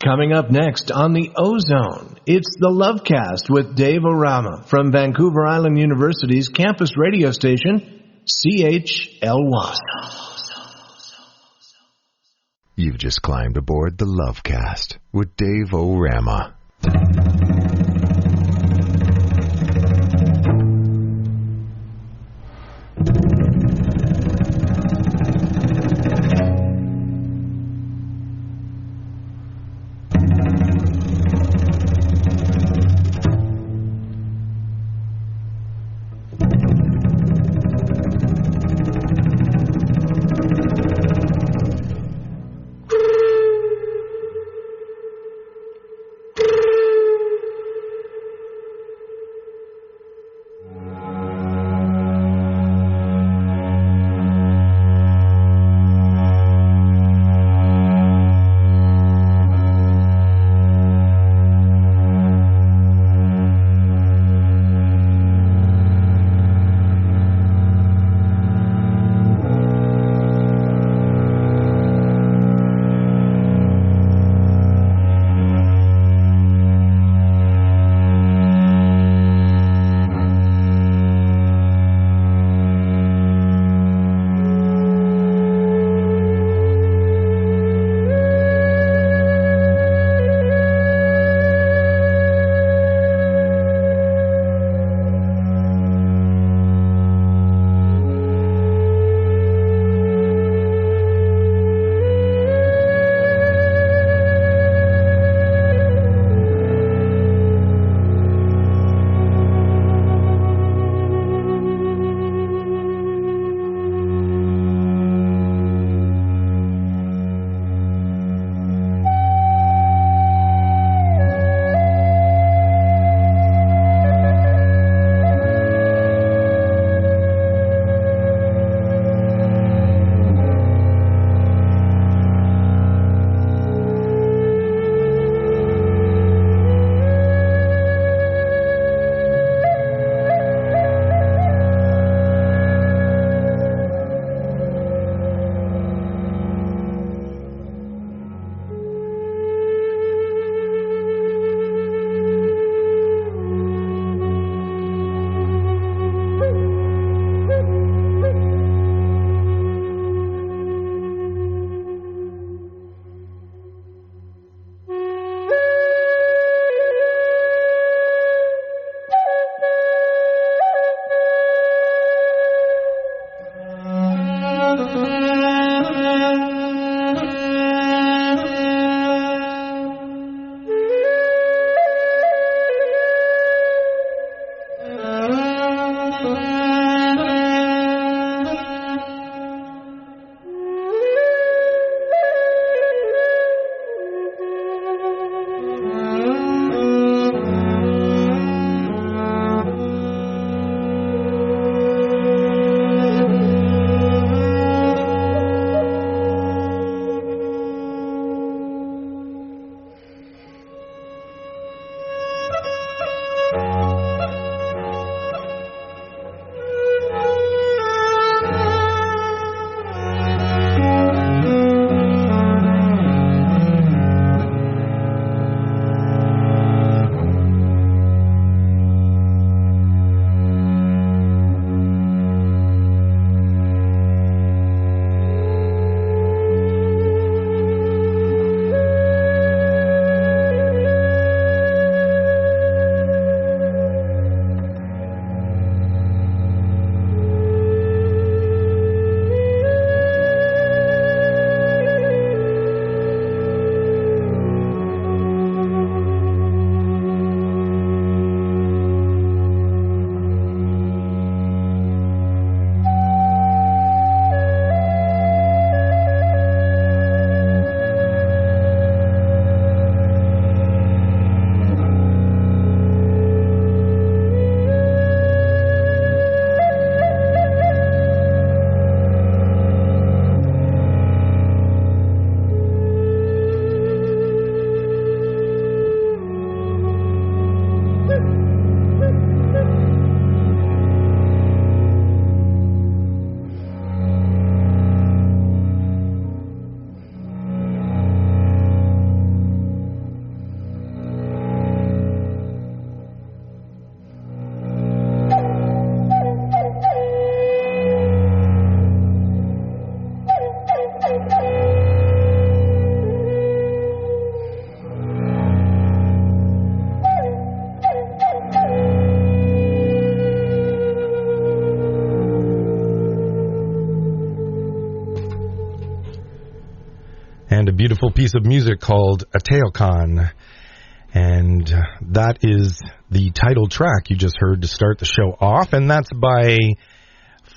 Coming up next on the Ozone, it's the Lovecast with Dave O Rama from Vancouver Island University's campus radio station, CHLY. You've just climbed aboard the Lovecast with Dave O Rama. beautiful piece of music called Ateokon. And that is the title track you just heard to start the show off. And that's by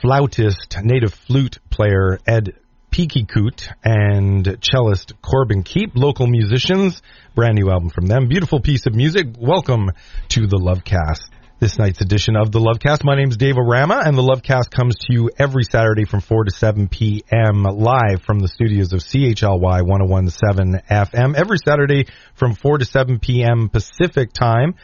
flautist, native flute player Ed Pikikut and cellist Corbin Keep, local musicians. Brand new album from them. Beautiful piece of music. Welcome to the Lovecast. This night's edition of the Lovecast. My name's Dave O Rama, and the Lovecast comes to you every Saturday from 4 to 7 p.m. live from the studios of CHLY 101.7 FM. Every Saturday from 4 to 7 p.m. Pacific time.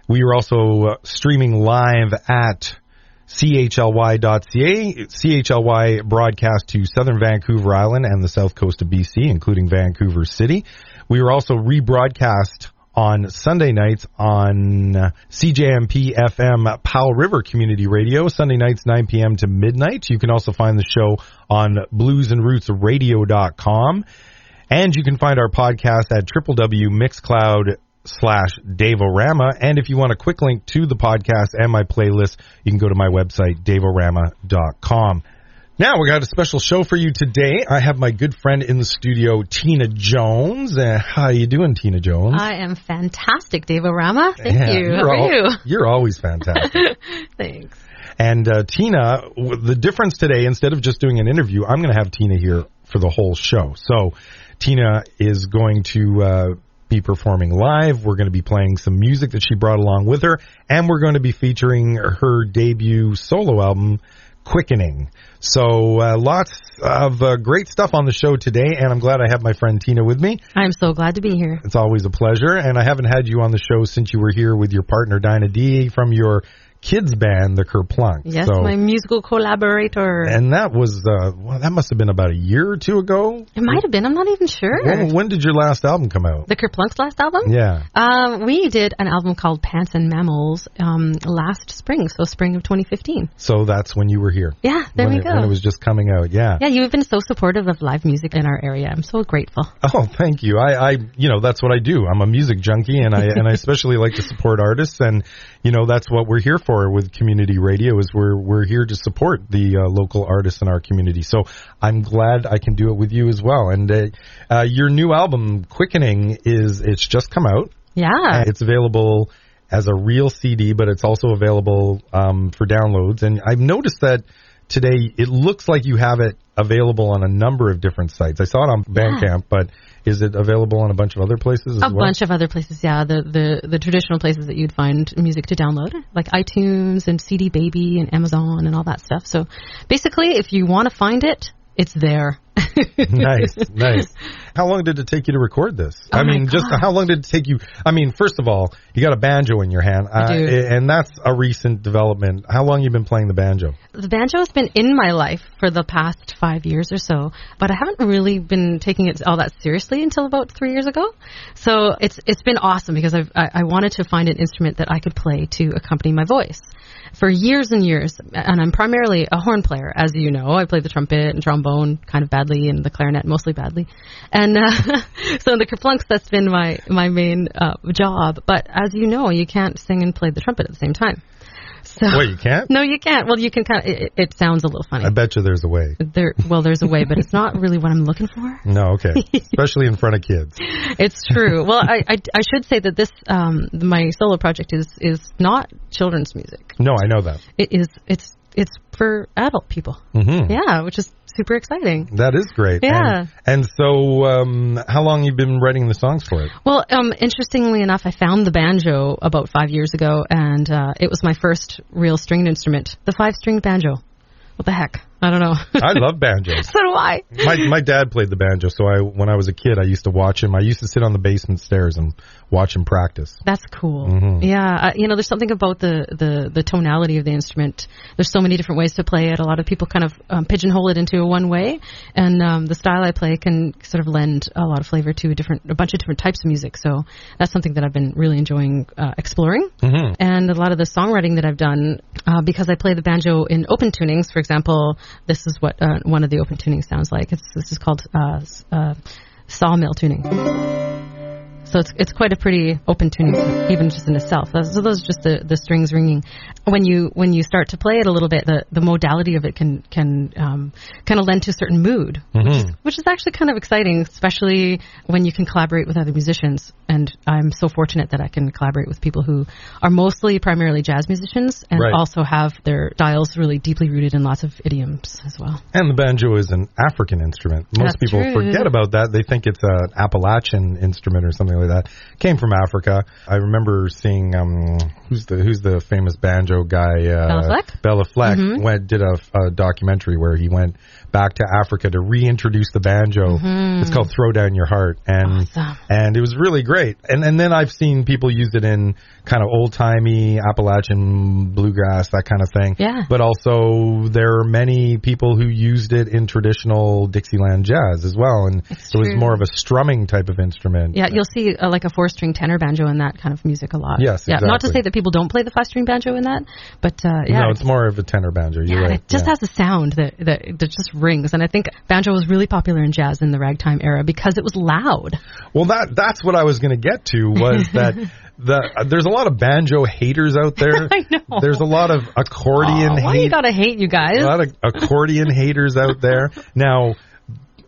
We are also streaming live at chly.ca. CHLY broadcast to southern Vancouver Island and the south coast of BC, including Vancouver City. We are also rebroadcast on Sunday nights on CJMP FM Powell River Community Radio, Sunday nights 9 p.m. to midnight. You can also find the show on bluesandrootsradio.com. And you can find our podcast at www.mixcloud.com/Dave O Rama. And if you want a quick link to the podcast and my playlist, you can go to my website, daveorama.com. Now, we got a special show for you today. I have my good friend in the studio, Tina Jones. How are you doing, Tina Jones? I am fantastic, Dave O Rama. Thank you. How are you? You're always fantastic. Thanks. And Tina, the difference today, instead of just doing an interview, I'm going to have Tina here for the whole show. So Tina is going to be performing live. We're going to be playing some music that she brought along with her, and we're going to be featuring her debut solo album, Quickening. So lots of great stuff on the show today, and I'm glad I have my friend Tina with me. I'm so glad to be here. It's always a pleasure, and I haven't had you on the show since you were here with your partner Dinah D from your kids band, the Kerplunk. Yes, so, my musical collaborator. And that was, that must have been about a year or two ago? It might have been. I'm not even sure. When did your last album come out? The Kerplunk's last album? Yeah. We did an album called Pants and Mammals last spring, so spring of 2015. So that's when you were here? Yeah, there we go. When it was just coming out, yeah. Yeah, you've been so supportive of live music in our area. I'm so grateful. Oh, thank you. I that's what I do. I'm a music junkie, and I especially like to support artists, and that's what we're here for with community radio, is we're here to support the local artists in our community. So I'm glad I can do it with you as well. And your new album, Quickening, it's just come out. Yeah. It's available as a real CD, but it's also available for downloads. And I've noticed that today it looks like you have it available on a number of different sites. I saw it on Bandcamp, but is it available on a bunch of other places as well? A bunch of other places, yeah. The traditional places that you'd find music to download, like iTunes and CD Baby and Amazon and all that stuff. So basically, if you want to find it, it's there. Nice. How long did it take you to record this? How long did it take you? First of all, you got a banjo in your hand. I do. And that's a recent development. How long have you been playing the banjo? The banjo has been in my life for the past 5 years or so, but I haven't really been taking it all that seriously until about 3 years ago. So it's been awesome because I wanted to find an instrument that I could play to accompany my voice. For years and years, and I'm primarily a horn player, as you know. I play the trumpet and trombone kind of badly, and the clarinet mostly badly. And so in the Kerplunks, that's been my main job. But as you know, you can't sing and play the trumpet at the same time. So, wait, you can't? No, you can't. Well, you can kind of, it sounds a little funny. I bet you there's a way. There's a way, but it's not really what I'm looking for. No, okay. Especially in front of kids. It's true. Well, I should say that this, my solo project is not children's music. No, I know that. It's for adult people. Mm-hmm. Yeah, which is super exciting. That is great. Yeah. And so how long have you been writing the songs for it? Well, interestingly enough, I found the banjo about 5 years ago, and it was my first real stringed instrument, the 5-stringed banjo. What the heck? I don't know. I love banjos. So do I. My dad played the banjo, so when I was a kid, I used to watch him. I used to sit on the basement stairs and watch him practice. That's cool. Mm-hmm. Yeah, there's something about the tonality of the instrument. There's so many different ways to play it. A lot of people kind of pigeonhole it into one way, and the style I play can sort of lend a lot of flavor to a bunch of different types of music. So that's something that I've been really enjoying exploring. Mm-hmm. And a lot of the songwriting that I've done, because I play the banjo in open tunings, for example. This is what one of the open tunings sounds like. This is called sawmill tuning. So So it's quite a pretty open tuning, even just in itself. So those are just the strings ringing. When you start to play it a little bit, the modality of it can kind of lend to a certain mood, which is actually kind of exciting, especially when you can collaborate with other musicians. And I'm so fortunate that I can collaborate with people who are primarily jazz musicians and also have their styles really deeply rooted in lots of idioms as well. And the banjo is an African instrument. Most people forget about that. They think it's an Appalachian instrument or something like that. Came from Africa. I remember seeing who's the famous banjo guy? Bela Fleck did a documentary where he went back to Africa to reintroduce the banjo. It's called Throw Down Your Heart, and it was really great. And then I've seen people use it in kind of old-timey Appalachian bluegrass, that kind of thing. Yeah. But also there are many people who used it in traditional Dixieland jazz as well, and it was more of a strumming type of instrument. Yeah, you'll see like a 4-string tenor banjo in that kind of music a lot. Yes, exactly. Not to say that people don't play the 5-string banjo in that, but no, it's more of a tenor banjo. You're right. It just has a sound that just rings, and I think banjo was really popular in jazz in the ragtime era because it was loud. Well, that's what I was going to get to, was that there's a lot of banjo haters out there. I know. There's a lot of accordion Why you gotta hate, you guys? A lot of accordion haters out there. Now,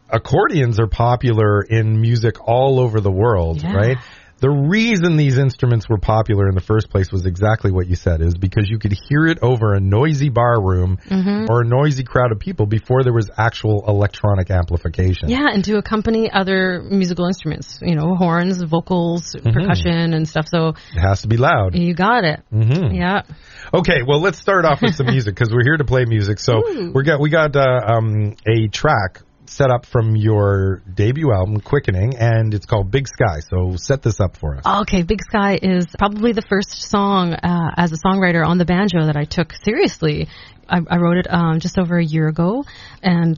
accordions are popular in music all over the world, right? The reason these instruments were popular in the first place was exactly what you said, is because you could hear it over a noisy bar room or a noisy crowd of people before there was actual electronic amplification. Yeah, and to accompany other musical instruments, horns, vocals, percussion and stuff. So it has to be loud. You got it. Yeah. Okay, well, let's start off with some music because we're here to play music. So we got a track set up from your debut album, Quickening, and it's called Big Sky. So set this up for us. Okay, Big Sky is probably the first song as a songwriter on the banjo that I took seriously. I wrote it just over a year ago, and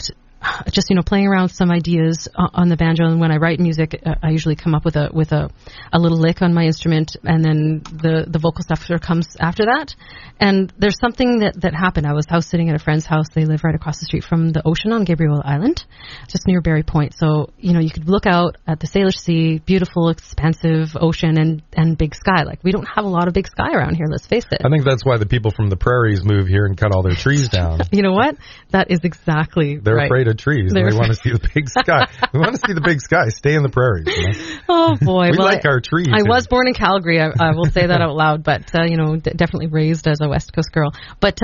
just playing around with some ideas on the banjo. And when I write music, I usually come up with a little lick on my instrument, and then the vocal stuff sort of comes after that. And there's something that happened. I was house sitting at a friend's house. They live right across the street from the ocean on Gabriel Island, just near Barry Point. So you could look out at the Salish Sea, beautiful, expansive ocean, and big sky. Like, we don't have a lot of big sky around here. Let's face it. I think that's why the people from the prairies move here and cut all their trees down. You know what? That is exactly They're right. afraid of trees. They want to see the big sky. We want to see the big sky. Stay in the prairies. Oh boy, we like our trees. I was born in Calgary. I will say that out loud, but definitely raised as a West Coast girl. But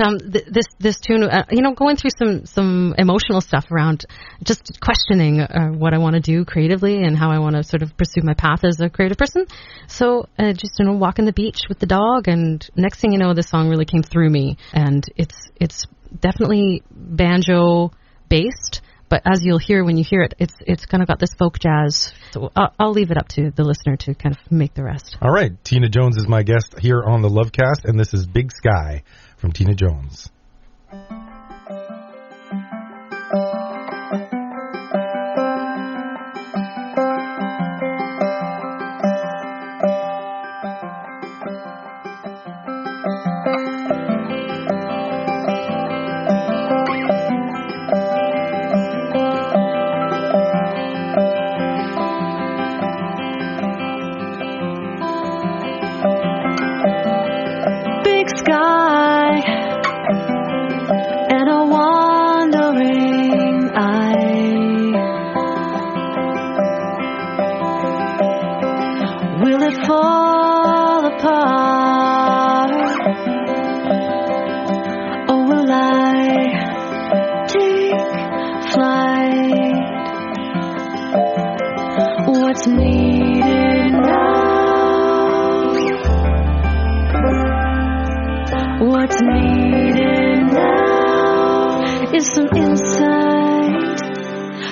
this tune, going through some emotional stuff around just questioning what I want to do creatively and how I want to sort of pursue my path as a creative person. So just walking the beach with the dog, and next thing you know, this song really came through me, and it's definitely banjo based. But as you'll hear when you hear it, it's kind of got this folk jazz. So I'll leave it up to the listener to kind of make the rest. All right. Tina Jones is my guest here on the Lovecast, and this is Big Sky from Tina Jones.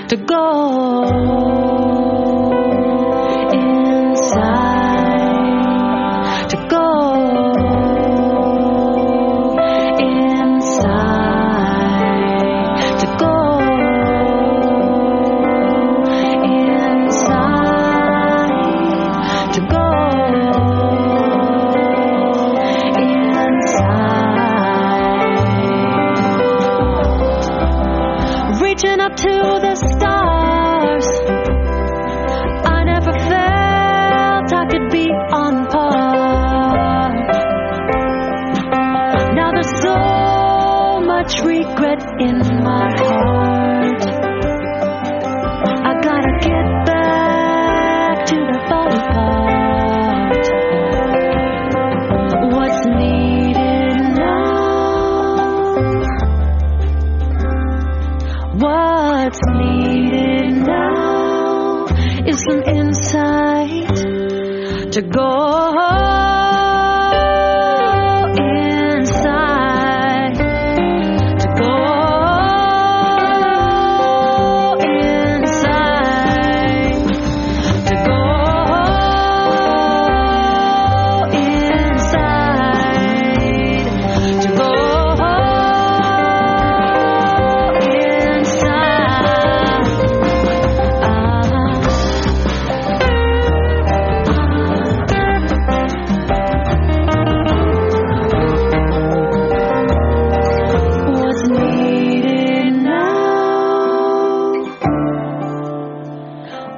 To go to go inside, to go inside, to go inside, to go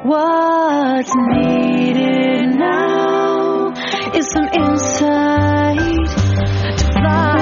What's needed now is some insight to fly.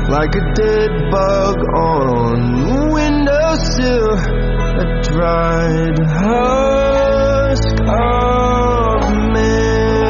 Like a dead bug on the windowsill, a dried husk of memory.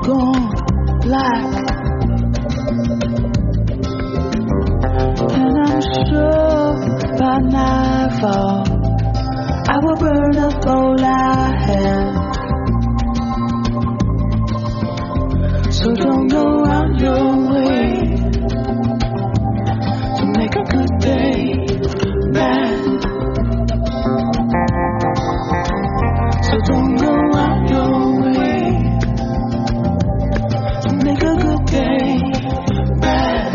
gone black. And I'm sure by nightfall I will burn up all I have. So don't go out your way to make a good day bad. So don't go out your way to make a good day bad.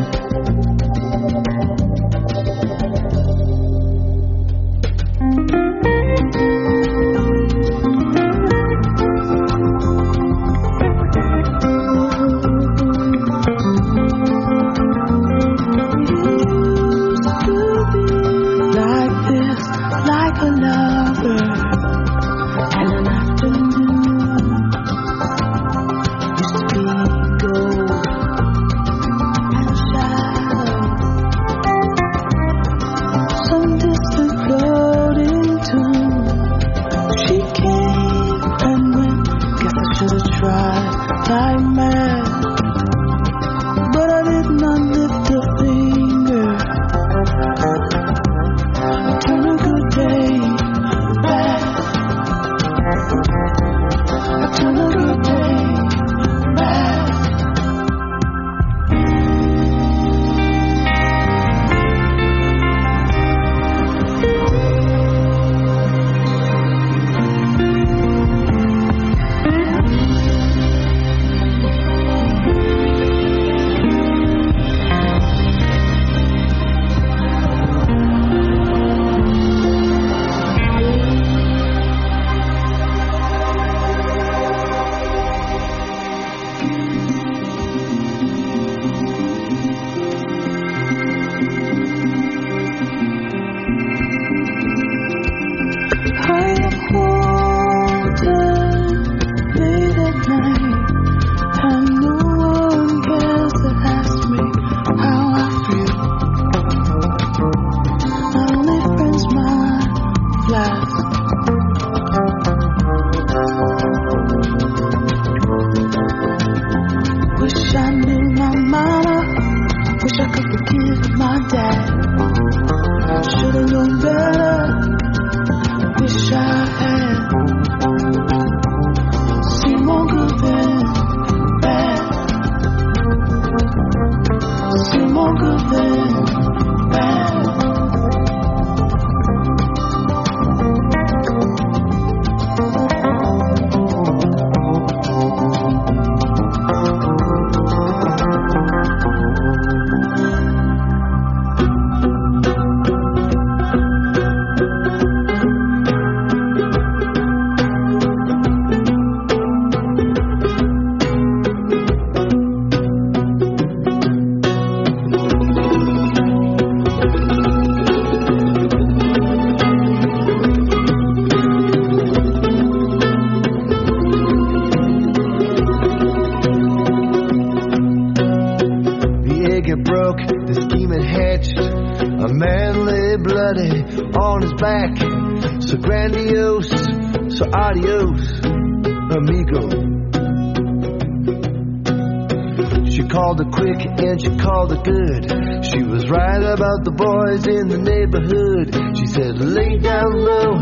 About the boys in the neighborhood. She said, lay down low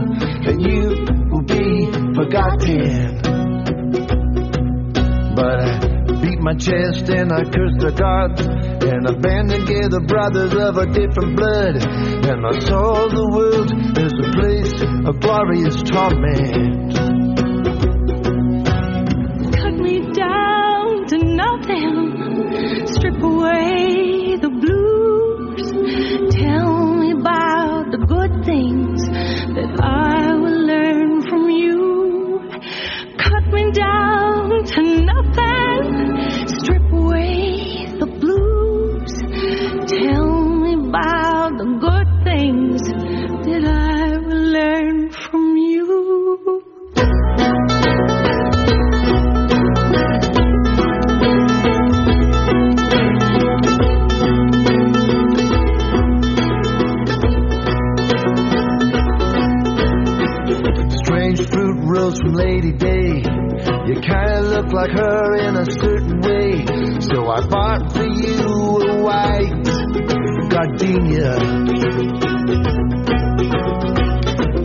and you will be forgotten. But I beat my chest and I cursed the gods, and I banded together brothers of a different blood, and I saw the world as a place of glorious torment. Cut me down to nothing, strip away the blues. Tell me about the good things that I will learn from you. Cut me down to nothing, strip away the blues. Tell me about the good things that I will learn from you. from Lady Day. You kinda look like her in a certain way. So I bought for you a white gardenia.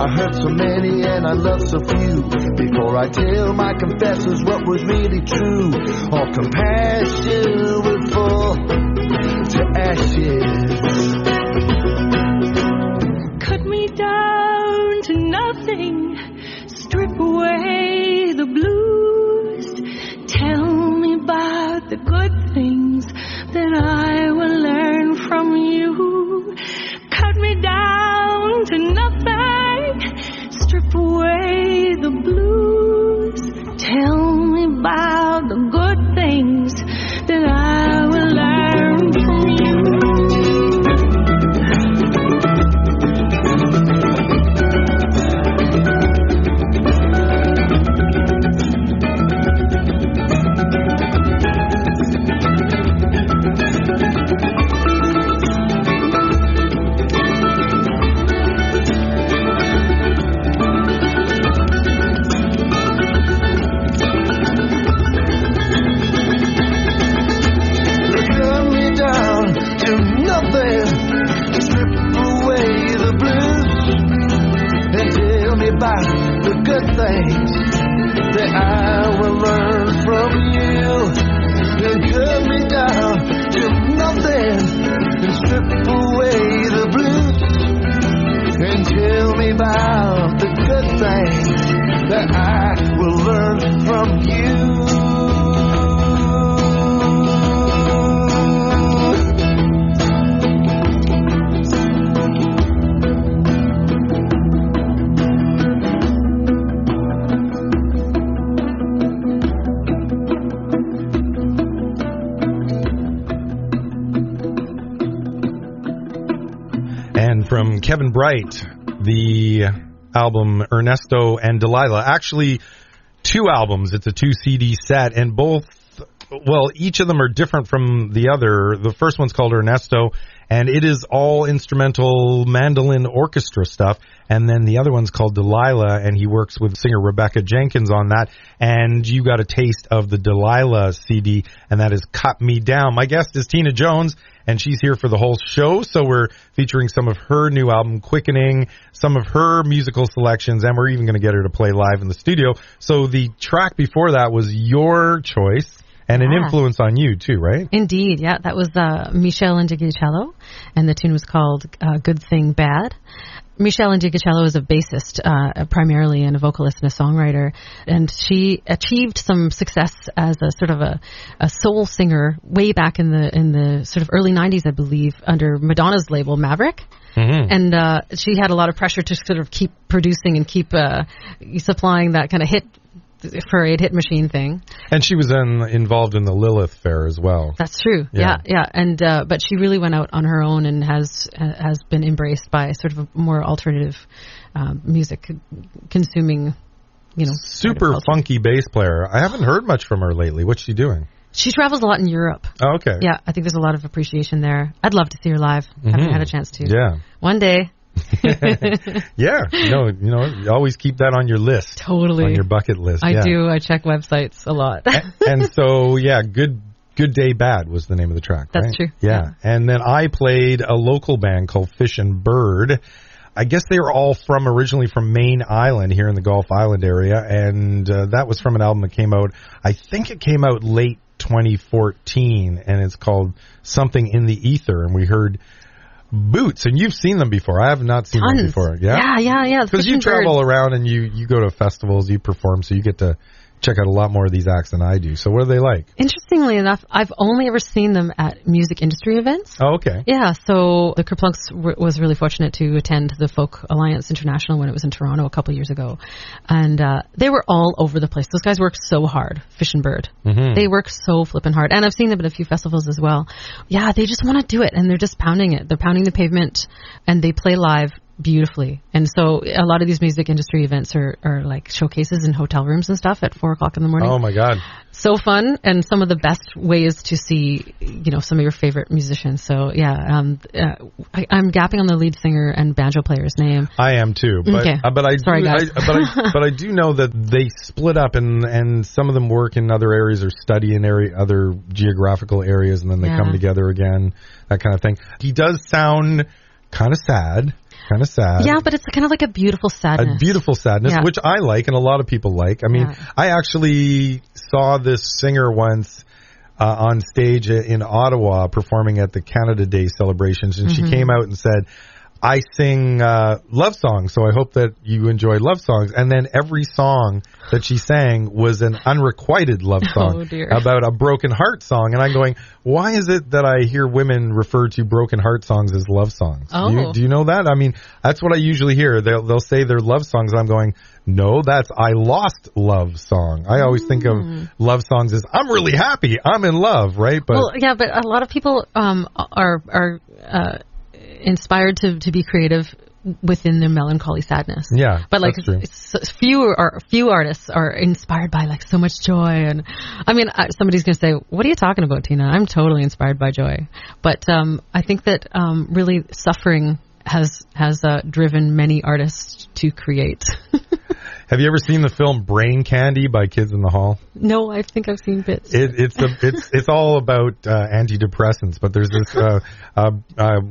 I hurt so many and I love so few. Before I tell my confessors what was really true, all compassion will fall to ashes. Cut me down to nothing, strip away the blues. Tell me about the good things that I will learn from you. Cut me down to nothing, strip away the blues. Tell me about the good things that I will learn from you. The good things that I will learn from you. And cut me down to nothing and strip away the blues. And tell me about the good things that I will learn from you. From Kevin Bright, the album Ernesto and Delilah. Actually, 2 albums. It's a 2 CD set, and both, well, each of them are different from the other. The first one's called Ernesto, and it is all instrumental mandolin orchestra stuff. And then the other one's called Delilah, and he works with singer Rebecca Jenkins on that. And you got a taste of the Delilah CD, and that is Cut Me Down. My guest is Tina Jones, and she's here for the whole show. So we're featuring some of her new album, Quickening, some of her musical selections, and we're even going to get her to play live in the studio. So the track before that was your choice. And an influence on you, too, right? Indeed, yeah. That was Michelle Indigicello, and the tune was called Good Thing Bad. Michelle Indigicello is a bassist primarily and a vocalist and a songwriter, and she achieved some success as a sort of a soul singer way back in the sort of early 90s, I believe, under Madonna's label Maverick. Mm-hmm. And she had a lot of pressure to sort of keep producing and keep supplying that kind of hit machine thing. And she was involved in the Lilith Fair as well. That's true. Yeah. And but she really went out on her own and has been embraced by sort of a more alternative music consuming, super funky bass player. I haven't heard much from her lately. What's she doing? She travels a lot in Europe. Oh, okay. Yeah, I think there's a lot of appreciation there. I'd love to see her live. Mm-hmm. Haven't had a chance to. Yeah. One day. Yeah, you always keep that on your list. Totally. On your bucket list. I do. I check websites a lot. and so, yeah, Good Day Bad was the name of the track, right? That's true. Yeah. And then I played a local band called Fish and Bird. I guess they were all originally from Maine Island here in the Gulf Island area, and that was from an album that came out, I think it came out late 2014, and it's called Something in the Ether, and we heard Boots, and you've seen them before. I have not seen them before. Yeah. Because you travel around and you go to festivals, you perform, so you get to check out a lot more of these acts than I do. So what are they like? Interestingly enough, I've only ever seen them at music industry events. Oh, okay. Yeah, so the Kerplunks was really fortunate to attend the Folk Alliance International when it was in Toronto a couple years ago. And they were all over the place. Those guys work so hard, Fish and Bird. Mm-hmm. They work so flippin' hard. And I've seen them at a few festivals as well. Yeah, they just want to do it, and they're just pounding it. They're pounding the pavement, and they play live beautifully. And so a lot of these music industry events are like showcases in hotel rooms and stuff at 4:00 in the morning. Oh my God. So fun, and some of the best ways to see, some of your favorite musicians. So yeah, I'm gapping on the lead singer and banjo player's name. I am too, but Okay. Sorry, guys. but I do know that they split up, and some of them work in other areas or study in other geographical areas, and then they come together again, that kind of thing. He does sound kind of sad. Yeah, but it's kind of like a beautiful sadness. Which I like, and a lot of people like. I mean, I actually saw this singer once on stage in Ottawa performing at the Canada Day celebrations, and she came out and said, I sing love songs, so I hope that you enjoy love songs. And then every song that she sang was an unrequited love song about a broken heart song. And I'm going, why is it that I hear women refer to broken heart songs as love songs? Oh. Do you know that? I mean, that's what I usually hear. They'll say they're love songs, and I'm going, no, that's I lost love song. I always think of love songs as I'm really happy, I'm in love, right? But a lot of people are inspired to be creative within their melancholy sadness. Yeah, but like few artists are inspired by like so much joy. And I mean, somebody's gonna say, "What are you talking about, Tina?" I'm totally inspired by joy, but I think that really suffering has driven many artists to create. Have you ever seen the film Brain Candy by Kids in the Hall? No, I think I've seen bits. It's all about antidepressants, but there's this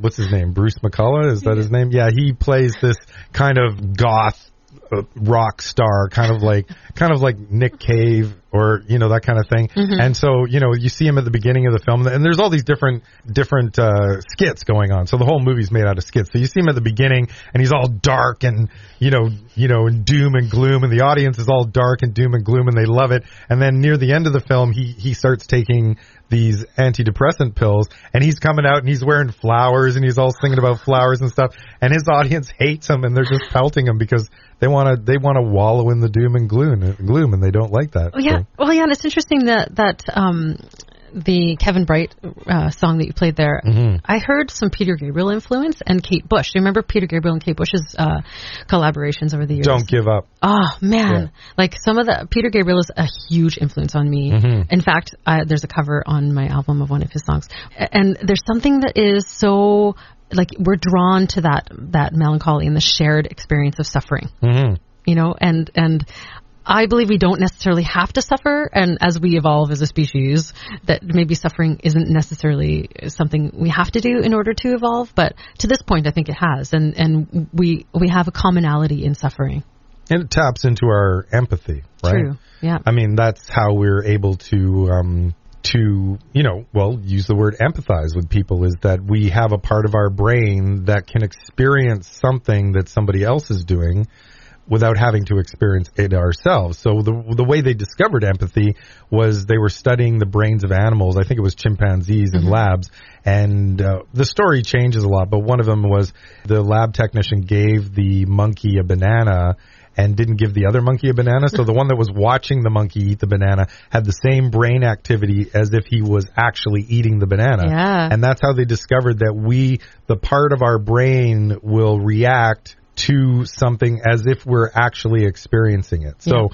what's his name? Bruce McCullough, is that his name? Yeah, he plays this kind of goth rock star, kind of like Nick Cave, or that kind of thing. And so you see him at the beginning of the film, and there's all these different skits going on. So the whole movie's made out of skits. So you see him at the beginning, and he's all dark and and doom and gloom, and the audience is all dark and doom and gloom, and they love it. And then near the end of the film, he starts taking these antidepressant pills, and he's coming out and he's wearing flowers, and he's all singing about flowers and stuff, and his audience hates him, and they're just pelting him because they want to wallow in the doom and gloom, and they don't like that. Oh, yeah. So. Well, yeah, and it's interesting that the Kevin Bright song that you played there, I heard some Peter Gabriel influence and Kate Bush. Do you remember Peter Gabriel and Kate Bush's collaborations over the years? Don't Give Up. Oh, man. Yeah. Like some of the, Peter Gabriel is a huge influence on me. In fact, there's a cover on my album of one of his songs. And there's something that is so, like, we're drawn to that melancholy and the shared experience of suffering. And I believe we don't necessarily have to suffer, and as we evolve as a species, that maybe suffering isn't necessarily something we have to do in order to evolve, but to this point I think it has, and we have a commonality in suffering. And it taps into our empathy, right? True, yeah. I mean, that's how we're able to use the word empathize with people, is that we have a part of our brain that can experience something that somebody else is doing without having to experience it ourselves. So the way they discovered empathy was they were studying the brains of animals. I think it was chimpanzees in labs. And the story changes a lot, but one of them was the lab technician gave the monkey a banana and didn't give the other monkey a banana. So the one that was watching the monkey eat the banana had the same brain activity as if he was actually eating the banana. Yeah. And that's how they discovered that the part of our brain will react to something as if we're actually experiencing it. So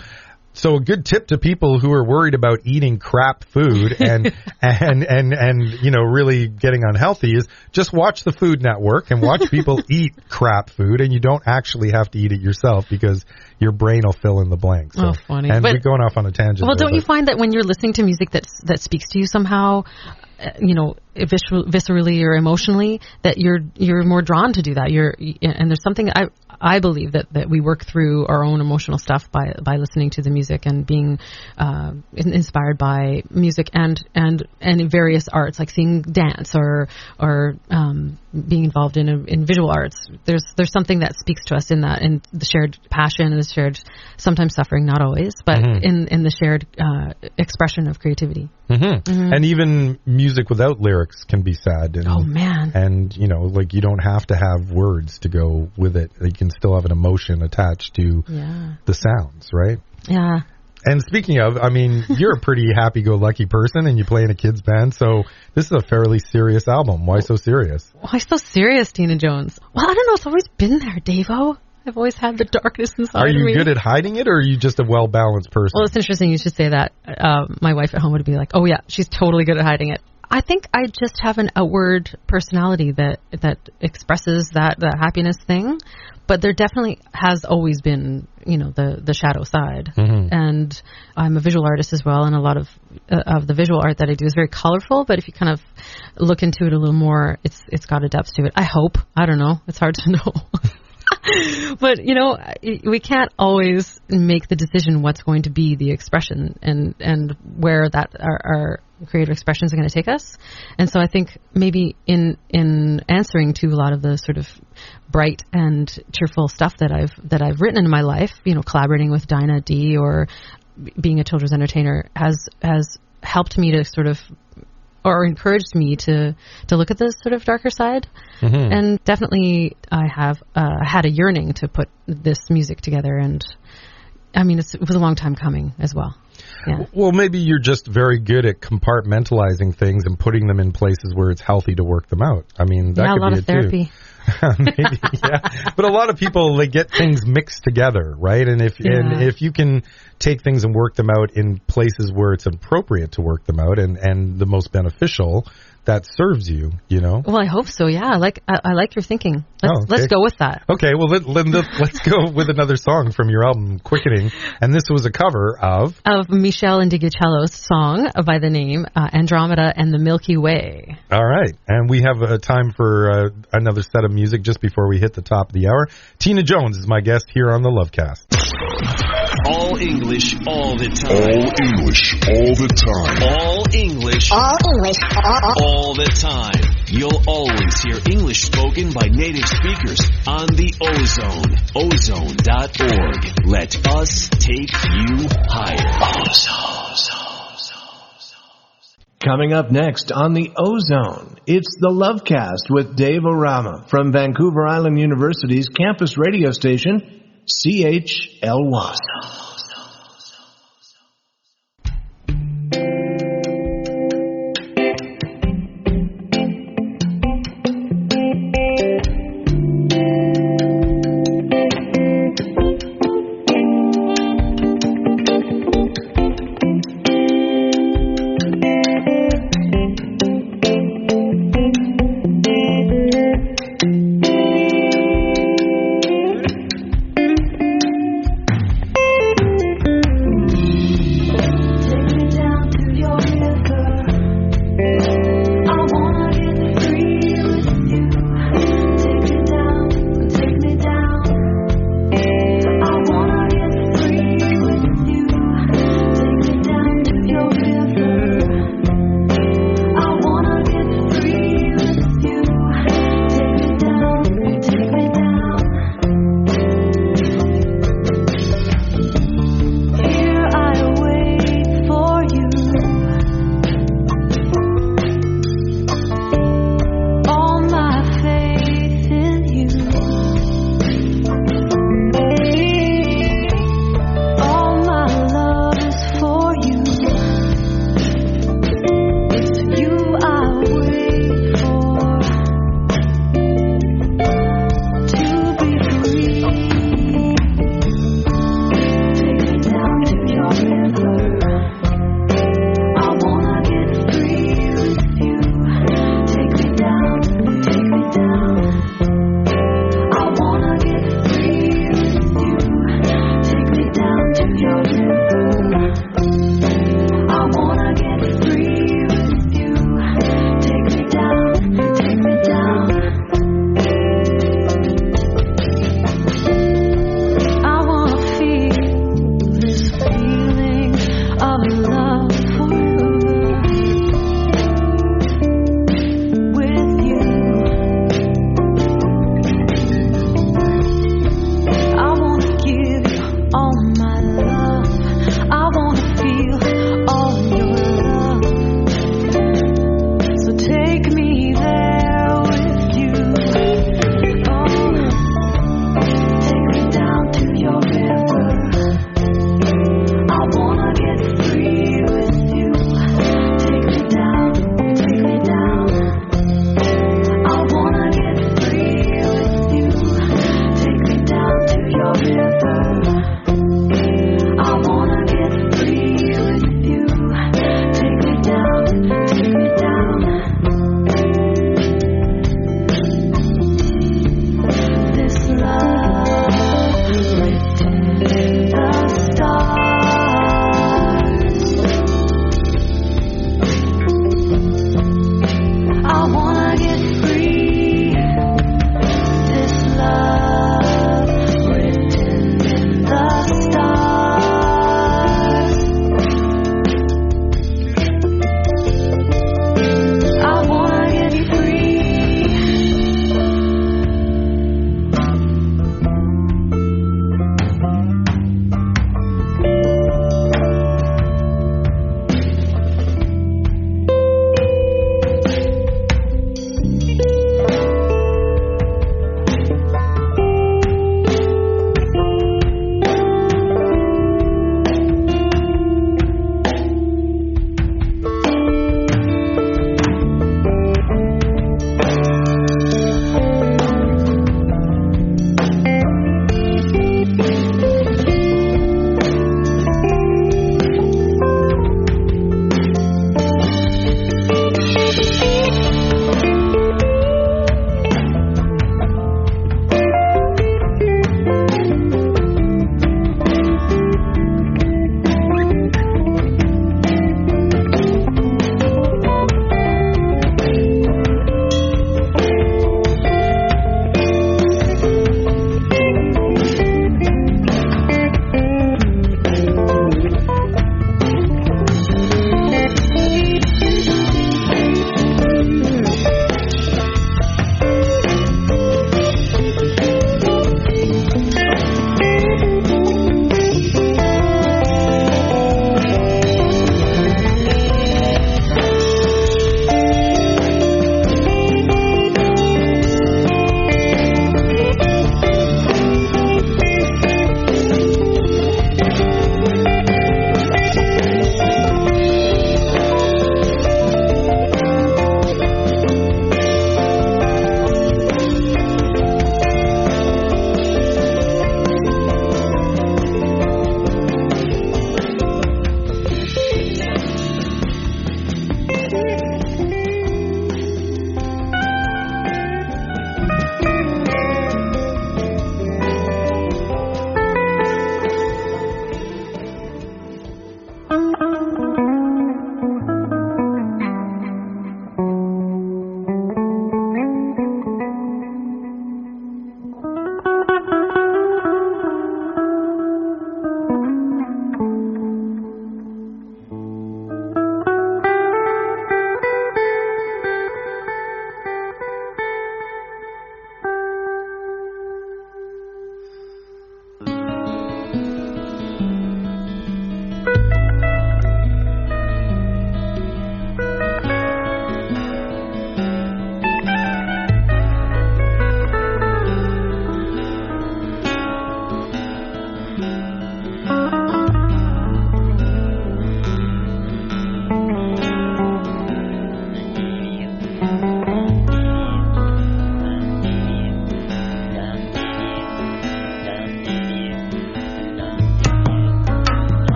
a good tip to people who are worried about eating crap food and really getting unhealthy is just watch the Food Network and watch people eat crap food, and you don't actually have to eat it yourself because your brain will fill in the blanks. So, funny. And we're going off on a tangent. Well, don't you find that when you're listening to music that speaks to you somehow, viscerally or emotionally, that you're more drawn to do that? And there's something I believe that we work through our own emotional stuff by listening to the music and being inspired by music and in various arts, like seeing dance or being involved in visual arts. There's something that speaks to us in that, in the shared passion and the shared, sometimes suffering, not always, but in the shared expression of creativity. And even music without lyrics can be sad. And, oh man! And you don't have to have words to go with it. You can still have an emotion attached to the sounds, right? Yeah. And speaking of, I mean, you're a pretty happy-go-lucky person, and you play in a kids band, so this is a fairly serious album. Why so serious? Why so serious, Tina Jones? Well, I don't know. It's always been there, Dave-O. I've always had the darkness inside of me. Are you good at hiding it, or are you just a well-balanced person? Well, it's interesting you should say that. My wife at home would be like, oh, yeah, she's totally good at hiding it. I think I just have an outward personality that expresses that happiness thing. But there definitely has always been, the shadow side. Mm-hmm. And I'm a visual artist as well, and a lot of the visual art that I do is very colorful. But if you kind of look into it a little more, it's got a depth to it. I hope. I don't know. It's hard to know. But, we can't always make the decision what's going to be the expression and where that our creative expressions are going to take us. And so I think maybe in answering to a lot of the sort of bright and cheerful stuff that I've written in my life, collaborating with Dinah D or being a children's entertainer has helped me to sort of, or encouraged me to look at this sort of darker side. Mm-hmm. And definitely I have had a yearning to put this music together. And I mean, it was a long time coming as well. Yeah. Well, maybe you're just very good at compartmentalizing things and putting them in places where it's healthy to work them out. I mean, that could a lot be of therapy. Too. Maybe, yeah. But a lot of people, they get things mixed together, right? And if you can take things and work them out in places where it's appropriate to work them out and the most beneficial, that serves you, Well, I hope so, yeah. I like your thinking. Let's go with that. Okay, well, let's go with another song from your album, Quickening. And this was a cover of Michelle Indigicello's song by the name Andromeda and the Milky Way. All right. And we have time for another set of music just before we hit the top of the hour. Tina Jones is my guest here on the Lovecast. All English, all the time. All English, all the time. All English, all English, all the time. You'll always hear English spoken by native speakers on the Ozone. Ozone.org. Let us take you higher. Coming up next on the Ozone, it's the Lovecast with Dave O Rama from Vancouver Island University's campus radio station, CHLY.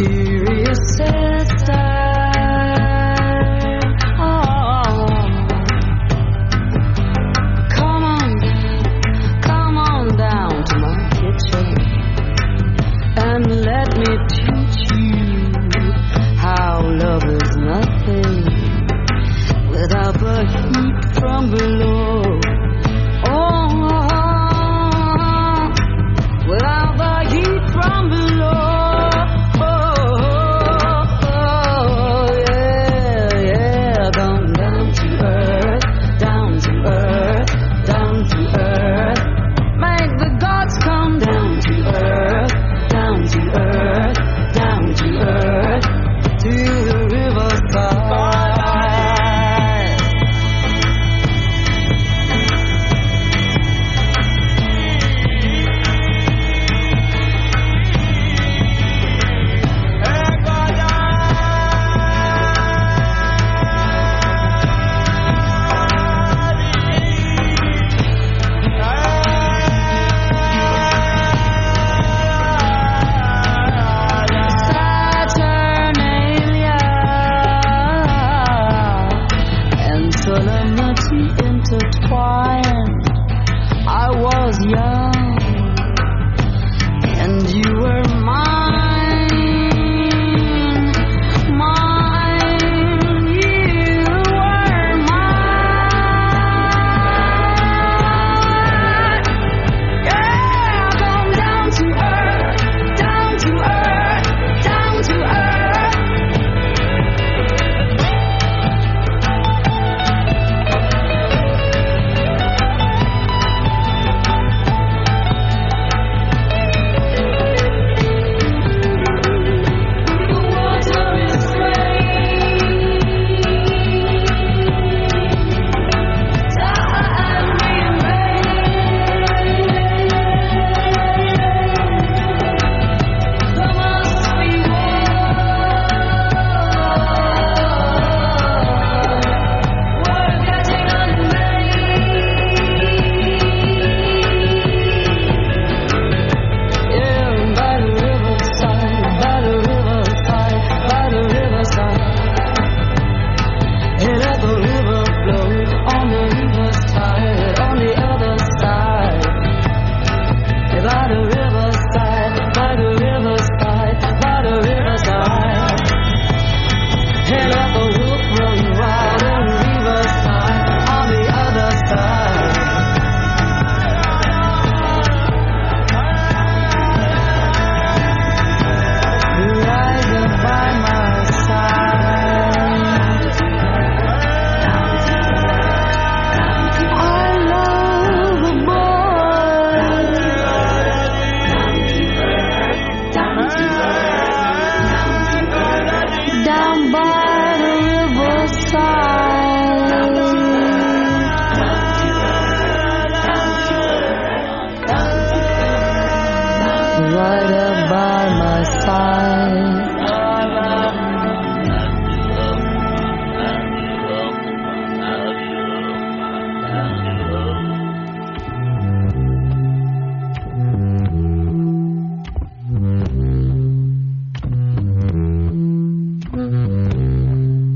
Mysterious sister, oh, come on down to my kitchen and let me teach you how love is nothing without the heat from below. Oh, without the heat from below.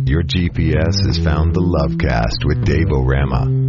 Your GPS has found the Lovecast with Dave O Rama.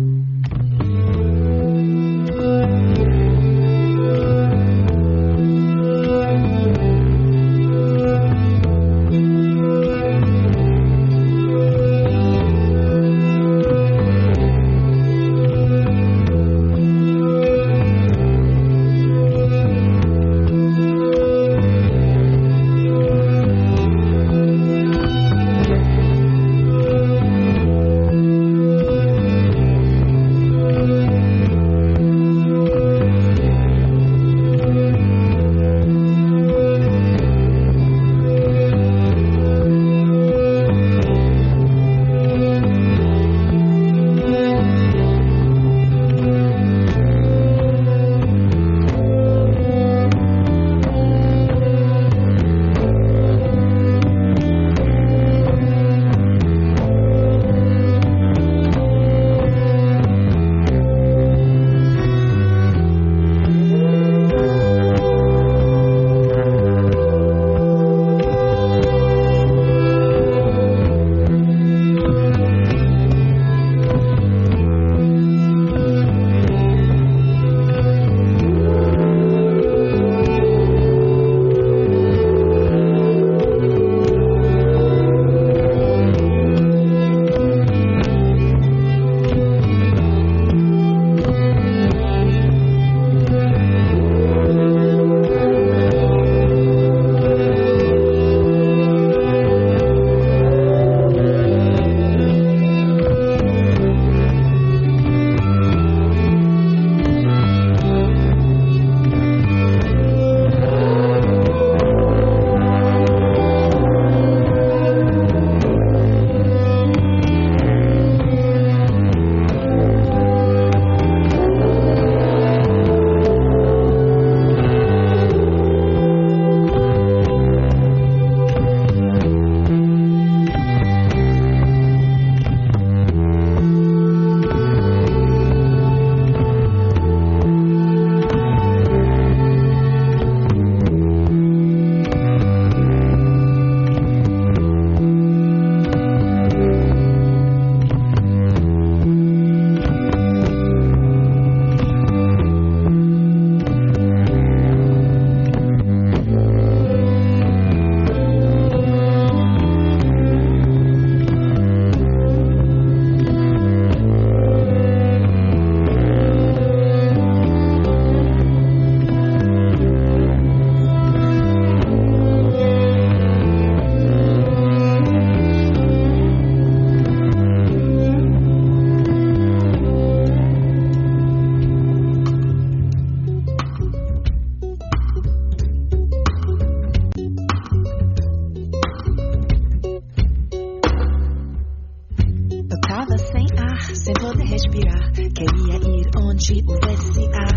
noite o VCA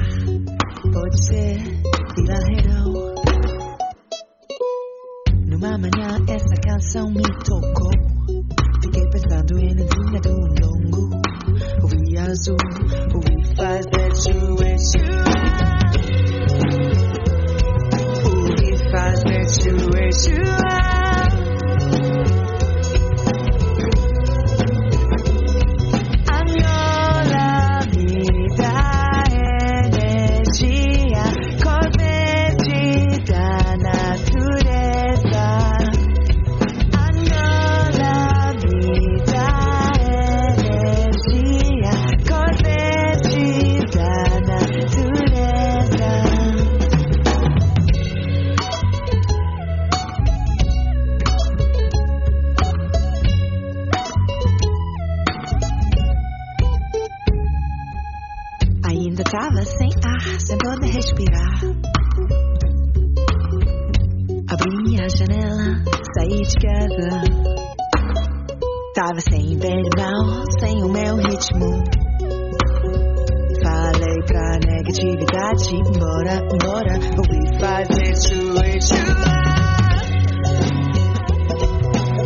pode ser Vila-Real. Numa manhã essa canção me tocou. Fiquei pensando em Nezinha do Longo. Ouvi azul, ouvi faz that you wish you are. Ouvi faz that you wish you are. Tava sem ar, sem poder respirar. Abri a janela, saí de casa. Tava sem bem e mal, sem o meu ritmo. Falei pra negatividade, bora, bora. Ouvi fazer chuva.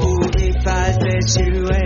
Ouvi fazer chuva.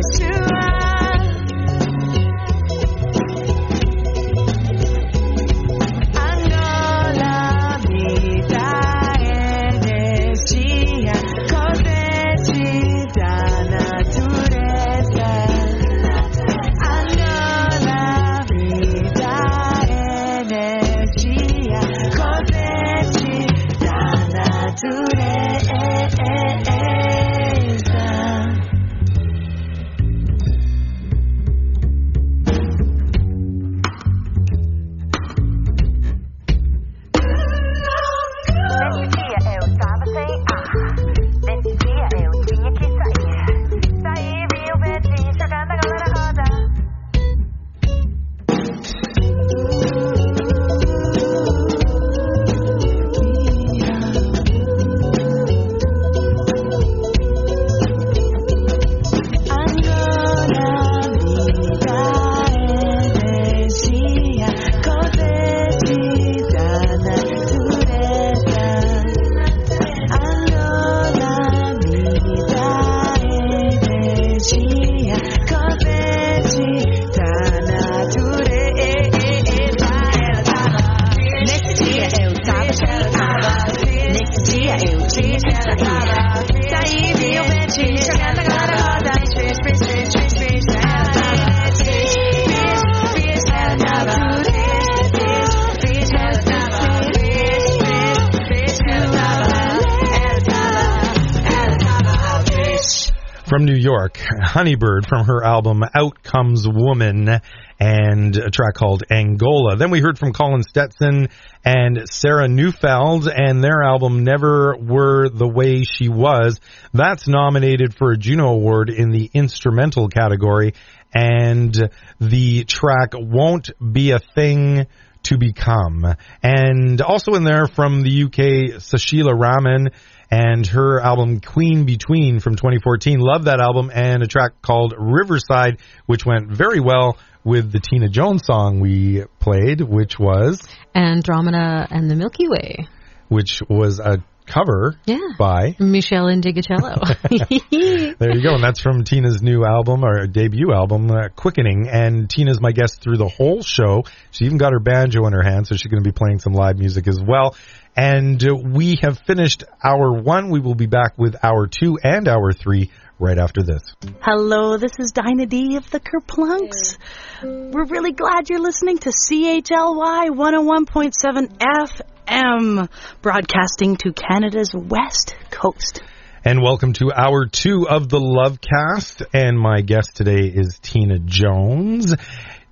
From New York, Honeybird from her album Out Comes Woman and a track called Angola. Then we heard from Colin Stetson and Sarah Neufeld and their album Never Were the Way She Was. That's nominated for a Juno Award in the instrumental category. And the track Won't Be a Thing to Become. And also in there from the UK, Sashila Raman and her album Queen Between from 2014. Love that album, and a track called Riverside, which went very well with the Tina Jones song we played, which was Andromeda and the Milky Way, which was a cover by Michelle Indigicello. There you go, and that's from Tina's new album, or debut album, Quickening, and Tina's my guest through the whole show. She even got her banjo in her hand, so she's going to be playing some live music as well. And we have finished hour 1. We will be back with hour 2 and hour 3 right after this. Hello, this is Dinah D of the Kerplunks. We're really glad you're listening to CHLY 101.7 FM, broadcasting to Canada's West Coast. And welcome to hour 2 of the Lovecast. And my guest today is Tina Jones.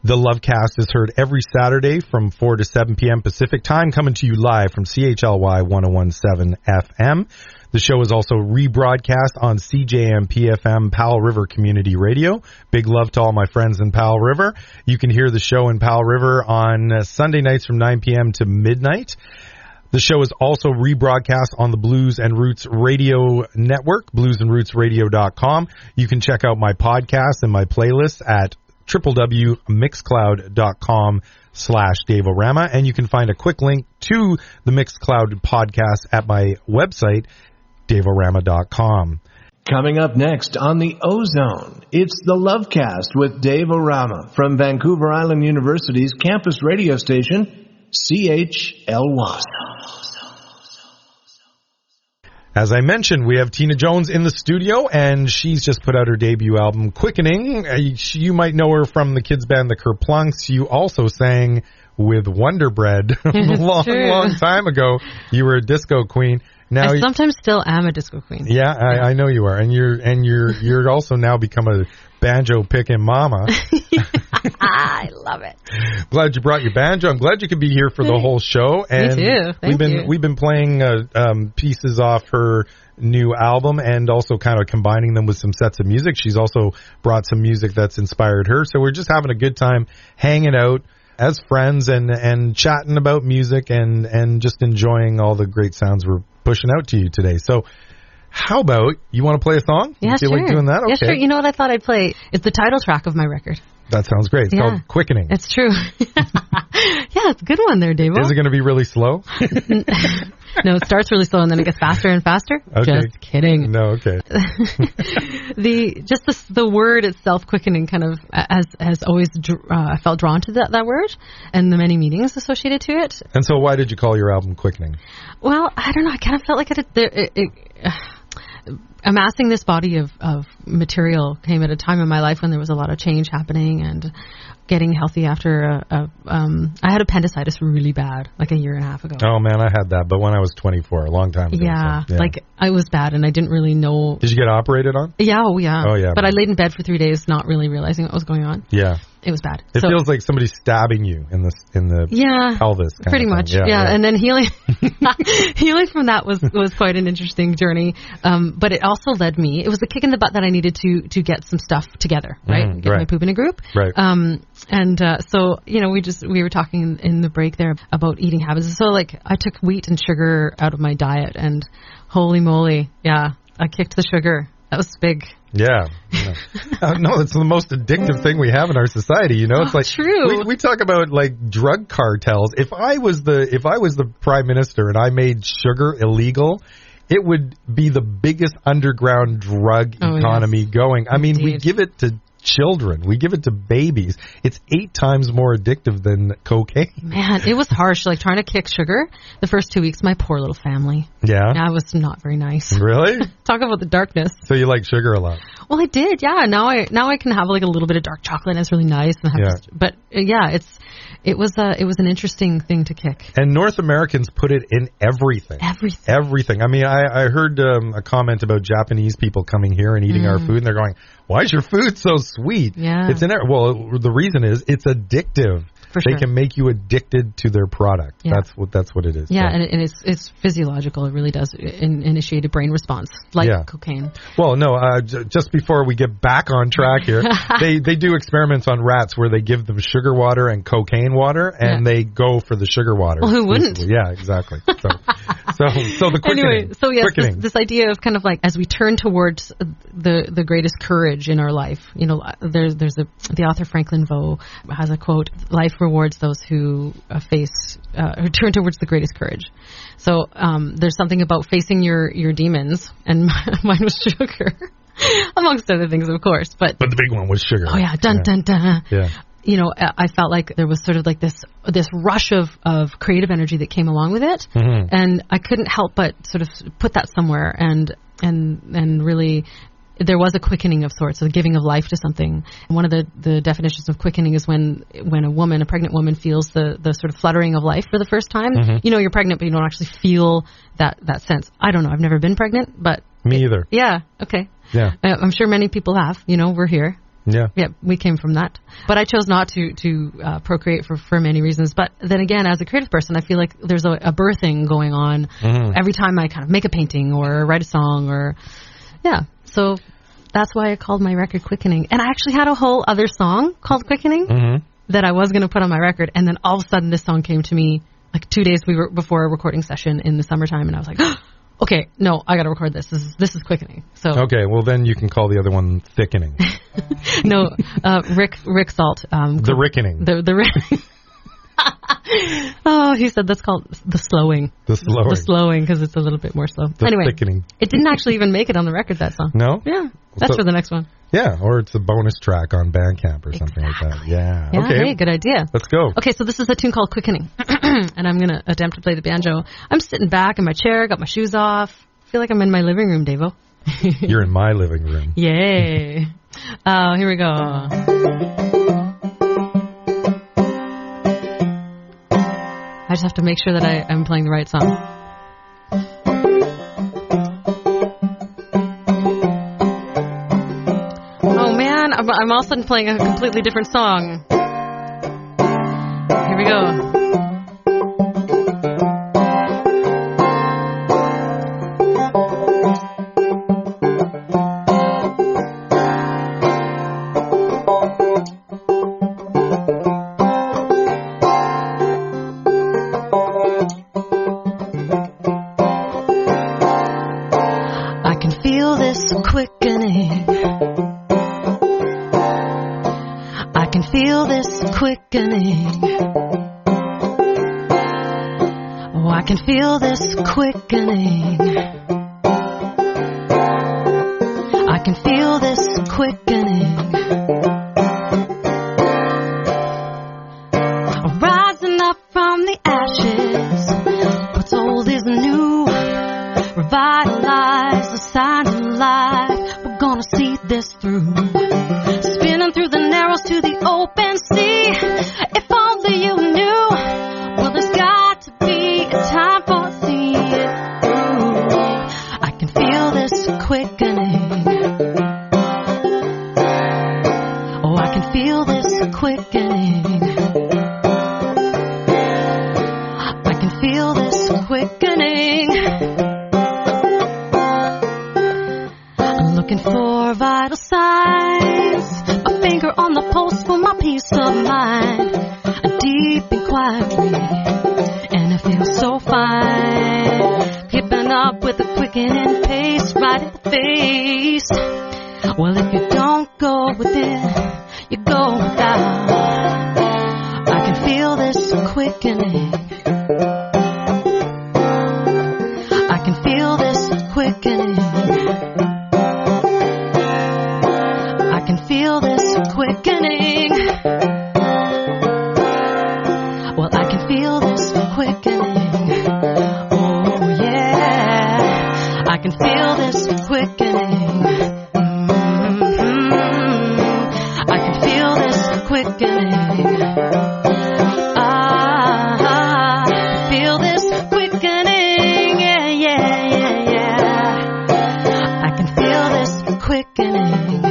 The Lovecast is heard every Saturday from 4 to 7 p.m. Pacific Time, coming to you live from CHLY 101.7 FM. The show is also rebroadcast on CJMP-FM Powell River Community Radio. Big love to all my friends in Powell River. You can hear the show in Powell River on Sunday nights from 9 p.m. to midnight. The show is also rebroadcast on the Blues and Roots Radio Network, bluesandrootsradio.com. You can check out my podcasts and my playlists at www.mixcloud.com Facebook.com/Dave O Rama, and you can find a quick link to the Mixcloud podcast at my website, daveorama.com. Coming up next on the Ozone, it's the Lovecast with Dave O Rama from Vancouver Island University's campus radio station, CHLY. As I mentioned, we have Tina Jones in the studio, and she's just put out her debut album, Quickening. You might know her from the kids band, the Kerplunks. You also sang with Wonder Bread a long time ago. You were a disco queen. Now I sometimes still am a disco queen. Yeah, I know you are, and you're also now become a banjo picking mama. I love it. Glad you brought your banjo. I'm glad you could be here for the whole show. And me too. We've been playing pieces off her new album and also kind of combining them with some sets of music. She's also brought some music that's inspired her. So we're just having a good time hanging out as friends and chatting about music and just enjoying all the great sounds we're pushing out to you today. So how about you want to play a song? Yeah, you feel sure. like doing that? Okay. Yeah, sure. You know what I thought I'd play? It's the title track of my record. That sounds great. It's called Quickening. It's true. Yeah, it's a good one there, Dave. Is it going to be really slow? No, it starts really slow and then it gets faster and faster. Okay. Just kidding. No, okay. The word itself, quickening, kind of has always I felt drawn to that word and the many meanings associated to it. And so, why did you call your album Quickening? Well, I don't know. I kind of felt like amassing this body of material came at a time in my life when there was a lot of change happening and getting healthy after I had appendicitis really bad, like a year and a half ago. Oh man, I had that, but when I was 24, a long time ago. Yeah, so, yeah. like I was bad and I didn't really know. Did you get operated on? Yeah, oh yeah. Oh yeah. But I laid in bed for 3 days not really realizing what was going on. Yeah. It was bad. It feels like somebody stabbing you in the pelvis. Pretty much. Yeah. And then healing from that was quite an interesting journey. But it also led me. It was the kick in the butt that I needed to get some stuff together, right? Get my poop in a group. Right. So we were talking in the break there about eating habits. So like I took wheat and sugar out of my diet, and holy moly, yeah, I kicked the sugar. That was big. Yeah. No, it's the most addictive thing we have in our society. You know, it's like true. We talk about like drug cartels. If I was the prime minister and I made sugar illegal, it would be the biggest underground drug economy going. I mean, we give it to children. We give it to babies. It's 8 times more addictive than cocaine. Man, it was harsh. Like trying to kick sugar the first 2 weeks, my poor little family. Yeah. I was not very nice. Really? Talk about the darkness. So you like sugar a lot? Well, I did. Yeah. Now I can have like a little bit of dark chocolate and it's really nice. And but it was an interesting thing to kick. And North Americans put it in everything. Everything. I mean, I heard a comment about Japanese people coming here and eating our food, and they're going, "Why is your food so sweet?" Yeah. It's in there. Well, the reason is it's addictive. For sure. They can make you addicted to their product. Yeah. That's what it is. Yeah, so. and it's physiological. It really does initiate a brain response, like cocaine. Well, no, just before we get back on track here, they do experiments on rats where they give them sugar water and cocaine water, and they go for the sugar water. Well, who wouldn't? Yeah, exactly. So the quickening. Anyway, so yes, this idea of kind of like as we turn towards the greatest courage in our life, you know, there's the author Franklin Vo has a quote: "Life rewards those who who turn towards the greatest courage." So there's something about facing your demons, and mine was sugar, amongst other things, of course. But the big one was sugar. Oh yeah, dun. Yeah. You know, I felt like there was sort of like this rush of creative energy that came along with it, and I couldn't help but sort of put that somewhere, and really. There was a quickening of sorts, a giving of life to something. And one of the definitions of quickening is when a pregnant woman feels the sort of fluttering of life for the first time. You know you're pregnant, but you don't actually feel that sense. I don't know. I've never been pregnant, but... Me either. Yeah, okay. Yeah. I'm sure many people have. You know, we're here. Yeah. Yeah, we came from that. But I chose not to procreate for many reasons. But then again, as a creative person, I feel like there's a birthing going on every time I kind of make a painting or write a song or... Yeah, so that's why I called my record Quickening. And I actually had a whole other song called Quickening that I was going to put on my record. And then all of a sudden this song came to me like 2 days before a recording session in the summertime. And I was like, okay, no, I got to record this. This is Quickening. So okay, well then you can call the other one Thickening. No, Rick Salt. The Rickening. The Oh, he said that's called the slowing. The slowing. The slowing, because it's a little bit more slow. The anyway, thickening. It didn't actually even make it on the record, that song. No? Yeah. That's for the next one. Yeah, or it's a bonus track on Bandcamp or something like that. Yeah. Okay. Hey, good idea. Let's go. Okay, so this is a tune called Quickening. And I'm going to attempt to play the banjo. I'm sitting back in my chair, got my shoes off. Feel like I'm in my living room, Dave-O. You're in my living room. Yay. Here we go. I just have to make sure that I'm playing the right song. Oh man, I'm all of a sudden playing a completely different song. Here we go. Feel this quickening. I can feel this quickening. Rising up from the ashes. What's old is new. Revitalize the signs of life. We're gonna see this through. Spinning through the narrows to the open sea. If only you knew. Well, there's got to be a time for seeing it through. I can feel this quickening. Oh, I can feel this quickening. I can feel this quickening. I'm looking for vital signs. A finger on the pulse for my peace of mind. A deep inquiry. And it feels so fine. Keeping up with the quickening pace right in the face. Well, if you don't go within, you go without. I can feel this quickening. I can feel this quickening. I can feel this quickening. Well, I can feel this quickening. Oh, yeah. I can feel this quickening. I can feel this quickening. I feel this quickening. Yeah, yeah, yeah, yeah. I can feel this quickening.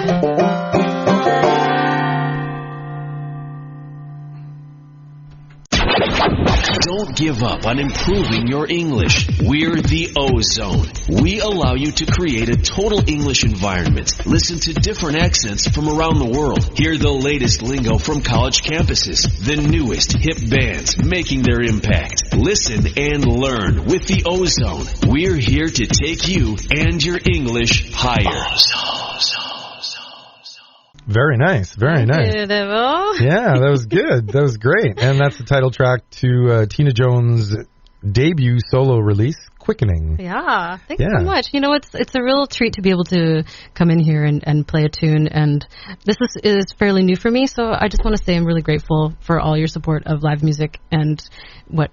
Don't give up on improving your English. We're the Ozone. We allow you to create a total English environment. Listen to different accents from around the world. Hear the latest lingo from college campuses. The newest hip bands making their impact. Listen and learn with the Ozone. We're here to take you and your English higher. Very nice, very nice. Yeah, that was good. That was great. And that's the title track to Tina Jones' debut solo release, Quickening. Yeah, thanks so much. You know, it's a real treat to be able to come in here and play a tune. And this is fairly new for me, so I just want to say I'm really grateful for all your support of live music and what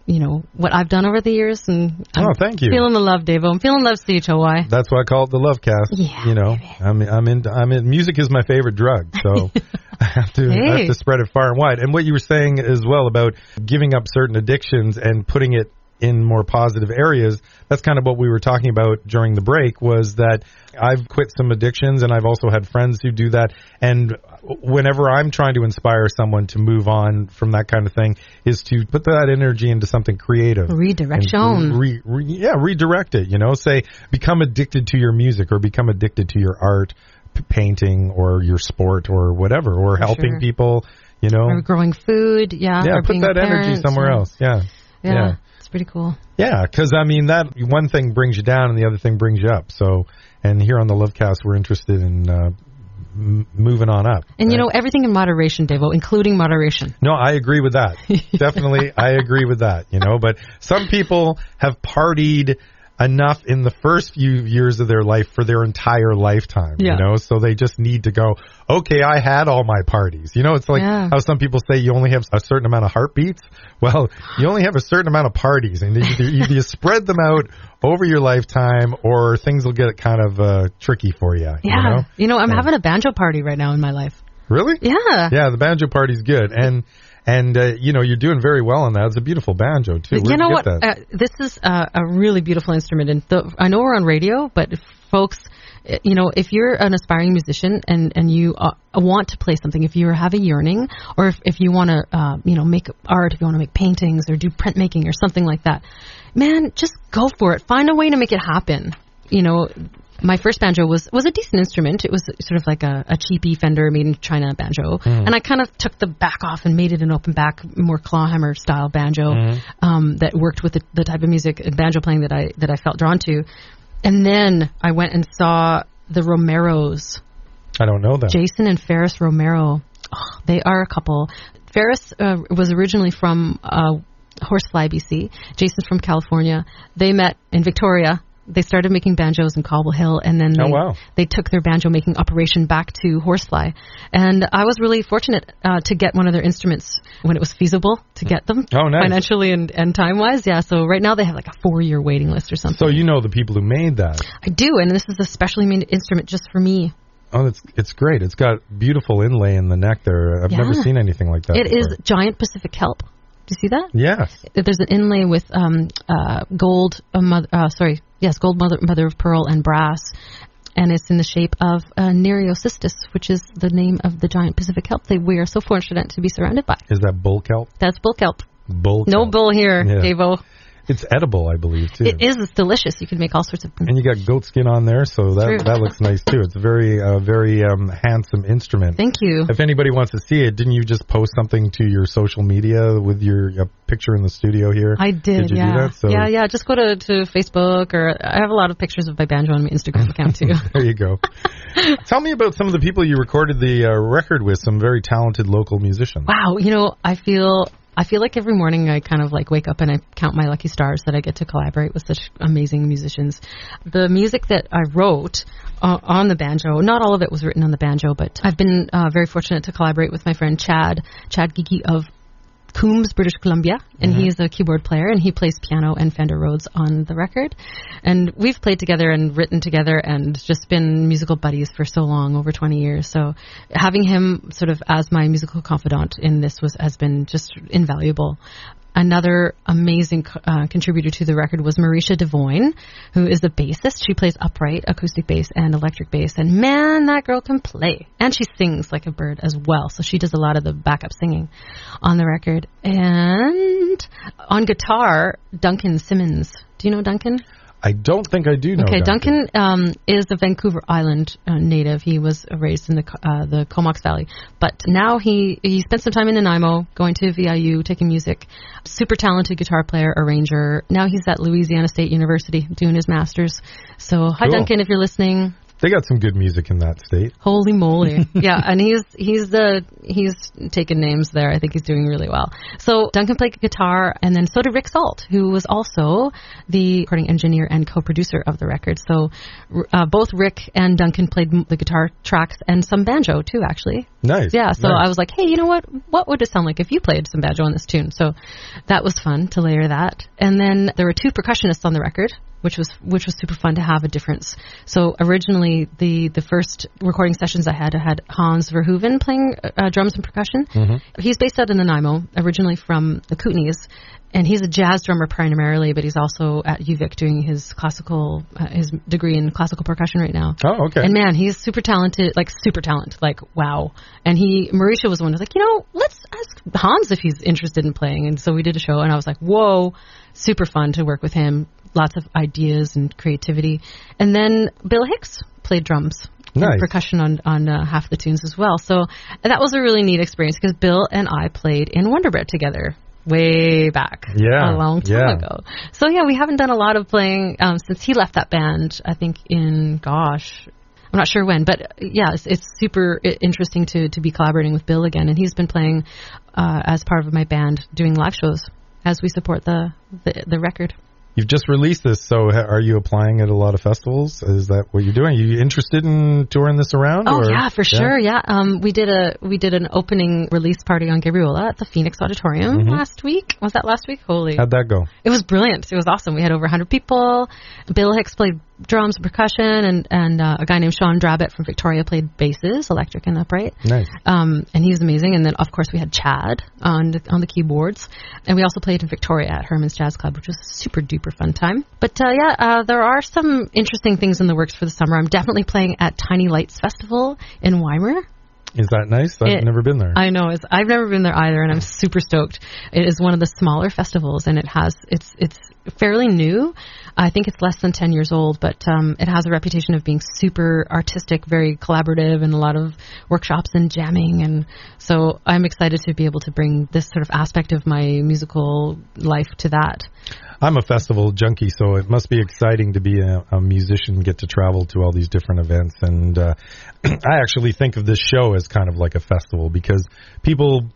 I've done over the years. And thank you. Feeling the love, Dave-O. I'm feeling love, CHOY. That's why I call it the Lovecast. Yeah, you know, I'm in. Music is my favorite drug, so I have to spread it far and wide. And what you were saying as well about giving up certain addictions and putting it in more positive areas, that's kind of what we were talking about during the break, was that I've quit some addictions and I've also had friends who do that. And whenever I'm trying to inspire someone to move on from that kind of thing, is to put that energy into something creative. Redirection. Redirect it, you know, say become addicted to your music or become addicted to your art, painting or your sport or whatever, or helping people, you know. Or growing food, or put that energy somewhere else, Yeah. It's pretty cool. Yeah, because, I mean, that one thing brings you down and the other thing brings you up. So, and here on the Lovecast, we're interested in moving on up. And, right? everything in moderation, Davo, including moderation. No, I agree with that. Definitely, I agree with that, But some people have partied enough in the first few years of their life for their entire lifetime, so they just need to go, okay, I had all my parties. It's like how some people say you only have a certain amount of heartbeats. Well, you only have a certain amount of parties, and either you spread them out over your lifetime, or things will get kind of tricky for you. Yeah. I'm having a banjo party right now in my life. Really? Yeah. Yeah, the banjo party's good. And you're doing very well on that. It's a beautiful banjo, too. You know what? This is a really beautiful instrument. And I know we're on radio, but folks, if you're an aspiring musician and you want to play something, if you have a yearning, or if you want to, make art, if you want to make paintings or do printmaking or something like that, man, just go for it. Find a way to make it happen. My first banjo was a decent instrument. It was sort of like a cheapy Fender made in China banjo. And I kind of took the back off and made it an open back, more clawhammer style banjo that worked with the type of music and banjo playing that I felt drawn to. And then I went and saw the Romeros. I don't know them. Jason and Ferris Romero. Oh, they are a couple. Ferris was originally from Horsefly, BC. Jason's from California. They met in Victoria. They started making banjos in Cobble Hill, and then they took their banjo making operation back to Horsefly. And I was really fortunate to get one of their instruments when it was feasible to get them financially and time-wise. Yeah, so right now they have like a 4-year waiting list or something. So you know the people who made that. I do, and this is a specially made instrument just for me. Oh, it's great. It's got beautiful inlay in the neck there. I've never seen anything like that It before. is giant Pacific kelp. Do you see that? Yes. There's an inlay with gold mother of pearl and brass, and it's in the shape of Nereocystis, which is the name of the giant Pacific kelp that we are so fortunate to be surrounded by. Is that bull kelp? That's bull kelp. Bull kelp. No bull here, Davo. It's edible, I believe, too. It is. It's delicious. You can make all sorts of... And you got goat skin on there, so that looks nice, too. It's a very handsome instrument. Thank you. If anybody wants to see it, didn't you just post something to your social media with your picture in the studio here? I did, Did you do that? So, yeah. Just go to Facebook, or I have a lot of pictures of my banjo on my Instagram account, too. There you go. Tell me about some of the people you recorded the record with, some very talented local musicians. Wow, I feel like every morning I kind of like wake up and I count my lucky stars that I get to collaborate with such amazing musicians. The music that I wrote on the banjo, not all of it was written on the banjo, but I've been very fortunate to collaborate with my friend Chad Geeky of Coombs, British Columbia, and he is a keyboard player, and he plays piano and Fender Rhodes on the record. And we've played together and written together and just been musical buddies for so long, over 20 years. So having him sort of as my musical confidant in this has been just invaluable. Another amazing contributor to the record was Marisha Devoyne, who is the bassist. She plays upright, acoustic bass, and electric bass. And man, that girl can play. And she sings like a bird as well. So she does a lot of the backup singing on the record. And on guitar, Duncan Simmons. Do you know Duncan? I don't think I do know. Okay, Duncan is a Vancouver Island native. He was raised in the Comox Valley, but now he spent some time in Nanaimo, going to VIU, taking music. Super talented guitar player, arranger. Now he's at Louisiana State University doing his master's. So, hi, cool. Duncan, if you're listening. They got some good music in that state. Holy moly. Yeah, and he's taken names there. I think he's doing really well. So Duncan played guitar, and then so did Rick Salt, who was also the recording engineer and co-producer of the record. So both Rick and Duncan played the guitar tracks and some banjo too, actually. Nice. Yeah, so nice. I was like, hey, you know what would it sound like if you played some banjo on this tune? So that was fun to layer that. And then there were 2 percussionists on the record, which was super fun to have a difference. So originally, the first recording sessions I had Hans Verhoeven playing drums and percussion. Mm-hmm. He's based out in Nanaimo, originally from the Kootenays, and he's a jazz drummer primarily, but he's also at UVic doing his his degree in classical percussion right now. Oh, okay. And man, he's super talented, like wow. And Marisha was the one who was like, let's ask Hans if he's interested in playing. And so we did a show, and I was like, whoa, super fun to work with him. Lots of ideas and creativity. And then Bill Hicks played drums and percussion on half the tunes as well. So that was a really neat experience because Bill and I played in Wonder Bread together way back a long time ago. So yeah, we haven't done a lot of playing since he left that band, I think I'm not sure when, but yeah, it's super interesting to be collaborating with Bill again, and he's been playing as part of my band, doing live shows as we support the record. You've just released this, so are you applying at a lot of festivals? Is that what you're doing? Are you interested in touring this around? Oh, yeah, for sure, yeah. We did an opening release party on Gabriola at the Phoenix Auditorium last week. Was that last week? Holy. How'd that go? It was brilliant. It was awesome. We had over 100 people. Bill Hicks played drums and percussion, and a guy named Sean Drabbett from Victoria played basses, electric and upright. Nice. And he was amazing. And then, of course, we had Chad on the keyboards. And we also played in Victoria at Herman's Jazz Club, which was a super duper fun time. But there are some interesting things in the works for the summer. I'm definitely playing at Tiny Lights Festival in Weimar. Is that nice? I've never been there. I know. I've never been there either, and I'm super stoked. It is one of the smaller festivals, and it's fairly new. I think it's less than 10 years old, but it has a reputation of being super artistic, very collaborative, and a lot of workshops and jamming. And so I'm excited to be able to bring this sort of aspect of my musical life to that. I'm a festival junkie, so it must be exciting to be a musician and get to travel to all these different events. And I actually think of this show as kind of like a festival because people,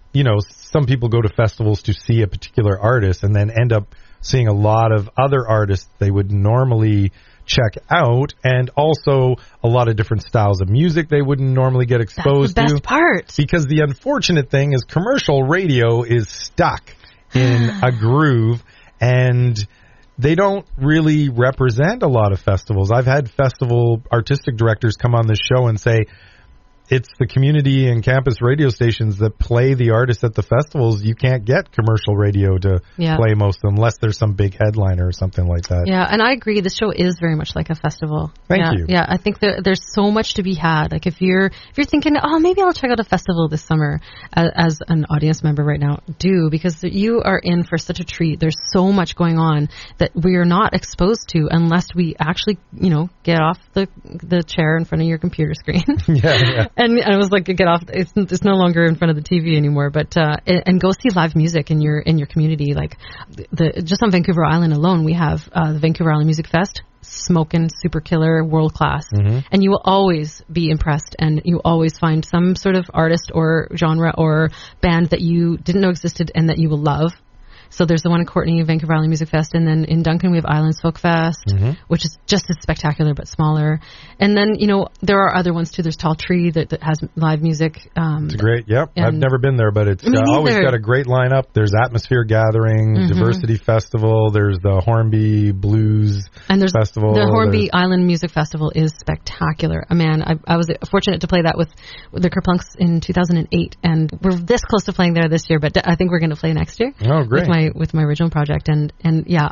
some people go to festivals to see a particular artist and then end up seeing a lot of other artists they would normally check out, and also a lot of different styles of music they wouldn't normally get exposed to. That's the best part. Because the unfortunate thing is commercial radio is stuck in a groove, and they don't really represent a lot of festivals. I've had festival artistic directors come on this show and say, it's the community and campus radio stations that play the artists at the festivals. You can't get commercial radio to play most of them unless there's some big headliner or something like that. Yeah, and I agree. The show is very much like a festival. Thank you. Yeah, I think there's so much to be had. Like if you're thinking, oh, maybe I'll check out a festival this summer as an audience member right now, do, because you are in for such a treat. There's so much going on that we are not exposed to unless we actually, get off the chair in front of your computer screen. Yeah. And I was like, get off. It's no longer in front of the TV anymore. But and go see live music in your community. Like just on Vancouver Island alone, we have the Vancouver Island Music Fest, smoking, super killer, world class. And you will always be impressed, and you always find some sort of artist or genre or band that you didn't know existed and that you will love. So there's the one in Courtenay, Vancouver Island Music Fest, and then in Duncan we have Islands Folk Fest, which is just as spectacular but smaller. And then, there are other ones too. There's Tall Tree that has live music. It's great. Yep. I've never been there, but it's always got a great lineup. There's Atmosphere Gathering, Diversity Festival. There's the Hornby Blues Festival. The Hornby Island Music Festival is spectacular. Man, I was fortunate to play that with the Kerplunks in 2008, and we're this close to playing there this year, but I think we're going to play next year. Oh, great. With my original project, and yeah,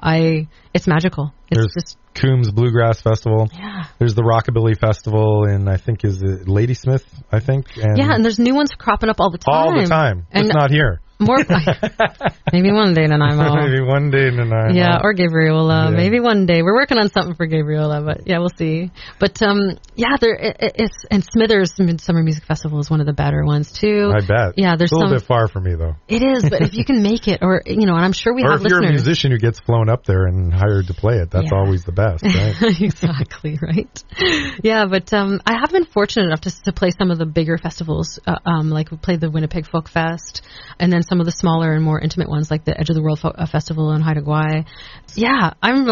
it's magical. There's just Coombs Bluegrass Festival. Yeah. There's the Rockabilly Festival, and I think is it Ladysmith, I think. And there's new ones cropping up all the time. All the time. And it's not here. More, maybe one day, Nanaimo. Maybe one day, Nanaimo. Yeah, or Gabriola. Yeah. Maybe one day. We're working on something for Gabriola, but yeah, we'll see. But and Smithers Midsummer Music Festival is one of the better ones too. I bet. Yeah, there's a little bit far for me though. It is, but if you can make it, or and I'm sure we have listeners. Or if you're a musician who gets flown up there and hired to play it, that's always the best, right? Exactly, right. Yeah, but I have been fortunate enough to play some of the bigger festivals, like we played the Winnipeg Folk Fest, and then some of the smaller and more intimate ones like the Edge of the World Festival in Haida Gwaii. Yeah, I'm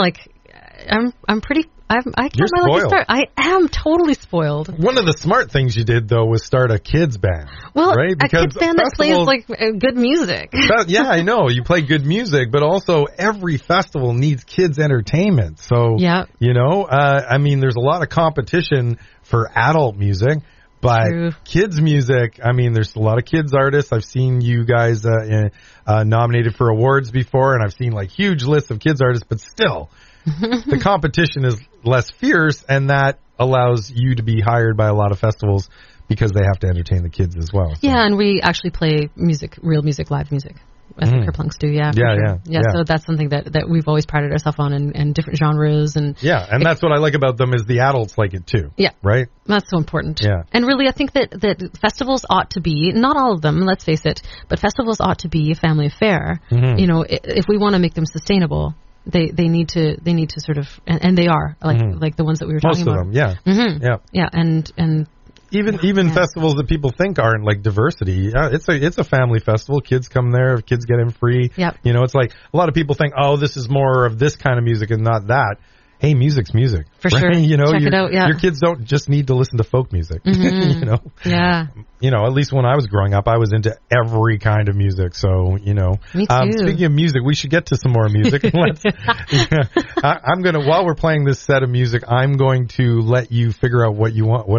pretty. I can't my lucky start. I am totally spoiled. One of the smart things you did though was start a kids band. Well, right? Because a kids band that plays like good music. Yeah, I know you play good music, but also every festival needs kids entertainment. So I mean, there's a lot of competition for adult music. But True. Kids music, I mean, there's a lot of kids artists. I've seen you guys nominated for awards before, and I've seen like huge lists of kids artists, but still, the competition is less fierce, and that allows you to be hired by a lot of festivals because they have to entertain the kids as well. So. Yeah, and we actually play music, real music, live music. As the Kerplunks do, yeah. So that's something that we've always prided ourselves on, and different genres. And that's what I like about them is the adults like it too. Yeah. Right? That's so important. Yeah. And really, I think that festivals ought to be, not all of them, let's face it, but festivals ought to be a family affair. If we want to make them sustainable. they need to sort of, and they are like the ones that we were talking about. Most of them, yeah, and even festivals that people think aren't like diversity. It's a family festival. Kids come there. Kids get in free. Yep. It's like a lot of people think, oh, this is more of this kind of music and not that. Hey, music's music. For sure. Check it out, yeah. Your kids don't just need to listen to folk music. Yeah. At least when I was growing up, I was into every kind of music. So, Me too. Speaking of music, we should get to some more music. While we're playing this set of music, I'm going to let you figure out what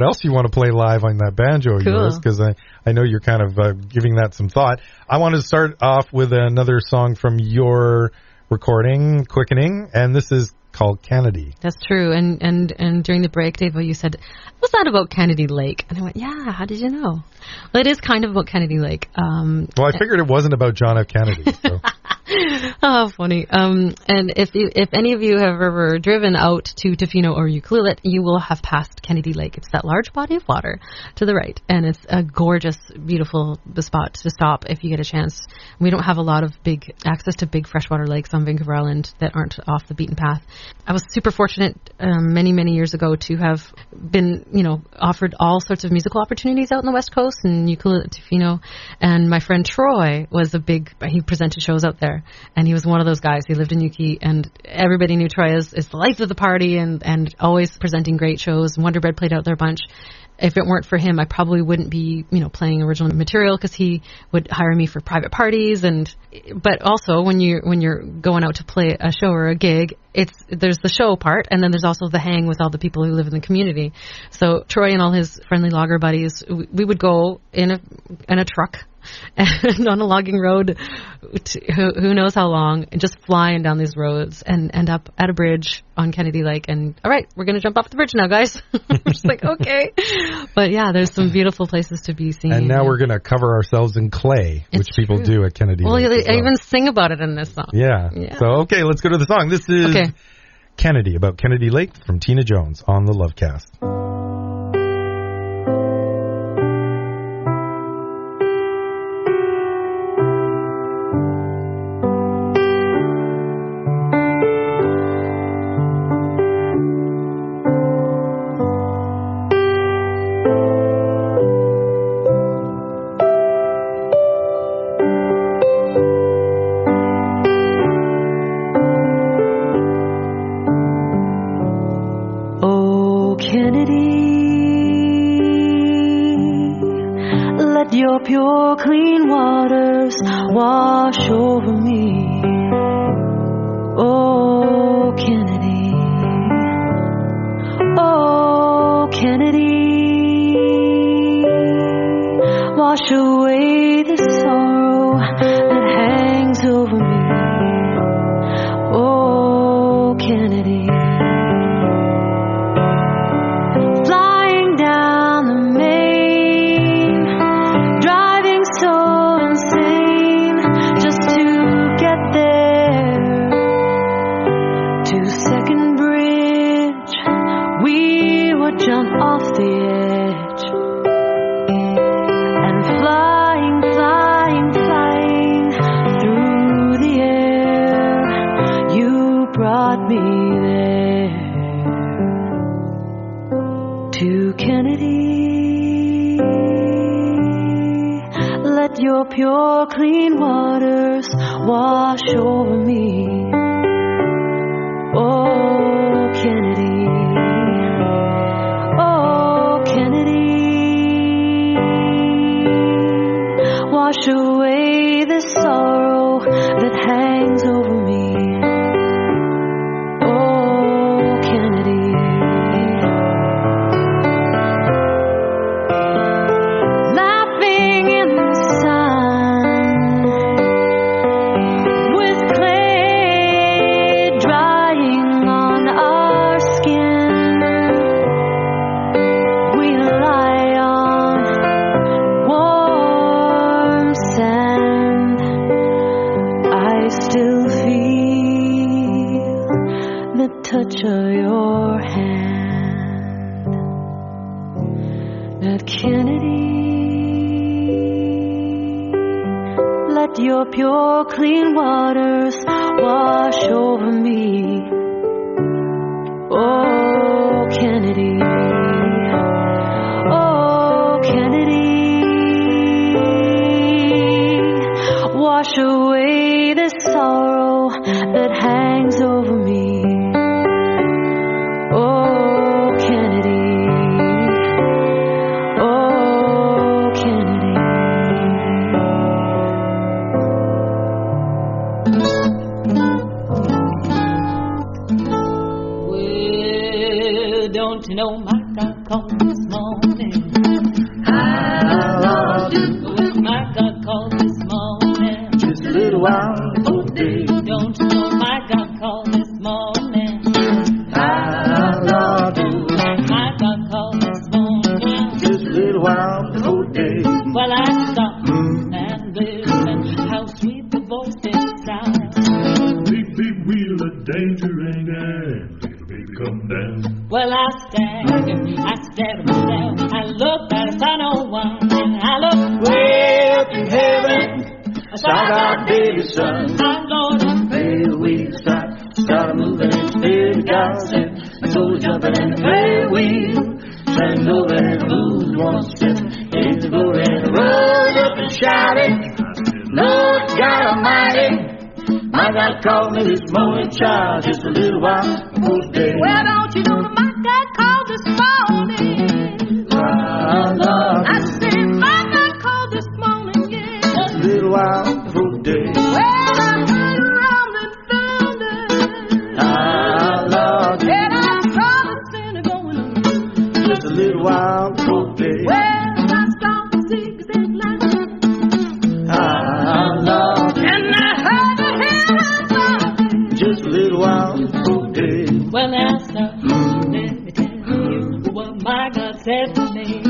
else you want to play live on that banjo of yours, because I know you're kind of giving that some thought. I wanted to start off with another song from your recording, Quickening, and this is called Kennedy. That's true. And during the break, Dave, you said, was that about Kennedy Lake? And I went, yeah, how did you know? Well, it is kind of about Kennedy Lake. Well, I figured it wasn't about John F. Kennedy. So. Oh, funny. And if any of you have ever driven out to Tofino or Ucluelet, you will have passed Kennedy Lake. It's that large body of water to the right, and it's a gorgeous, beautiful spot to stop if you get a chance. We don't have a lot of access to big freshwater lakes on Vancouver Island that aren't off the beaten path. I was super fortunate many, many years ago to have been, offered all sorts of musical opportunities out on the West Coast and Ucluelet, Tofino, and my friend Troy was he presented shows out there. And he was one of those guys. He lived in Yuki, and everybody knew Troy is the life of the party and always presenting great shows. Wonder Bread played out there a bunch. If it weren't for him, I probably wouldn't be, playing original material, because he would hire me for private parties. But also when you're going out to play a show or a gig, there's the show part, and then there's also the hang with all the people who live in the community. So Troy and all his friendly logger buddies, we would go in a truck and on a logging road, who knows how long, and just flying down these roads and end up at a bridge on Kennedy Lake. And all right, we're going to jump off the bridge now, guys. We're just like, okay. But yeah, there's some beautiful places to be seen. And now we're going to cover ourselves in clay, which people do at Kennedy Lake. Well, I even sing about it in this song. Yeah. So, okay, let's go to the song. This is Kennedy, about Kennedy Lake, from Tina Jones on the Lovecast. Pure, clean waters wash over me. Oh, Kennedy. Oh, Kennedy. Wash away the sorrow that hangs over me. Oh, Kennedy. Flying down the main, driving so insane just to get there. To Second Bridge, we would jump off the edge. And flying, flying, flying through the air, you brought me there. To Kennedy, let your pure, clean waters wash over me. Oh, Kennedy. Oh, Kennedy. Wash away the sorrow that hangs over me. Oh, Kennedy. Laughing in the sun, with clay drying on our skin, we lie on warm sand. I still feel the touch of your hand. At Kennedy, let let your pure, clean waters wash over me. Oh, Kennedy. Oh, Kennedy. Wash away this sorrow that hangs over me. Oh, Kennedy. Oh, Kennedy. Well, don't you know my God called this morning? How long do my God called this morning? Just a little while before day. Don't you know my God called this morning? How long do my God called this morning? Just a little while before day. Well, I stopped and listened. How sweet the voice did sound. Big, big wheel of danger ain't there. Baby, come down. Well, I stared at myself. I looked, but I saw no one. And I looked way up in heaven. I saw our baby son. My Lord, and the wheel started moving and spirit God said, my soul jumping in the prayer wheel. Turning over and moved one step into glory and rose up and shouted, Lord God Almighty. My God called me this morning, child, just a little while before day. Well, don't you know that my God called this morning? My Lord. I said, my God called this morning, yeah. Just a little while before day. Well, I heard a rumbling thunder. My Lord. And I saw the sinner going on. Just a little while before day. Well, I saw the zigzag line. My Lord. And I heard just a little while before day. Well, now, sir, let me tell you what my God said to me. He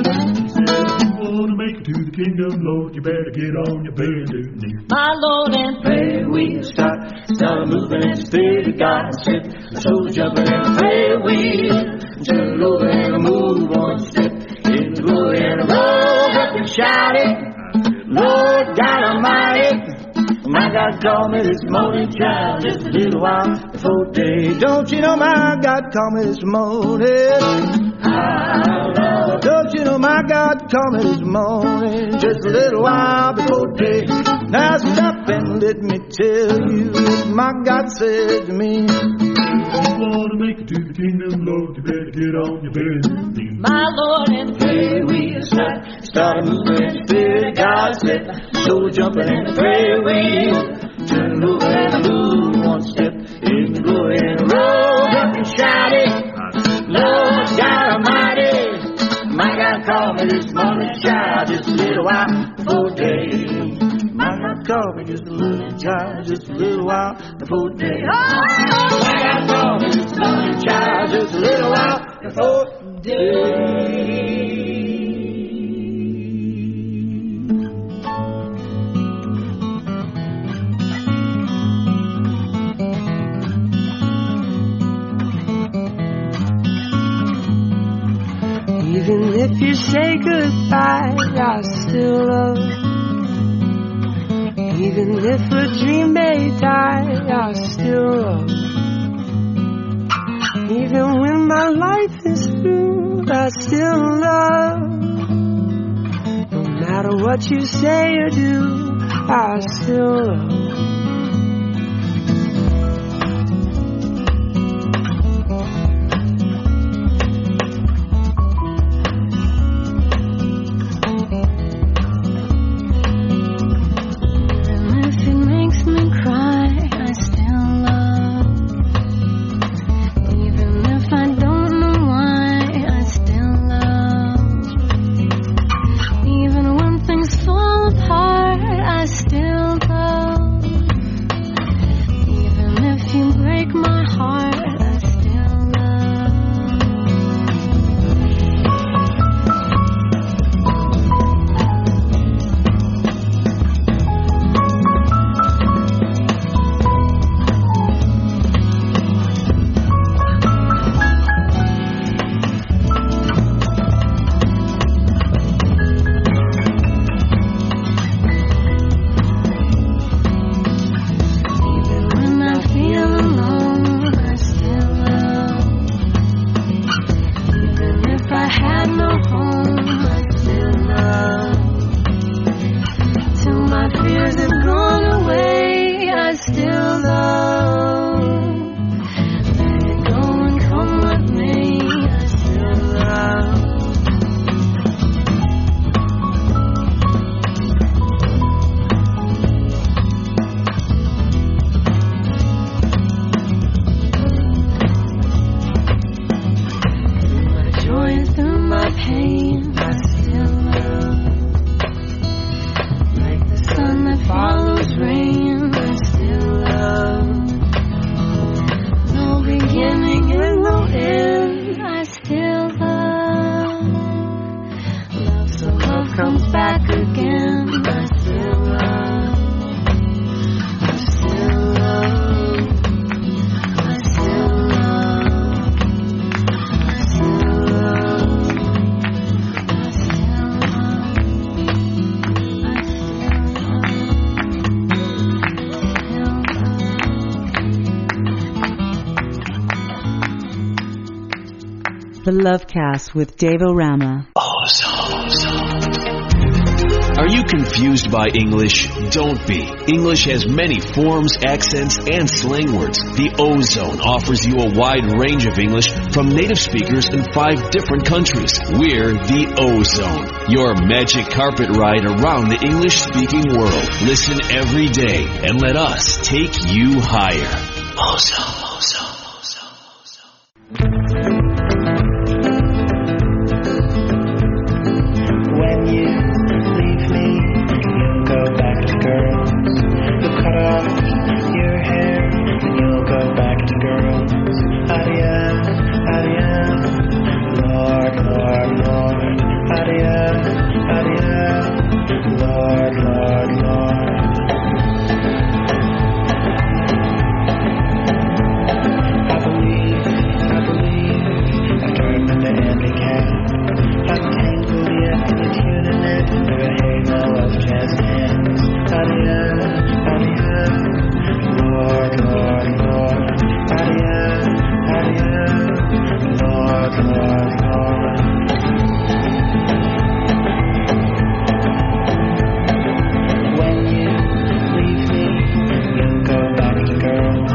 said, if you want to make it to the kingdom, Lord, you better get on your bended knee. My Lord, and prayer wheel started moving and spirit of God said, my soul jumping and the prayer wheel turned over and I moved one step in the glory and I rose up and shouted, Lord God Almighty. My God called me this morning, child, just a little while before day. Don't you know my God called me this morning? Don't you know my God called me this morning, just a little while before day. Now stop and let me tell you what my God said to me. If you want to make it to the kingdom, Lord, you better get on your bed. My Lord, and prayer wheel started moving and spirit God said, soul jumping in the prayer wheel, turned over and I moved one step in the glory and rose up and shouted, Lord God Almighty, my God called me this morning, child, just a little while before day. My God called me just a little child, just a little while before day. My God called me this morning, child, just a little while before day. Even if you say goodbye, I still love. Even if a dream may die, I still love. Even when my life is through, I still love. No matter what you say or do, I still love. Fall apart, I still go. going through my pain, I still love. Like the sun that follows rain, I still love. No beginning and no end, I still love. Love so love comes back again, I still love. I still love. I still love. I still love. I still The Lovecast with Dave O Rama. Are you confused by English? Don't be. English has many forms, accents, and slang words. The Ozone offers you a wide range of English from native speakers in 5 different countries. We're the Ozone, your magic carpet ride around the English-speaking world. Listen every day and let us take you higher. Ozone. When you leave me, you'll go back to girls. You'll cut off your hair and you'll go back to girls. Adia, adia, Lord, Lord, Lord. Adia, adia, Lord, Lord, Lord. I believe I've turned into Andy Cat. I'm tangled yet in the tuning net through a halo of jazz hands. Adia, adia, Lord, Lord, Lord. Adia, adia, Lord, Lord, Lord. When you leave me, you'll go back to girls.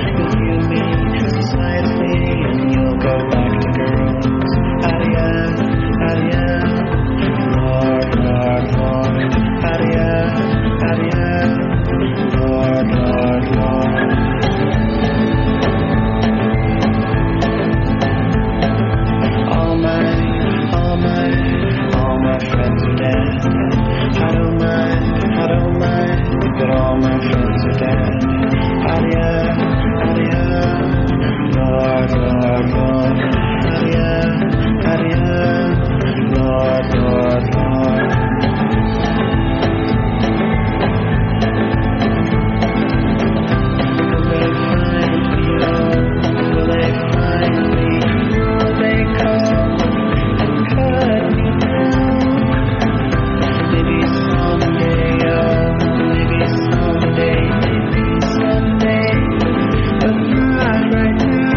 You'll view me societally and you'll go back to girls. Adia, adia, Lord, Lord, Lord. Adia, adia, Lord, Lord, Lord. All my friends are dead. I don't mind, but all my friends are dead. Adia, adia, Lord, Lord, Lord. Adia, adia, Lord, Lord, Lord. Will they find me, oh? Will they find me? Will they come and cut me down? Maybe someday, oh, maybe someday, but not right now.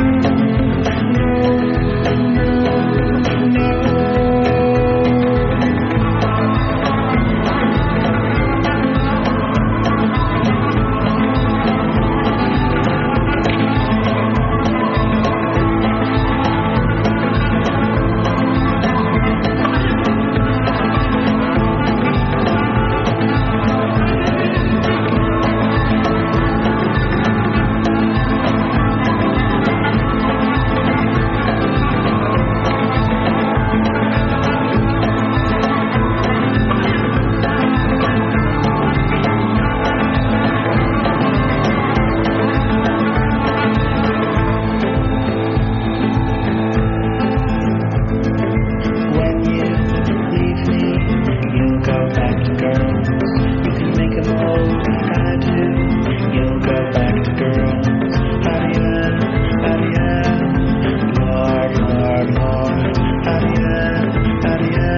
When you leave me, you'll go back to girls. You can make them old like I do. You'll go back to girls. Adia, adia, Lord, Lord, Lord. Adia, adia,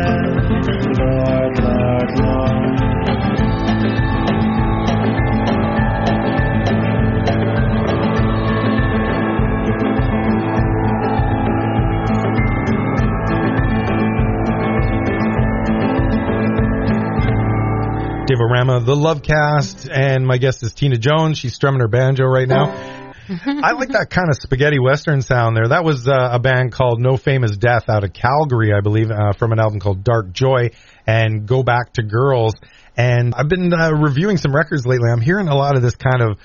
Lord, Lord, Lord. Dave O Rama, the Lovecast, and my guest is Tina Jones. She's strumming her banjo right now. I like that kind of spaghetti western sound there. That was a band called No Famous Death out of Calgary, I believe, from an album called Dark Joy and Go Back to Girls. And I've been reviewing some records lately. I'm hearing a lot of this kind of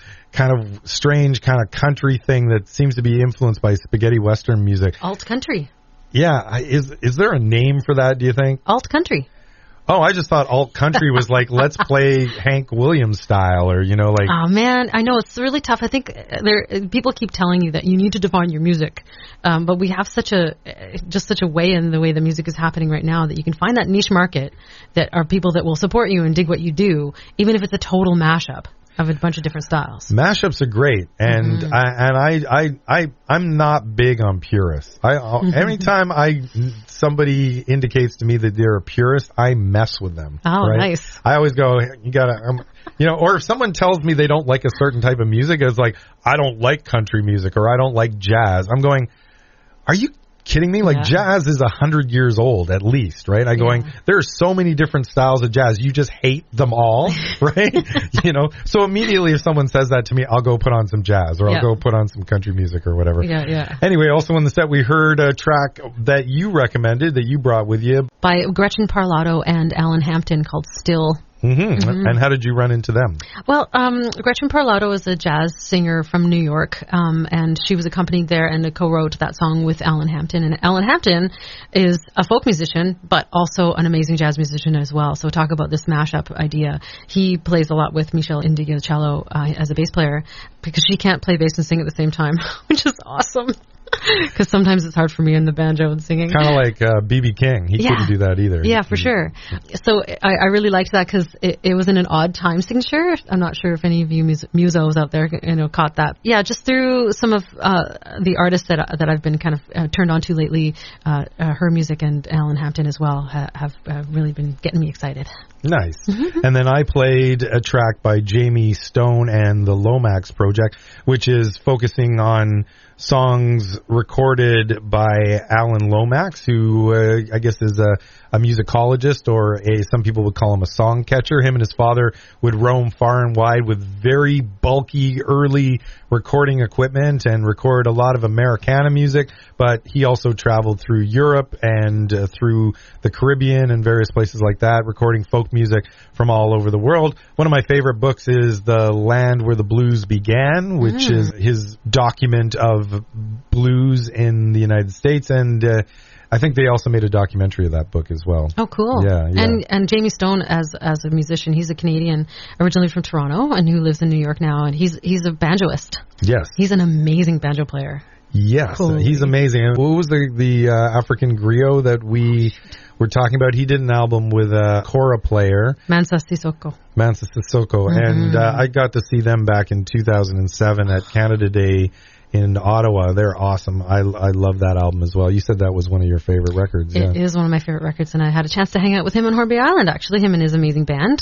strange kind of country thing that seems to be influenced by spaghetti western music. Alt country. Yeah, is there a name for that, do you think? Alt country. Oh, I just thought alt country was like, let's play Hank Williams style, or, you know, like... Oh, man, I know, it's really tough. I think people keep telling you that you need to define your music, but we have such a way in the way the music is happening right now that you can find that niche market that are people that will support you and dig what you do, even if it's a total mashup of a bunch of different styles. Mashups are great, and I'm not big on purists. Anytime somebody indicates to me that they're a purist, I mess with them. Oh, right? Nice. I always go, you gotta, or if someone tells me they don't like a certain type of music, it's like, I don't like country music or I don't like jazz. I'm going, are you kidding me? Like, jazz is 100 years old at least, right? There are so many different styles of jazz. You just hate them all, right? So immediately if someone says that to me, I'll go put on some jazz, or I'll go put on some country music or whatever. Yeah. Anyway, also in the set, we heard a track that you recommended, that you brought with you. By Gretchen Parlato and Alan Hampton, called Still. And how did you run into them? Well, Gretchen Parlato is a jazz singer from New York, and she was accompanied there and co-wrote that song with Alan Hampton. And Alan Hampton is a folk musician, but also an amazing jazz musician as well. So talk about this mashup idea. He plays a lot with Michelle Indigo-Cello as a bass player, because she can't play bass and sing at the same time, which is awesome. Because sometimes it's hard for me in the banjo and singing. Kind of like B.B. King. He couldn't do that either. Yeah, for sure. So I really liked that because it was in an odd time signature. I'm not sure if any of you musos out there caught that. Yeah, just through some of the artists that I've been kind of turned on to lately, her music and Alan Hampton as well have really been getting me excited. Nice. And then I played a track by Jamie Stone and the Lomax Project, which is focusing on songs recorded by Alan Lomax, who I guess is a musicologist, or some people would call him a song catcher. Him and his father would roam far and wide with very bulky early recording equipment and record a lot of Americana music, but he also traveled through Europe and through the Caribbean and various places like that, recording folk music from all over the world. One of my favorite books is The Land Where the Blues Began, which is his document of blues in the United States, and I think they also made a documentary of that book as well. Oh, cool. Yeah. And Jamie Stone, as a musician, he's a Canadian, originally from Toronto, and who lives in New York now, and he's a banjoist. Yes. He's an amazing banjo player. Yes, cool. He's amazing. And what was the African griot that we were talking about? He did an album with a kora player. Mansa Sissoko. And I got to see them back in 2007 at Canada Day in Ottawa. They're awesome. I love that album as well. You said that was one of your favorite records. It is one of my favorite records, and I had a chance to hang out with him on Hornby Island, actually, him and his amazing band.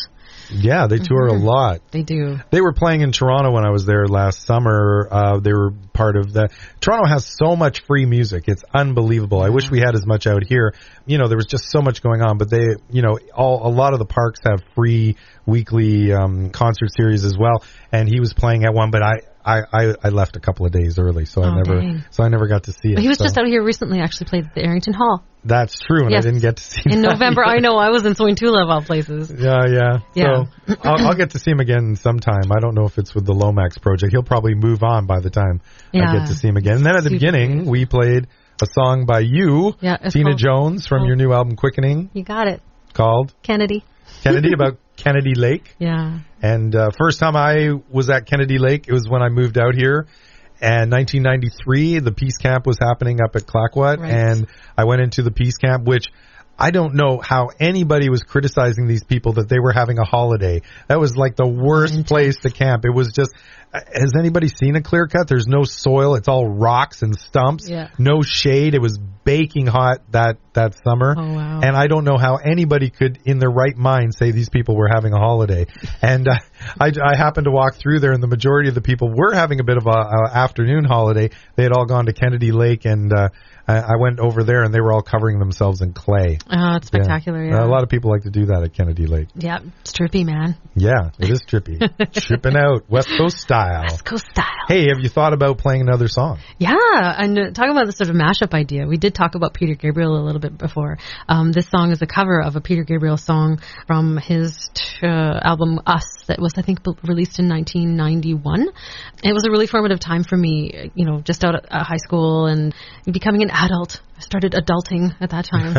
Yeah, they tour a lot. They do. They were playing in Toronto when I was there last summer. They were part of the... Toronto has so much free music. It's unbelievable. I wish we had as much out here. There was just so much going on, but they, a lot of the parks have free weekly concert series as well, and he was playing at one, but I left a couple of days early, so I never got to see it. He was just out here recently, actually played at the Arrington Hall. That's true, and I didn't get to see him in November. I know, I was in Sointula of all places. Yeah. So I'll get to see him again sometime. I don't know if it's with the Lomax Project. He'll probably move on by the time I get to see him again. And then at the beginning, we played a song by you, Tina Jones, from your new album, Quickening. You got it. Called? Kennedy, about Kennedy Lake. Yeah. And first time I was at Kennedy Lake, it was when I moved out here. And 1993, the Peace Camp was happening up at Clayoquot, and I went into the Peace Camp, which I don't know how anybody was criticizing these people that they were having a holiday. That was like the worst place to camp. It was just, has anybody seen a clear cut? There's no soil. It's all rocks and stumps. Yeah. No shade. It was baking hot that summer. Oh, wow. And I don't know how anybody could, in their right mind, say these people were having a holiday. And I happened to walk through there, and the majority of the people were having a bit of a afternoon holiday. They had all gone to Kennedy Lake, and I went over there, and they were all covering themselves in clay. Oh, it's spectacular, yeah. A lot of people like to do that at Kennedy Lake. Yeah, it's trippy, man. Yeah, it is trippy. Tripping out, West Coast style. West Coast style. Hey, have you thought about playing another song? Yeah, and talking about the sort of mashup idea, we did talk about Peter Gabriel a little bit before. This song is a cover of a Peter Gabriel song from his album Us that was, I think, released in 1991. It was a really formative time for me, just out of high school and becoming an adult. I started adulting at that time.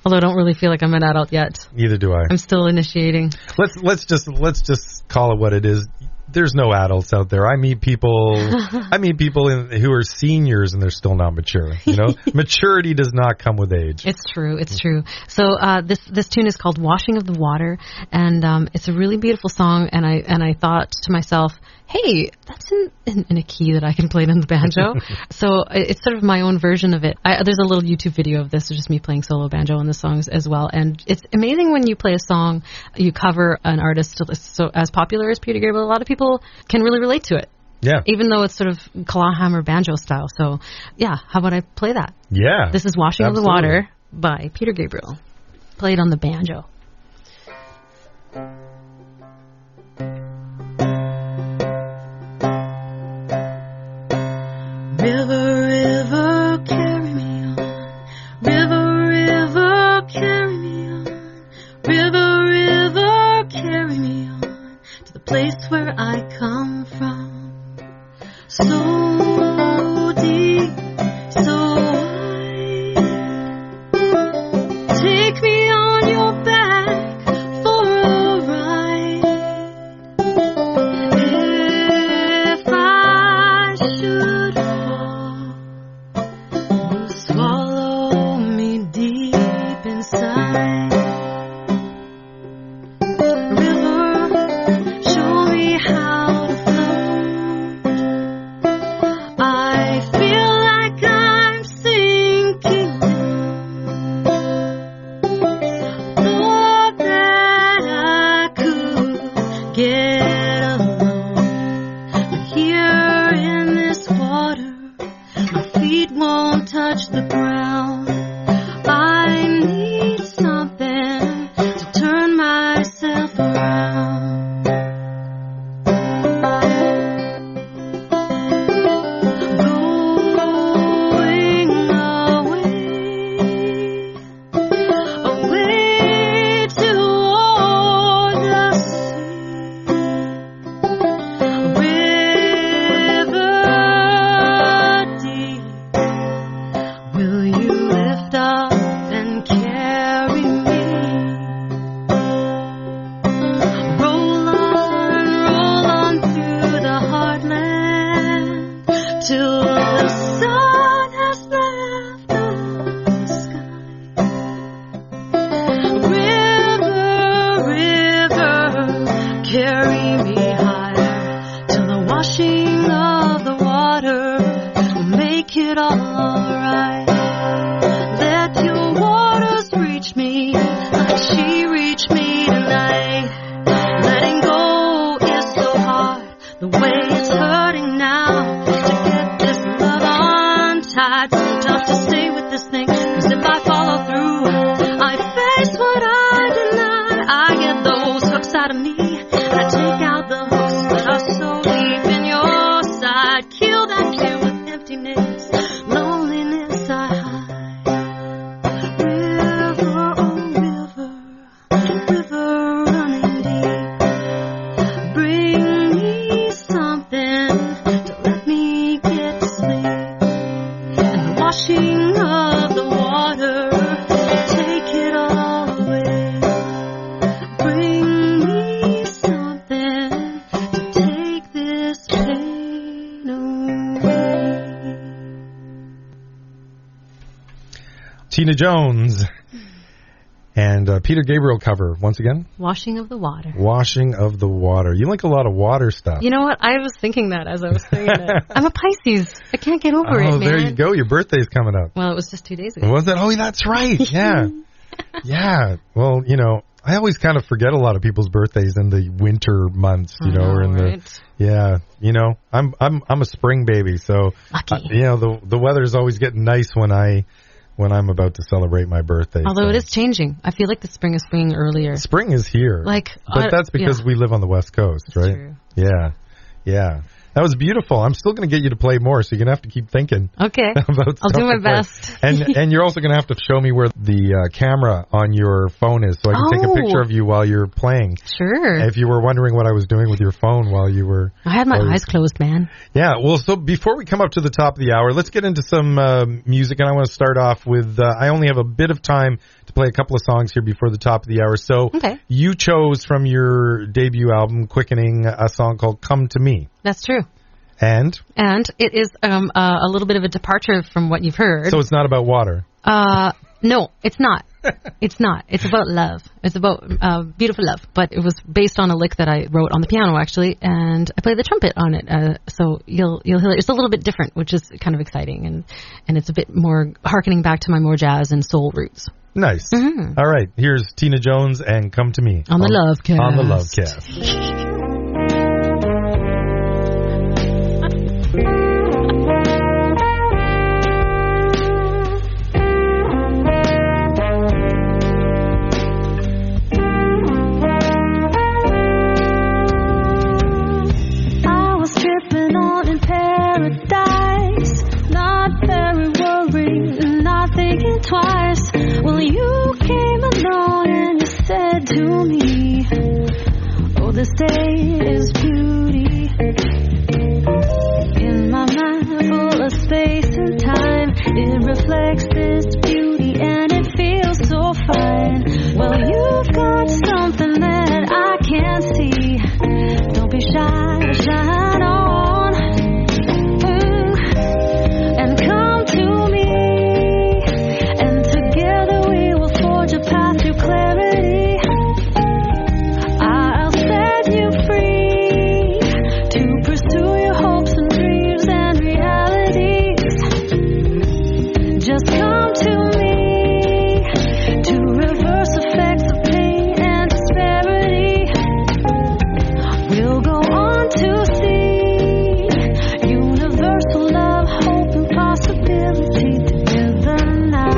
Although I don't really feel like I'm an adult yet. Neither do I. I'm still initiating. Let's just call it what it is. There's no adults out there. I meet people who are seniors and they're still not mature. You know, maturity does not come with age. It's true. It's true. So this tune is called "Washing of the Water," and it's a really beautiful song. And I thought to myself, hey, that's in a key that I can play it on the banjo. So it's sort of my own version of it. There's a little YouTube video of this, just me playing solo banjo on the songs as well. And it's amazing when you play a song, you cover an artist so as popular as Peter Gabriel. A lot of people can really relate to it. Yeah. Even though it's sort of clawhammer banjo style. So, yeah, how about I play that? Yeah. This is Washing of the Water by Peter Gabriel. Played on the banjo. River, river, carry me on. River, river, carry me on. River, river, carry me on to the place where I come from. So deep, so wide. Take me on your back for a ride. If I should swallow me deep inside. River, show me how to float. I feel like I'm sinking down. Thought that I could get along, but here in this water, my feet won't touch the ground. I need something to turn myself around. Going away toward the sea. River deep, will you lift up and carry me? Roll on through the heartland till the sun has left the sky. River, river, carry me higher till the washing of the water will make it all right. Let your waters reach me like she reached me tonight. Letting go is so hard, the way it's hurting now. To get this love untied, so tough to stay with this thing. 'Cause if I follow through, I face what I deny. I get those hooks out of me, I take out the hooks that are so deep in your side. Kill that fear with emptiness, loneliness I hide. River, oh river, river running deep, bring me something to let me get to sleep. And the washing of the water will take it all away. Bring me something to take this pain away. Tina Jones and Peter Gabriel cover once again. Washing of the Water. Washing of the Water. You like a lot of water stuff. You know what? I was thinking that as I was singing it. I'm a Pisces. I can't get over it, man. There you go. Your birthday's coming up. Well, it was just 2 days ago. Was it? Oh, that's right. Yeah. Yeah. Well, you know, I always kind of forget a lot of people's birthdays in the winter months, you know, or in right? yeah, you know, I'm a spring baby, so Lucky. You know, the weather's always getting nice when I'm about to celebrate my birthday. Although so. it is changing. I feel like the spring is springing earlier. Spring is here. Like, but that's because we live on the West Coast, that's right? True. Yeah. Yeah. That was beautiful. I'm still going to get you to play more, so you're going to have to keep thinking. Okay. About I'll stuff do my to play. best. And you're also going to have to show me where the camera on your phone is, so I can take a picture of you while you're playing. Sure. If you were wondering what I was doing with your phone while you were... I had my eyes closed, man. Yeah, well, so before we come up to the top of the hour, let's get into some music, and I want to start off with... I only have a bit of time to play a couple of songs here before the top of the hour, so you chose from your debut album, Quickening, a song called Come to Me. That's true. And it is a little bit of a departure from what you've heard. So it's not about water? No, it's not. It's not. It's about love. It's about beautiful love. But it was based on a lick that I wrote on the piano, actually, and I played the trumpet on it. So you'll hear it. It's a little bit different, which is kind of exciting, and it's a bit more harkening back to my more jazz and soul roots. Nice. Mm-hmm. All right, here's Tina Jones and Come to Me. On the Lovecast. On the Lovecast. Twice, well, you came along and you said to me, oh, this day is beauty. In my mind, full of space and time, it reflects this beauty and it feels so fine. Well, you've got something that I can't see. Don't be shy, shine on, and come to me. Clarity, I'll set you free to pursue your hopes and dreams and realities. Just come to me to reverse effects of pain and disparity. We'll go on to see universal love, hope, and possibility together now.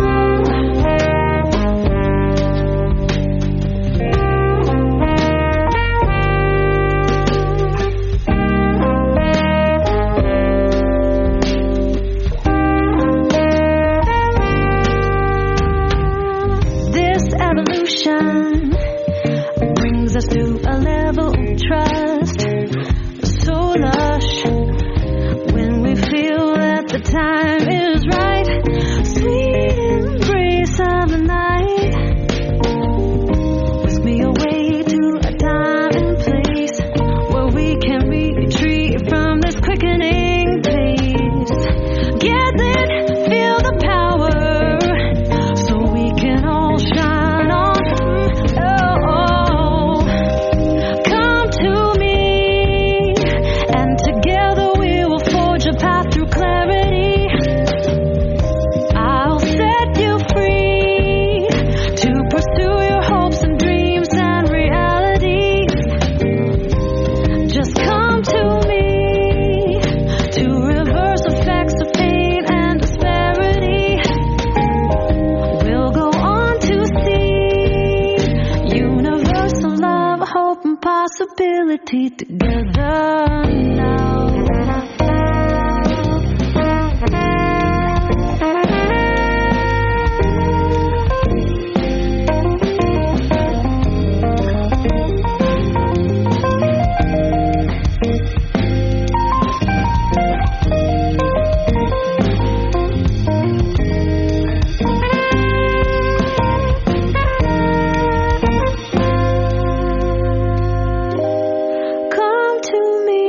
Brings us to a level of trust so lush when we feel that the time is right. Sweet embrace of the night. Whisk me away to a time and place where we can retreat from this quickening pace. Get lit, feel the power so we can all shine on. Possibility together now. Come to me.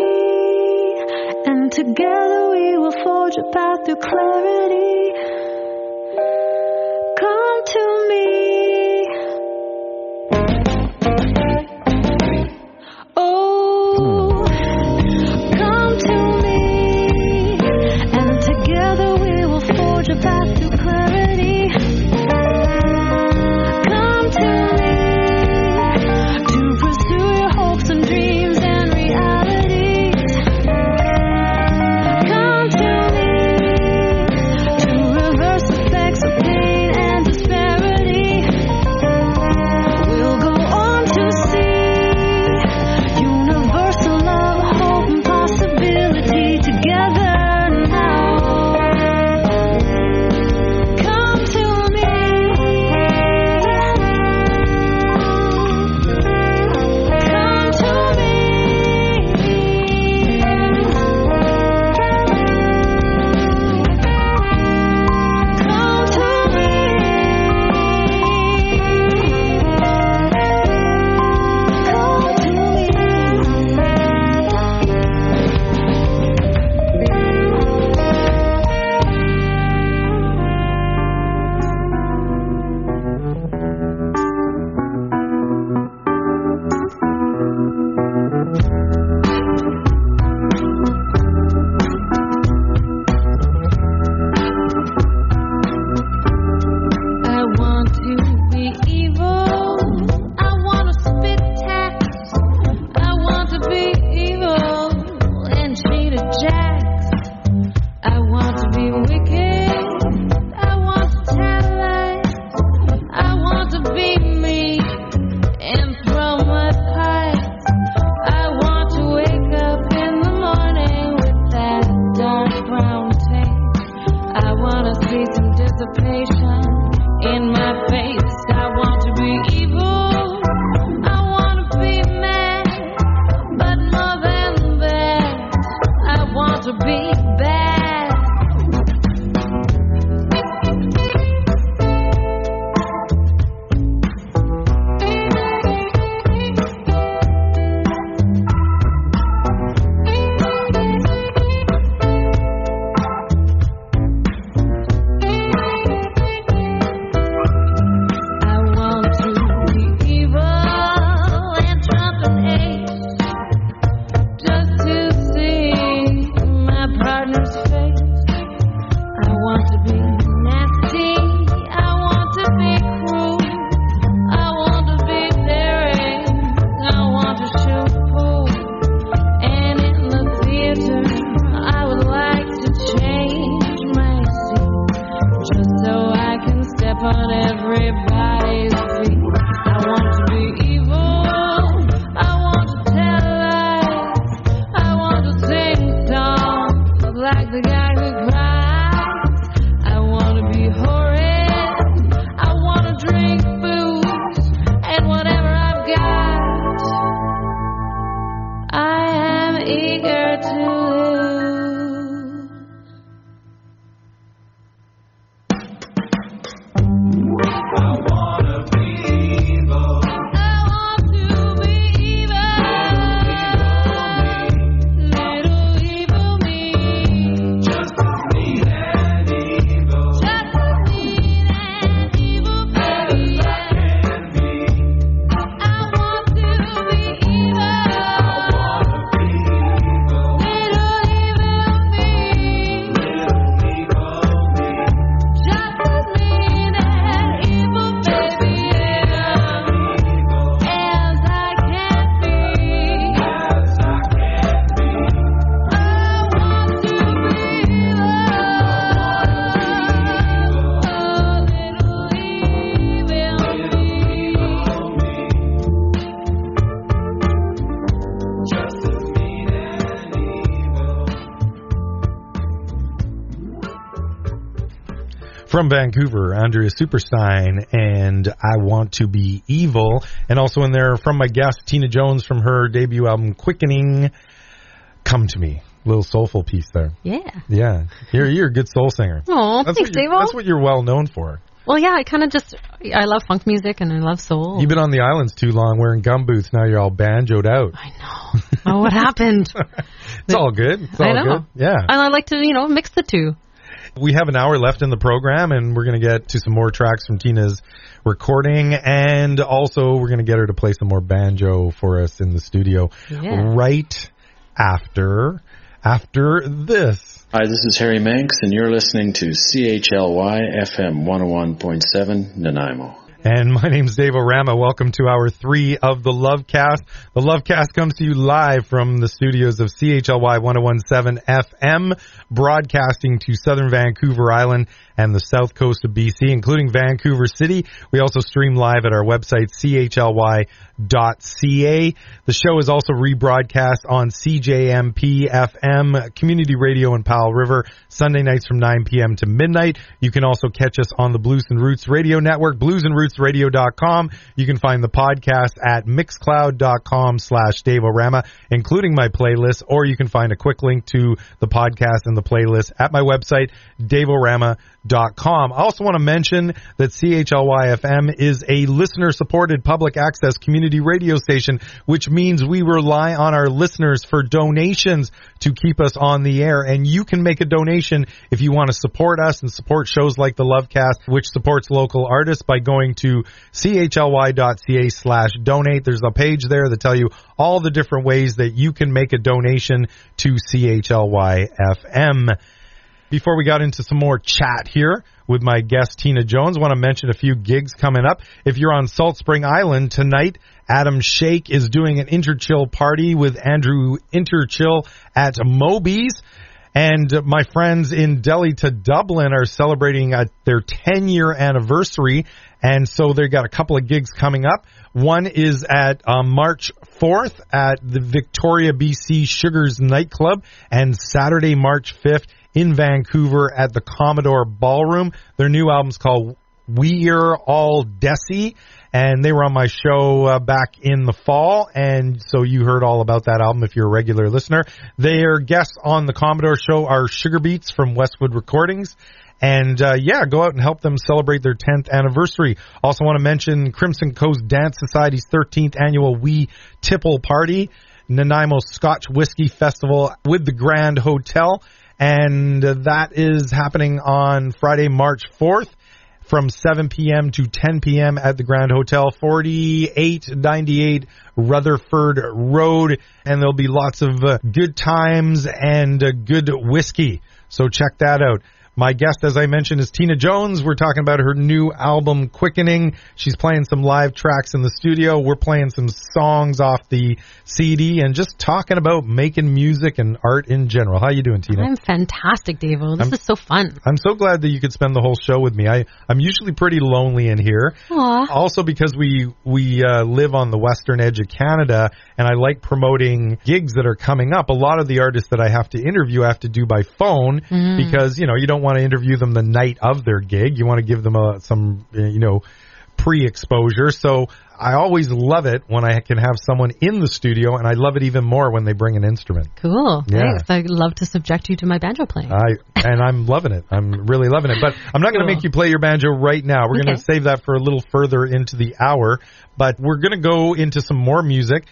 From Vancouver, Andrea Superstein and I Want to Be Evil. And also in there from my guest, Tina Jones, from her debut album, Quickening, Come to Me. Little soulful piece there. Yeah. Yeah. You're a good soul singer. Oh, thanks, Dave. That's what you're well known for. Well, yeah, I love funk music and I love soul. You've been on the islands too long wearing gum boots. Now you're all banjoed out. I know. Oh, what happened? It's all good. It's all good. Yeah. And I like to, mix the two. We have an hour left in the program, and we're going to get to some more tracks from Tina's recording, and also we're going to get her to play some more banjo for us in the studio right after this. Hi, this is Harry Manx, and you're listening to CHLY FM 101.7 Nanaimo. And my name's Dave O Rama. Welcome to hour 3 of the Lovecast. The Lovecast comes to you live from the studios of CHLY 101.7 FM, broadcasting to southern Vancouver Island and the south coast of BC, including Vancouver City. We also stream live at our website, chly.ca. The show is also rebroadcast on CJMP FM, Community Radio in Powell River, Sunday nights from 9 p.m. to midnight. You can also catch us on the Blues and Roots Radio Network, bluesandrootsradio.com. You can find the podcast at mixcloud.com/Dave O Rama, including my playlist, or you can find a quick link to the podcast and the playlist at my website, daveorama.com. I also want to mention that CHLY-FM is a listener-supported public access community radio station, which means we rely on our listeners for donations to keep us on the air. And you can make a donation if you want to support us and support shows like the Lovecast, which supports local artists, by going to chly.ca/donate. There's a page there that tell you all the different ways that you can make a donation to CHLY-FM. Before we got into some more chat here with my guest Tina Jones, I want to mention a few gigs coming up. If you're on Salt Spring Island tonight, Adam Shake is doing an Interchill party with Andrew Interchill at Moby's. And my friends in Delhi to Dublin are celebrating their 10-year anniversary. And so they've got a couple of gigs coming up. One is at March 4th at the Victoria, BC Sugars nightclub, and Saturday, March 5th in Vancouver at the Commodore Ballroom. Their new album's called We're All Desi, and they were on my show back in the fall, and so you heard all about that album if you're a regular listener. Their guests on the Commodore show are Sugar Beats from Westwood Recordings. And, go out and help them celebrate their 10th anniversary. Also want to mention Crimson Coast Dance Society's 13th annual Wee Tipple Party, Nanaimo Scotch Whiskey Festival with the Grand Hotel. And that is happening on Friday, March 4th from 7 p.m. to 10 p.m. at the Grand Hotel, 4898 Rutherford Road. And there'll be lots of good times and good whiskey. So check that out. My guest, as I mentioned, is Tina Jones. We're talking about her new album, Quickening. She's playing some live tracks in the studio. We're playing some songs off the CD and just talking about making music and art in general. How you doing, Tina? I'm fantastic, Dave-O. This is so fun. I'm so glad that you could spend the whole show with me. I'm usually pretty lonely in here. Aww. Also because we live on the western edge of Canada, and I like promoting gigs that are coming up. A lot of the artists that I have to interview I have to do by phone because, you don't want to interview them the night of their gig. You want to give them some pre-exposure. So I always love it when I can have someone in the studio, and I love it even more when they bring an instrument. Cool. Yeah. Thanks. I'd love to subject you to my banjo playing. I'm loving it. I'm really loving it. But I'm not going to make you play your banjo right now. We're going to save that for a little further into the hour. But we're going to go into some more music.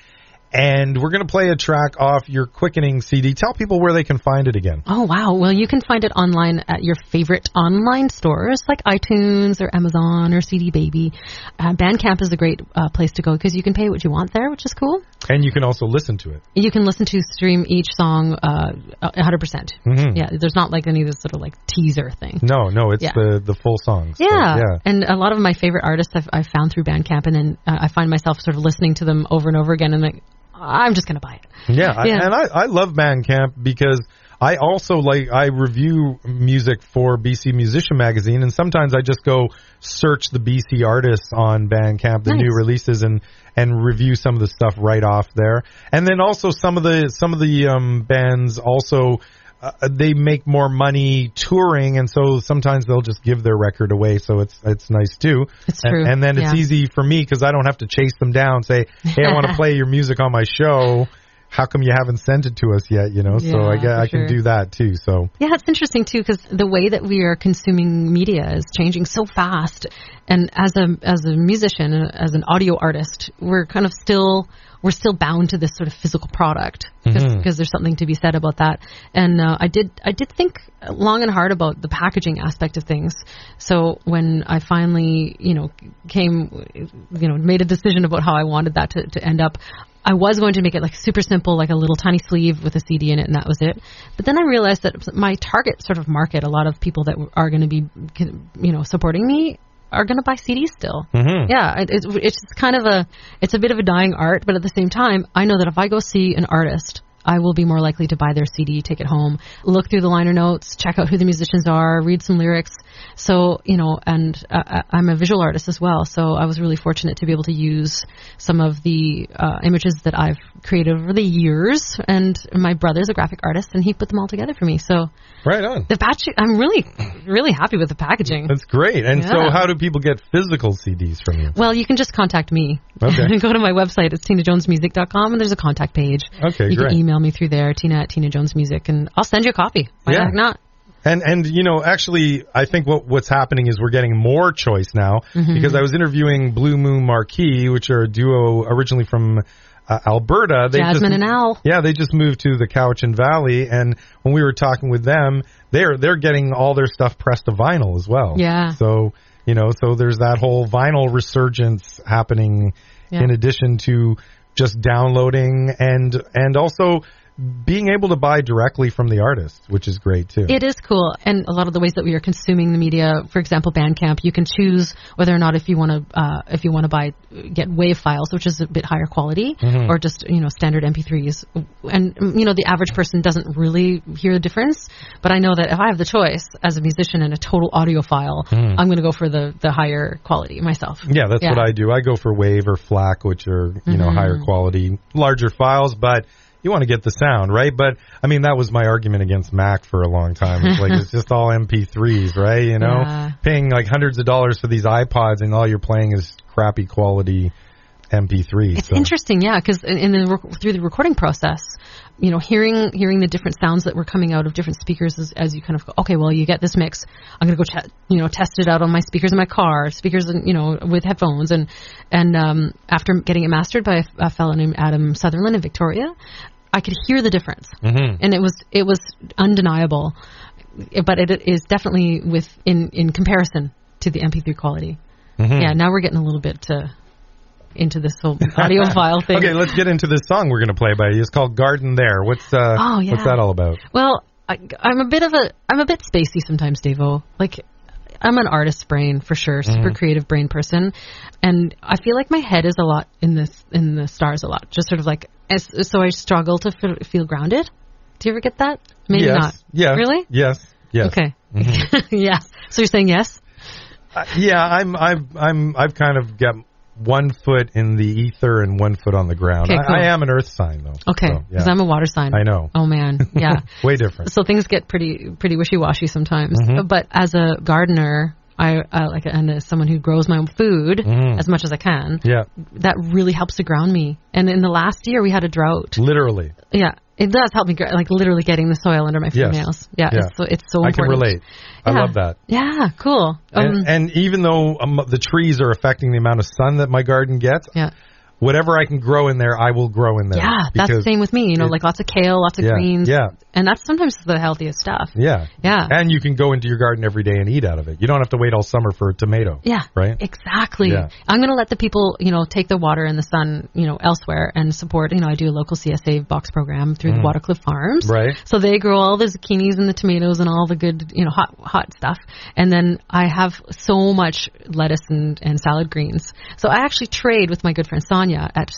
And we're going to play a track off your Quickening CD. Tell people where they can find it again. Oh, wow. Well, you can find it online at your favorite online stores like iTunes or Amazon or CD Baby. Bandcamp is a great place to go because you can pay what you want there, which is cool. And you can also listen to it. You can stream each song 100%. Mm-hmm. Yeah, there's not like any of this sort of like teaser thing. No, it's the full songs. Yeah. So, yeah, and a lot of my favorite artists I've found through Bandcamp, and then I find myself sort of listening to them over and over again, and like, I'm just going to buy it. Yeah. I love Bandcamp because I also I review music for BC Musician Magazine, and sometimes I just go search the BC artists on Bandcamp, the new releases, and review some of the stuff right off there. And then also some of the bands also they make more money touring, and so sometimes they'll just give their record away. So it's nice too. It's true. And then it's easy for me because I don't have to chase them down. Say, hey, I want to play your music on my show. How come you haven't sent it to us yet? So I can do that too. So it's interesting too because the way that we are consuming media is changing so fast. And as a musician, as an audio artist, we're still bound to this sort of physical product because there's something to be said about that. And I did think long and hard about the packaging aspect of things. So when I finally made a decision about how I wanted that to end up, I was going to make it like super simple, like a little tiny sleeve with a CD in it, and that was it. But then I realized that my target sort of market, a lot of people that are going to be, supporting me, are going to buy CDs still. Yeah, it's kind of it's a bit of a dying art, but at the same time, I know that if I go see an artist, I will be more likely to buy their CD, take it home, look through the liner notes, check out who the musicians are, read some lyrics. So, and I'm a visual artist as well. So I was really fortunate to be able to use some of the images that I've created over the years. And my brother's a graphic artist, and he put them all together for me. So right on. The packaging, I'm really, really happy with the packaging. That's great. And so how do people get physical CDs from you? Well, you can just contact me. Okay. Go to my website. It's tinajonesmusic.com, and there's a contact page. Okay, you great. can email me through there, Tina@TinaJonesMusic, and I'll send you a copy. Why the heck not? And actually, I think what's happening is we're getting more choice now because I was interviewing Blue Moon Marquee, which are a duo originally from Alberta. Jasmine and Al. Yeah, they just moved to the Cowichan Valley, and when we were talking with them, they're getting all their stuff pressed to vinyl as well. Yeah. So so there's that whole vinyl resurgence happening in addition to just downloading and also being able to buy directly from the artist, which is great too. It is cool. And a lot of the ways that we are consuming the media, for example, Bandcamp, you can choose whether or not if you want to get WAV files, which is a bit higher quality, or just, standard MP3s. And, the average person doesn't really hear the difference. But I know that if I have the choice as a musician and a total audio file, I'm going to go for the higher quality myself. Yeah, that's what I do. I go for WAV or FLAC, which are, higher quality, larger files, but you want to get the sound, right? But, that was my argument against Mac for a long time. It's like, it's just all MP3s, right? Yeah. Paying like hundreds of dollars for these iPods and all you're playing is crappy quality MP3. It's interesting, because through the recording process, hearing the different sounds that were coming out of different speakers as you kind of go, okay, well, you get this mix. I'm going to go test it out on my speakers in my car, speakers, with headphones. And after getting it mastered by a fellow named Adam Sutherland in Victoria, I could hear the difference. And it was undeniable. But it is definitely in comparison to the MP3 quality. Yeah, now we're getting a little bit into this whole audio file thing. Okay, let's get into this song we're going to play by you. It's called Garden There. What's that all about? Well, I'm a bit spacey sometimes, Dave-O. Like, I'm an artist's brain for sure, super creative brain person, and I feel like my head is a lot in the stars a lot, just sort of like, so I struggle to feel grounded. Do you ever get that? Maybe not. Yeah. Really? Yes. Okay. Yes. So you're saying yes? I've kind of got one foot in the ether and one foot on the ground. Okay, cool. I am an earth sign, though. Okay, because I'm a water sign. I know. Oh, man. Yeah. Way different. So things get pretty wishy-washy sometimes. But as a gardener, and as someone who grows my own food as much as I can, that really helps to ground me. And in the last year, we had a drought. Literally. Yeah. It does help me, like literally getting the soil under my fingernails. Yeah. It's so important. I can relate. I love that. Yeah, cool. And even though the trees are affecting the amount of sun that my garden gets, whatever I can grow in there, I will grow in there. Yeah, that's the same with me. Like lots of kale, lots of greens. Yeah. And that's sometimes the healthiest stuff. Yeah. Yeah. And you can go into your garden every day and eat out of it. You don't have to wait all summer for a tomato. Yeah. Right? Exactly. Yeah. I'm going to let the people, take the water and the sun, elsewhere and support, I do a local CSA box program through the Watercliff Farms. Right. So they grow all the zucchinis and the tomatoes and all the good, hot stuff. And then I have so much lettuce and salad greens. So I actually trade with my good friend Sonia Sonia at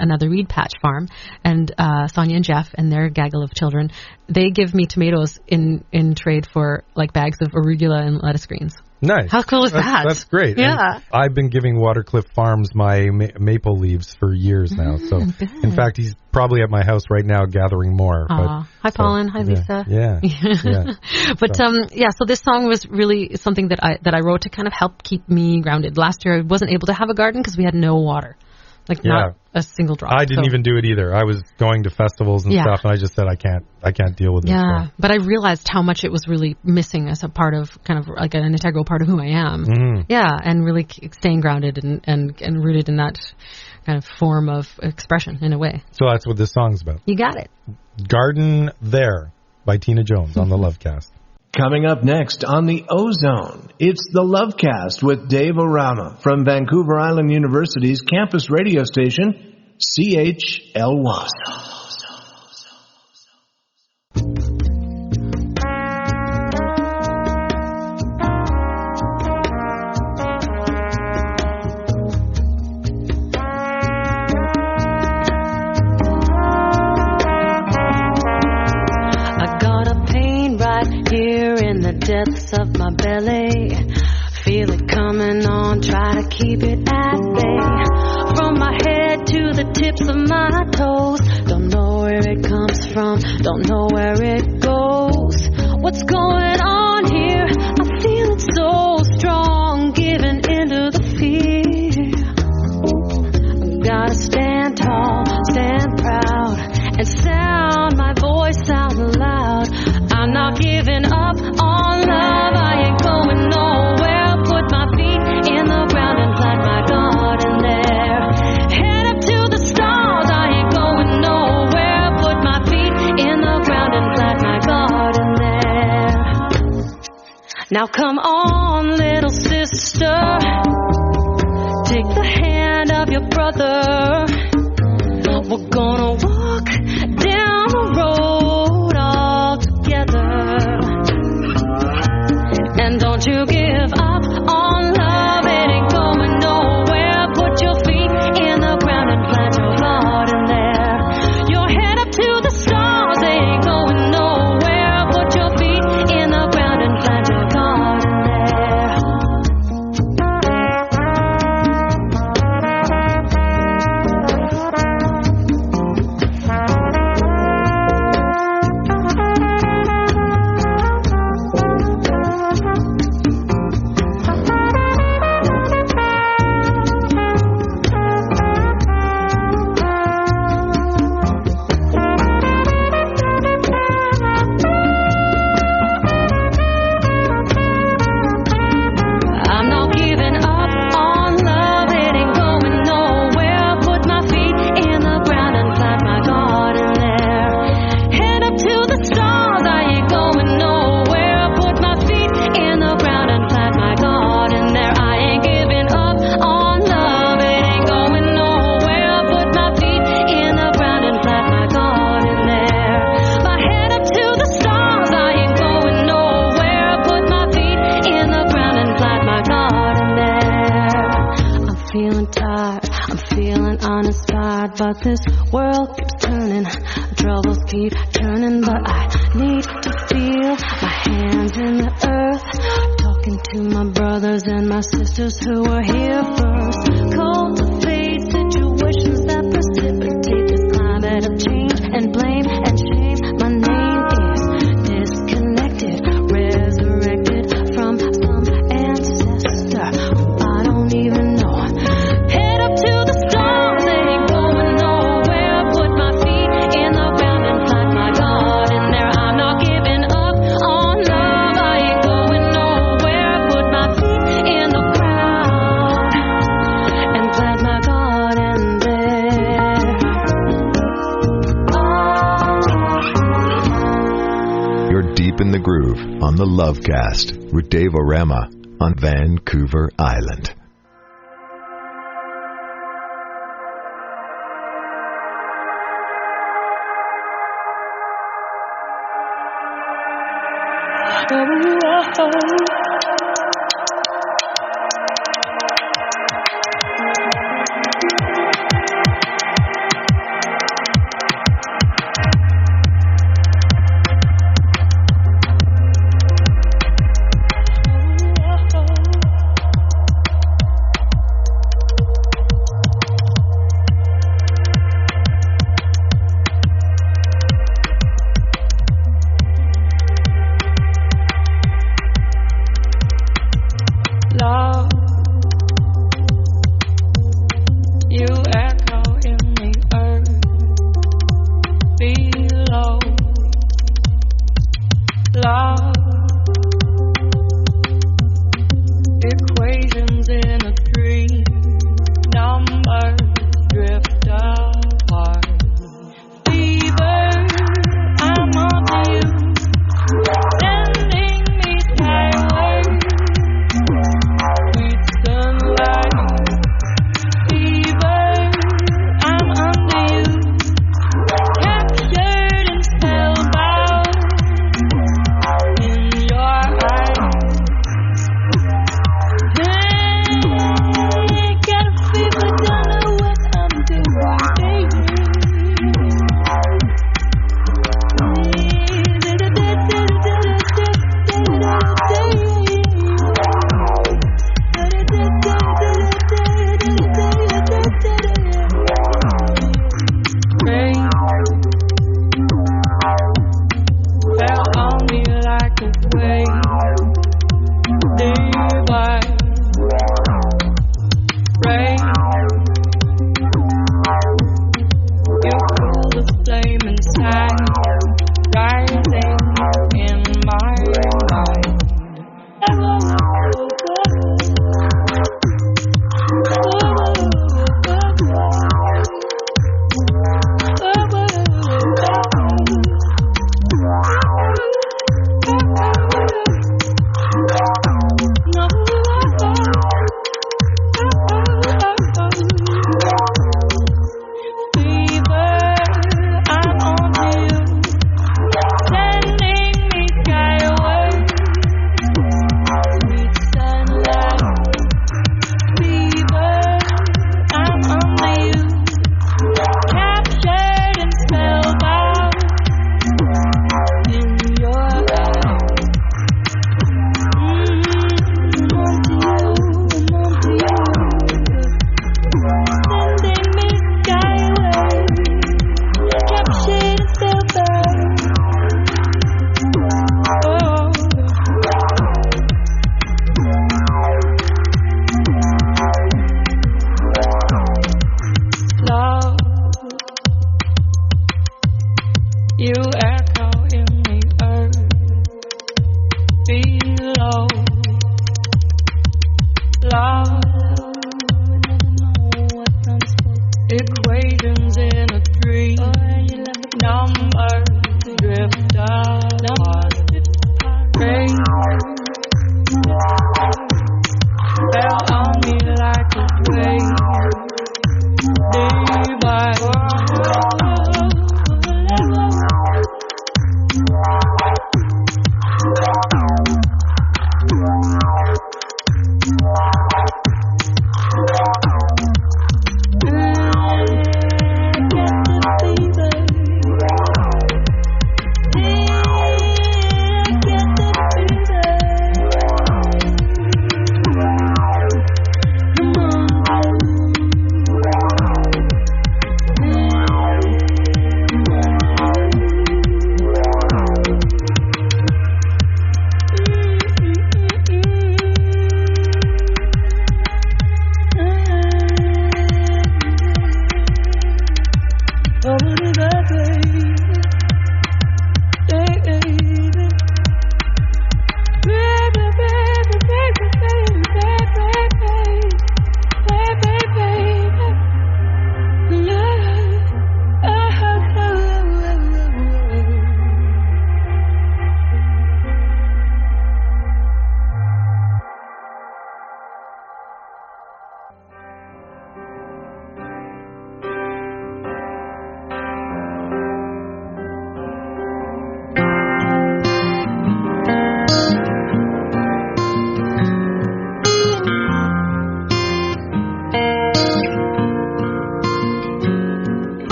another reed patch farm, and Sonia and Jeff and their gaggle of children, they give me tomatoes in trade for like bags of arugula and lettuce greens. Nice. How cool is that? That's great. Yeah. And I've been giving Watercliff Farms my maple leaves for years now. So, good. in fact, he's probably at my house right now gathering more. Hi, Paulin. Hi, Lisa. Yeah. But so this song was really something that I wrote to kind of help keep me grounded. Last year I wasn't able to have a garden because we had no water. Not a single drop. I didn't even do it either. I was going to festivals and stuff, and I just said I can't deal with this. Yeah, but I realized how much it was really missing as a part of kind of like an integral part of who I am. Mm-hmm. Yeah, and really staying grounded and rooted in that kind of form of expression in a way. So that's what this song's about. You got it. Garden There by Tina Jones on the Lovecast. Coming up next on the Ozone, it's the Lovecast with Dave O Rama from Vancouver Island University's campus radio station, CHLY. Depths of my belly, feel it coming on, try to keep it at bay. From my head to the tips of my toes, don't know where it comes from, don't know where it goes. What's going on here? I feel it so strong, giving into the fear. Gotta stand tall, stand proud, and sound my voice out loud. I'm not giving up on love, I ain't going nowhere. Put my feet in the ground and plant my garden there. Head up to the stars, I ain't going nowhere. Put my feet in the ground and plant my garden there. Now come on, little sister, take the hand of your brother. We're gonna walk down the road all together. And don't you give up on love, it ain't going nowhere. Put your feet in the ground and plant your garden there. Your head up to the stars, it ain't going nowhere. Put your feet in the ground and plant your garden there. But this world keeps turning, troubles keep turning, but I need to feel my hands in the earth, talking to my brothers and my sisters who were here first. Cultivate situations that precipitate this climate of change and blame and shame. My name is disconnected, resurrected from some ancestor who I don't even know. Head up to the stars, ain't going nowhere. Put my feet in the ground and plant my garden there. I'm not giving up on love, I ain't going nowhere. Put my feet in the ground and plant my garden there. You're deep in the groove on the Lovecast with Dave O Rama on Vancouver Island.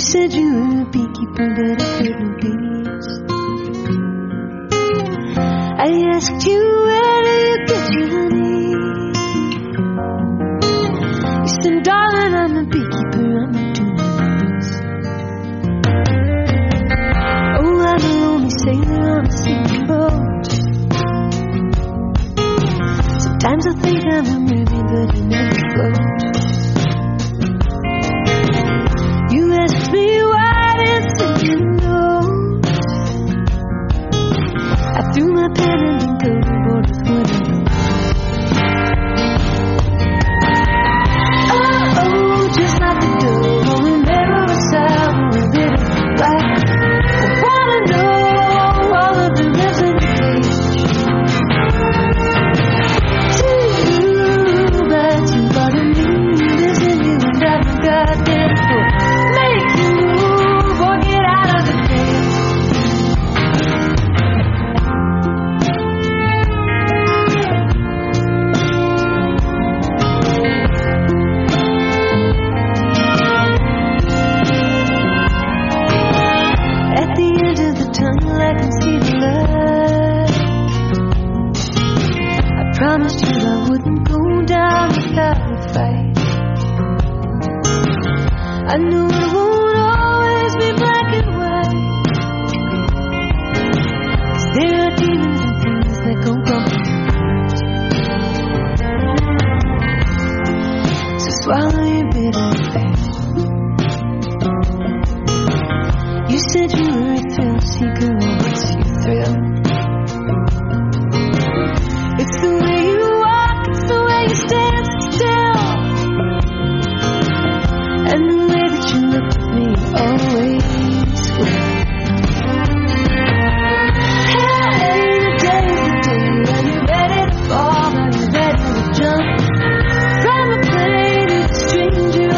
said you were a beekeeper, but I heard no bees. I asked you, where do you get your honey? You said, darling, I'm a beekeeper, I'm not doing bees. Oh, I'm a lonely sailor on a sinking boat. coming with me, but you never float. You asked me why I said you know. I threw my pen and then go to board with what I know. Oh, just like the door on the mirror side with a bit of black. I wanna know all of the rest of the page. Too bad somebody needs in you and I'm a goddamn fool. Make you move or get out of the game. At the end of the tunnel I can see the light. I promised you I wouldn't go down without a fight. I know it won't always be black and white, 'cause there are demons and things that go wrong. So swallow your bitter pain. You said you were a thrill seeker, well, what's your thrill? It's the way you walk, it's the way you stand still, and the way that you looked at me always will. Hey, the day is the day. Are you ready to fall? Are you ready to jump from a plane to a stranger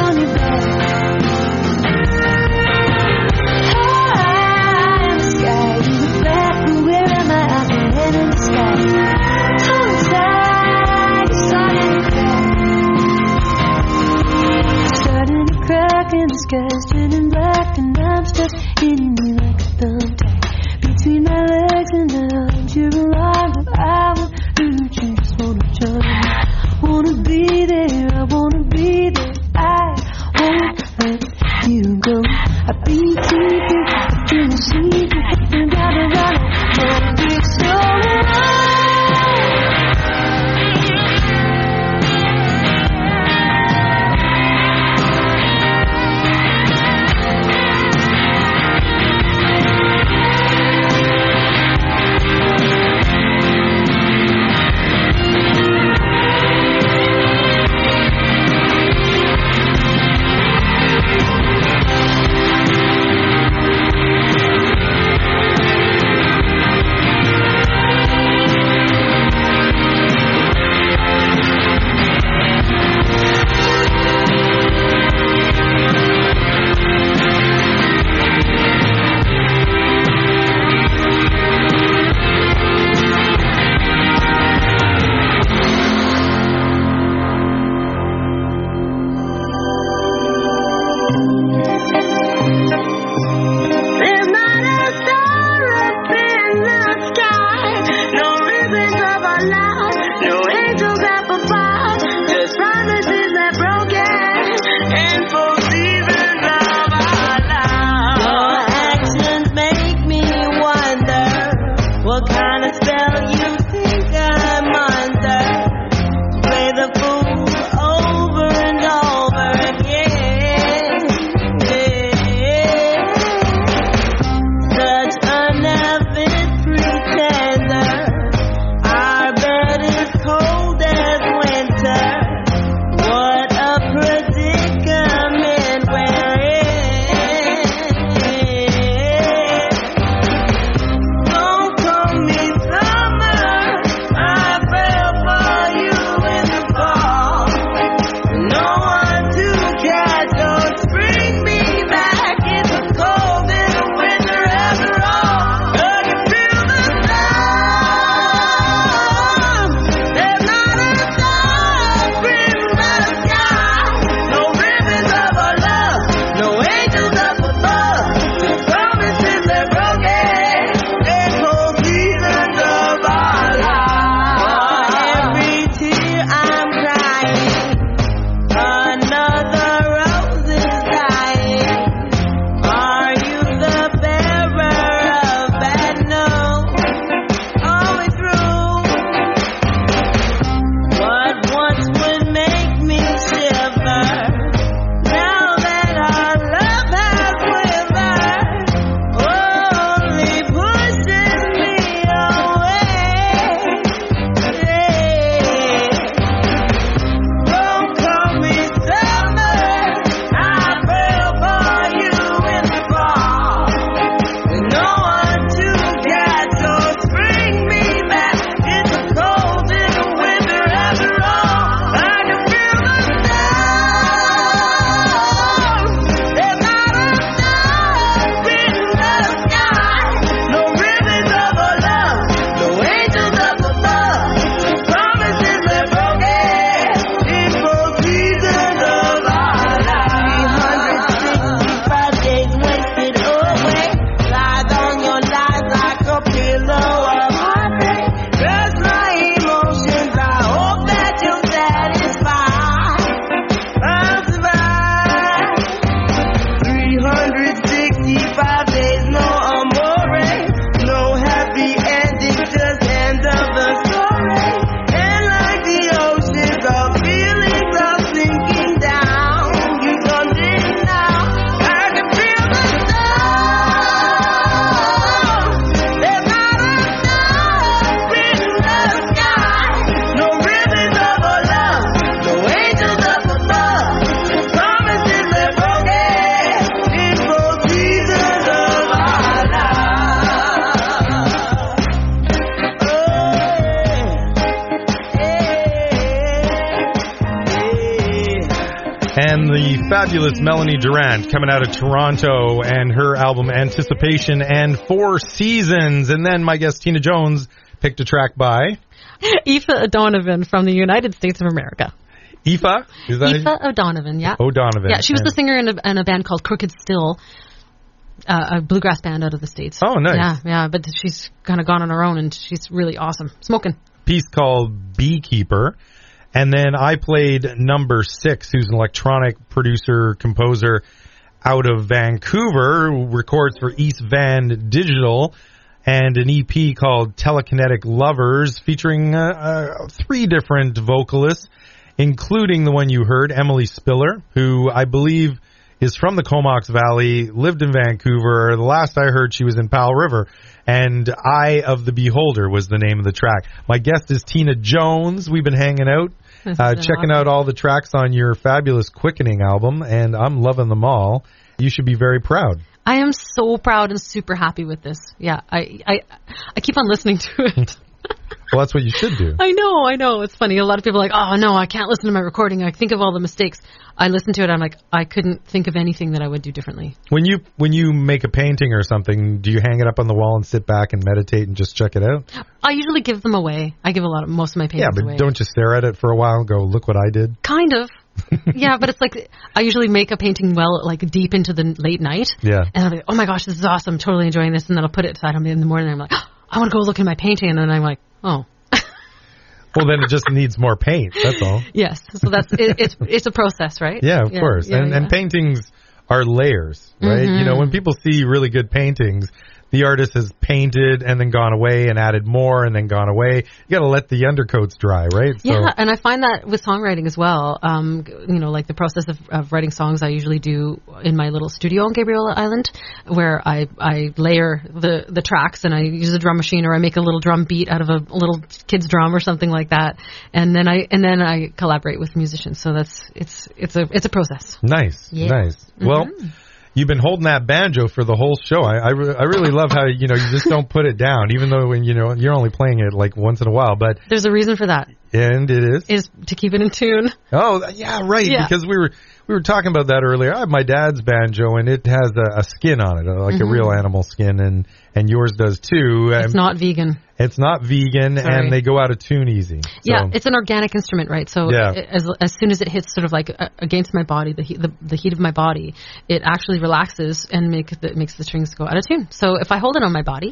And the fabulous Melanie Durrant coming out of Toronto and her album Anticipation and 4 Seasons. And then my guest Tina Jones picked a track by Aoife O'Donovan from the United States of America. Aoife? Is that Aoife O'Donovan, yeah. O'Donovan. Yeah, she was the singer in a band called Crooked Still, a bluegrass band out of the States. Oh, nice. Yeah, but she's kind of gone on her own, and she's really awesome. Smoking. Piece called Beekeeper. And then I played Number 6, who's an electronic producer, composer out of Vancouver, who records for East Van Digital, and an EP called Telekinetic Lovers, featuring 3 different vocalists, including the one you heard, Emily Spiller, who I believe is from the Comox Valley, lived in Vancouver. The last I heard, she was in Powell River. And Eye of the Beholder was the name of the track. My guest is Tina Jones. We've been hanging out, checking out all the tracks on your fabulous Quickening album, and I'm loving them all. You should be very proud. I am so proud and super happy with this. Yeah, I keep on listening to it. Well, that's what you should do. I know. It's funny. A lot of people are like, oh, no, I can't listen to my recording. I think of all the mistakes. I listen to it. I'm like, I couldn't think of anything that I would do differently. When you make a painting or something, do you hang it up on the wall and sit back and meditate and just check it out? I usually give them away. I give most of my paintings away. Yeah, but don't you stare at it for a while and go, look what I did? Kind of. Yeah, but it's like I usually make a painting deep into the late night. Yeah. And I'm like, oh my gosh, this is awesome. totally enjoying this. And then I'll put it aside in the morning. And I'm like, oh, I want to go look at my painting. And then I'm like, oh. Well, then it just needs more paint. That's all. Yes. So it's a process, right? Yeah, of course. And paintings are layers, right? Mm-hmm. You know, when people see really good paintings, the artist has painted and then gone away and added more and then gone away. You got to let the undercoats dry, right? Yeah, and I find that with songwriting as well. Like the process of writing songs I usually do in my little studio on Gabriel Island, where I layer the tracks and I use a drum machine or I make a little drum beat out of a little kid's drum or something like that, and then I collaborate with musicians. So it's a process. Nice, nice. Mm-hmm. Well. You've been holding that banjo for the whole show. I really love how, you just don't put it down, even though when, you're only playing it like once in a while. But there's a reason for that. And it is? Is to keep it in tune. Oh, yeah, right. Yeah. Because we were talking about that earlier. I have my dad's banjo, and it has a skin on it, like a real animal skin, and yours does too. It's not vegan. It's not vegan, and they go out of tune easy. So. Yeah, it's an organic instrument, right? So as soon as it hits sort of like against my body, the heat of my body, it actually relaxes and makes the strings go out of tune. So if I hold it on my body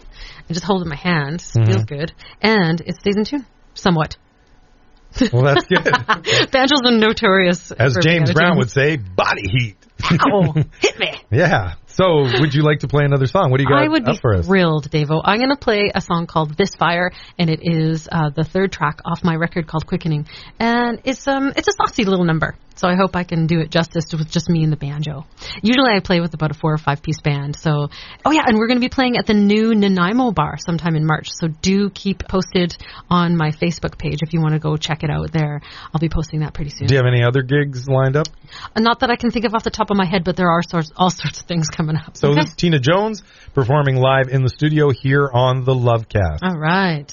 and just hold it in my hand, it feels good, and it stays in tune somewhat. Well, that's good. Banjos are notorious. As James Brown would say, body heat. Ow, hit me. Yeah. So, would you like to play another song? What do you got I would up be for us? Thrilled, Dave-O. I'm going to play a song called This Fire, and it is the 3rd track off my record called Quickening. And it's a saucy little number, so I hope I can do it justice with just me and the banjo. Usually I play with about a 4 or 5 piece band. So, and we're going to be playing at the new Nanaimo bar sometime in March. So do keep posted on my Facebook page if you want to go check it out there. I'll be posting that pretty soon. Do you have any other gigs lined up? Not that I can think of off the top of my head, but there are all sorts of things coming up. So this is Tina Jones performing live in the studio here on the Lovecast. All right.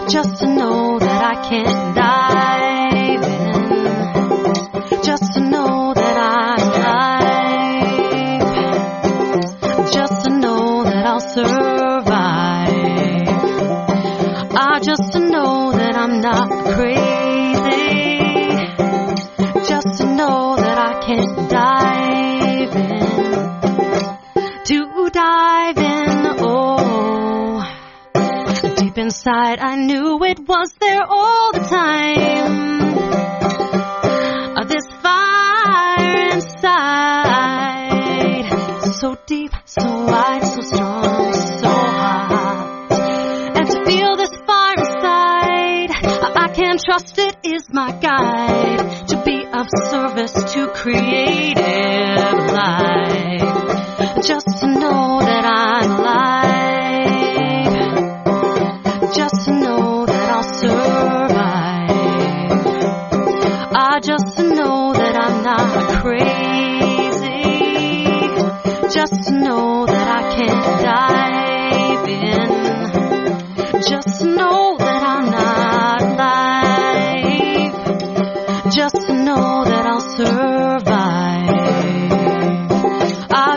Just to know that I can't die. Just to know that I'm not crazy. Just to know that I can dive in. To dive in, oh. Deep inside I knew it was there all the time. This fire inside. So deep, so wide, so strong, so hot. And to feel this fire inside, I can trust it is my guide to be of service to creative life. Just to know that I'm alive. Just to know that I'll survive. Just to know that I'm not crazy. Just to know that I can dive in. Just to know that I'm not alive. Just to know that I'll survive.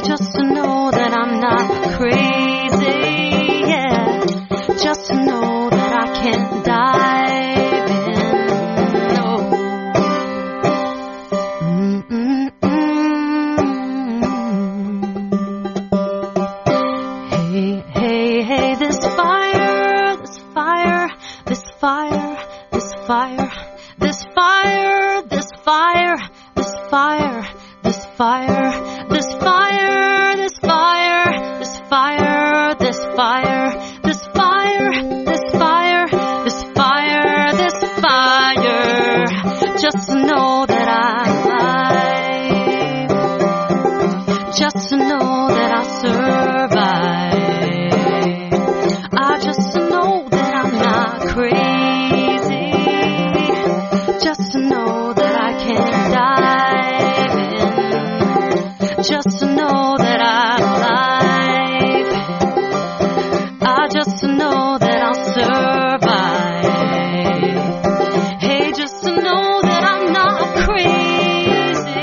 Just to know that I'm not crazy. Yeah. Just to know that I can dive in. Just to know that I'm alive. Just to know that I'll survive. Just to know that I'm not crazy. Just to know that I can dive in. Just to know that I'm alive. Just to know that I'll survive. Hey, just to know that I'm not crazy.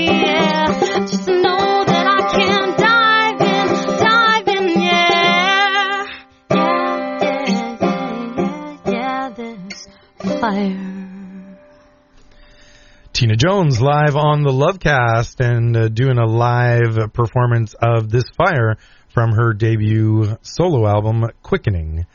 Yeah, just to know that I can dive in, yeah. Yeah, there's fire. Tina Jones live on the Lovecast and doing a live performance of This Fire from her debut solo album, Quickening.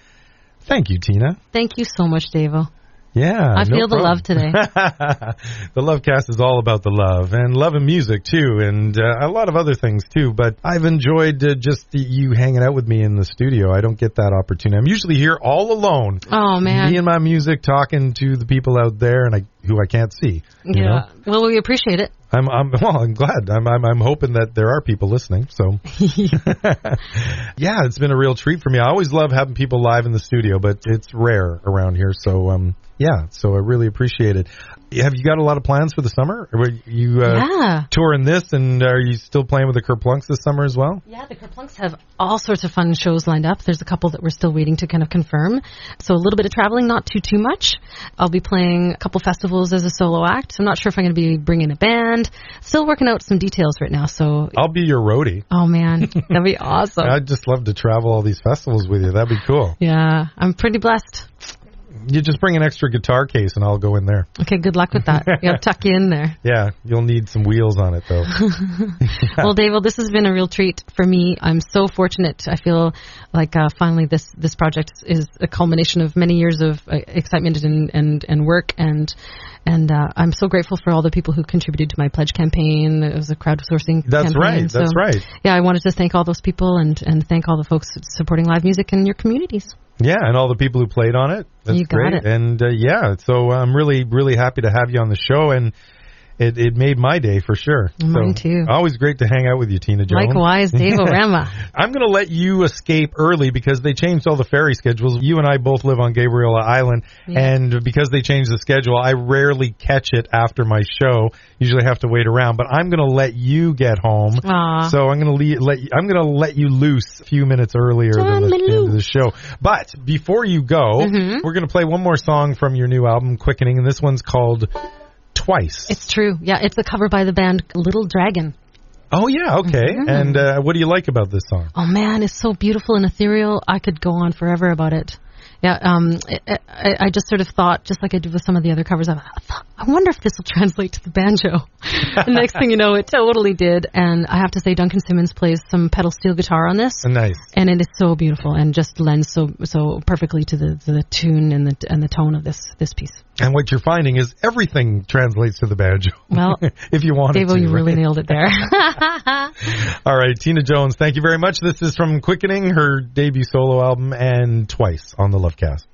Thank you, Tina. Thank you so much, Dave-O. Yeah, I feel the love today. The Lovecast is all about the love and love and music too, and a lot of other things too. But I've enjoyed just you hanging out with me in the studio. I don't get that opportunity. I'm usually here all alone. Oh man, me and my music, talking to the people out there, and who I can't see. You know? Well, we appreciate it. I'm glad. I'm hoping that there are people listening. So, yeah, it's been a real treat for me. I always love having people live in the studio, but it's rare around here. So, yeah, so I really appreciate it. Have you got a lot of plans for the summer? Are you touring this, and are you still playing with the Kerplunks this summer as well? Yeah, the Kerplunks have all sorts of fun shows lined up. There's a couple that we're still waiting to kind of confirm. So a little bit of traveling, not too much. I'll be playing a couple festivals as a solo act. I'm not sure if I'm going to be bringing a band. Still working out some details right now. So I'll be your roadie. Oh, man. That'd be awesome. I'd just love to travel all these festivals with you. That'd be cool. Yeah, I'm pretty blessed. You just bring an extra guitar case and I'll go in there. Okay, good luck with that. I'll tuck you in there. Yeah, you'll need some wheels on it, though. Well, Dave, this has been a real treat for me. I'm so fortunate. I feel like finally this project is a culmination of many years of excitement and work, and I'm so grateful for all the people who contributed to my pledge campaign. It was a crowdsourcing campaign. That's right. Yeah, I wanted to thank all those people and thank all the folks supporting live music in your communities. Yeah, and all the people who played on it. That's you got great. It. And so I'm really, really happy to have you on the show, and it made my day for sure. Mine too. Always great to hang out with you, Tina Jones. Likewise, Dave O Rama. I'm going to let you escape early because they changed all the ferry schedules. You and I both live on Gabriela Island, and because they changed the schedule, I rarely catch it after my show. Usually have to wait around, but I'm going to let you get home. Aww. So I'm going to let you loose a few minutes earlier than the end of the show. But before you go, we're going to play one more song from your new album, Quickening, and this one's called Twice. It's true. Yeah, it's a cover by the band Little Dragon. Oh, yeah, okay. And what do you like about this song? Oh, man, it's so beautiful and ethereal. I could go on forever about it. Yeah, I just sort of thought, just like I did with some of the other covers, I wonder if this will translate to the banjo. The next thing you know, it totally did. And I have to say, Duncan Simmons plays some pedal steel guitar on this. Nice. And it is so beautiful and just lends so perfectly to the tune and the tone of this piece. And what you're finding is everything translates to the banjo. Well, if you want to. Dave, you really nailed it there. All right, Tina Jones, thank you very much. This is from Quickening, her debut solo album, and Twice on the Lovecast.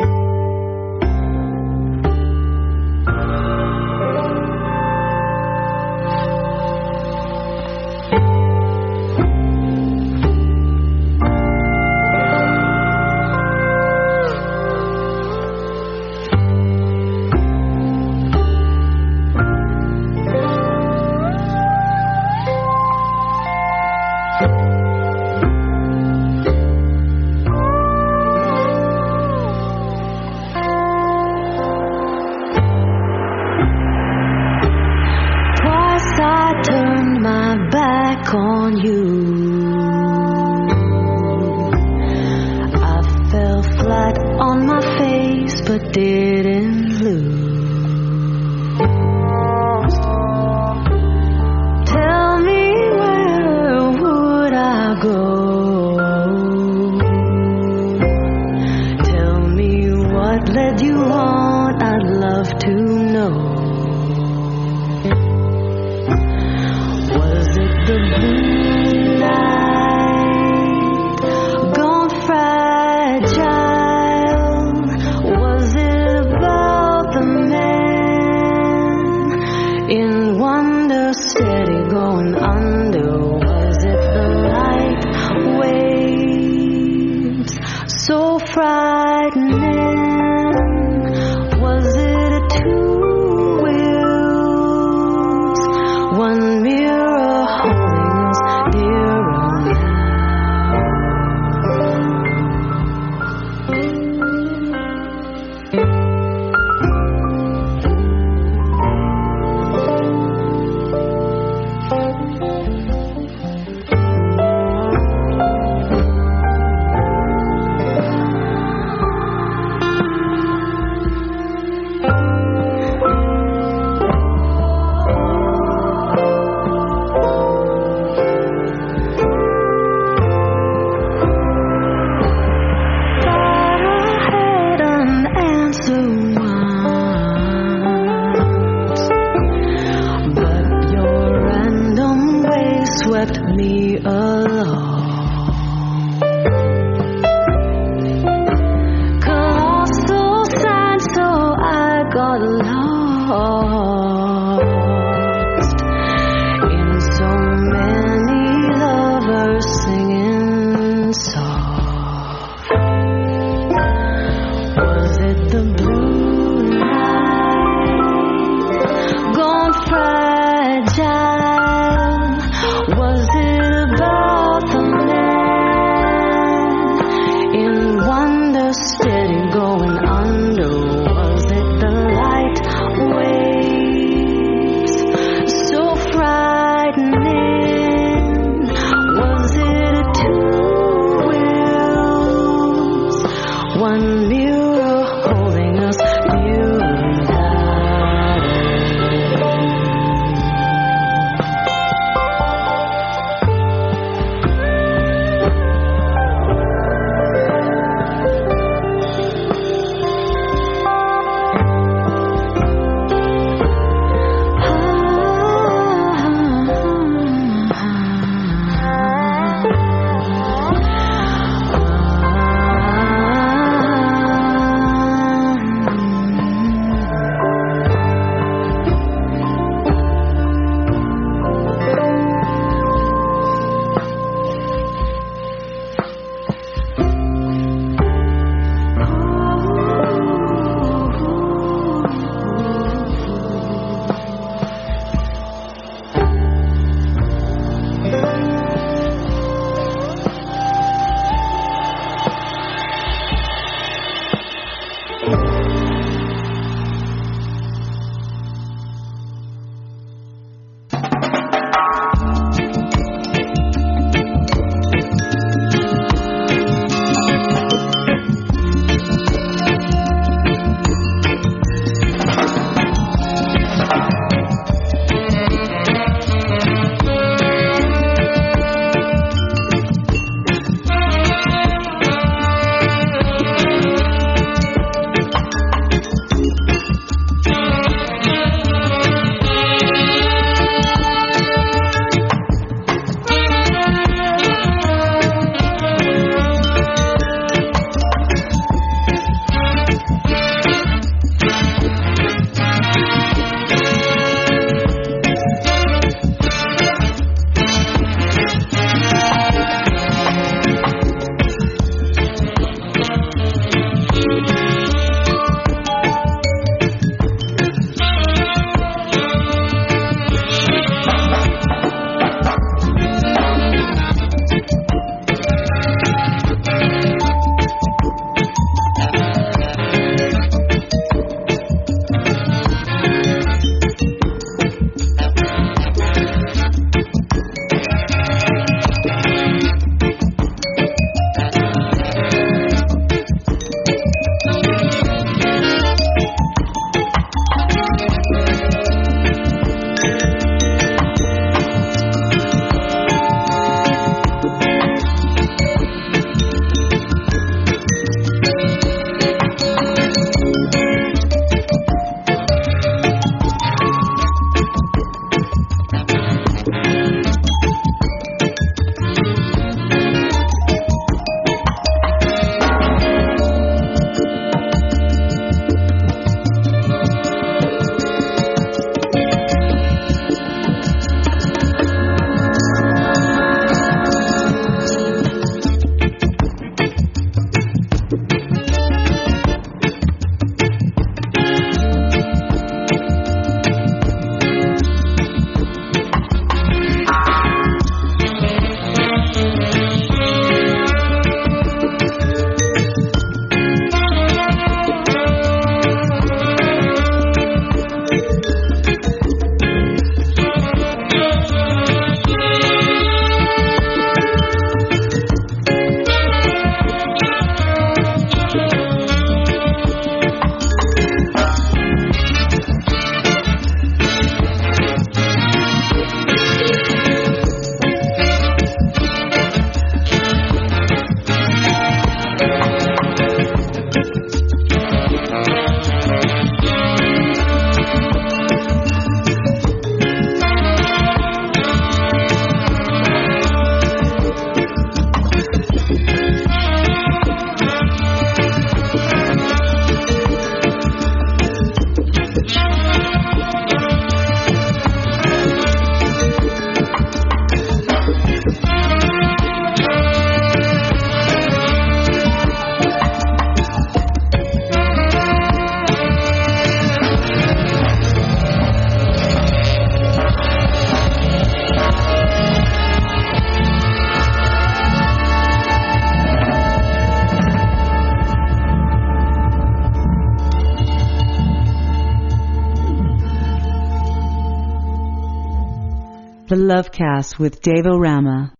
The Lovecast with Dave O Rama.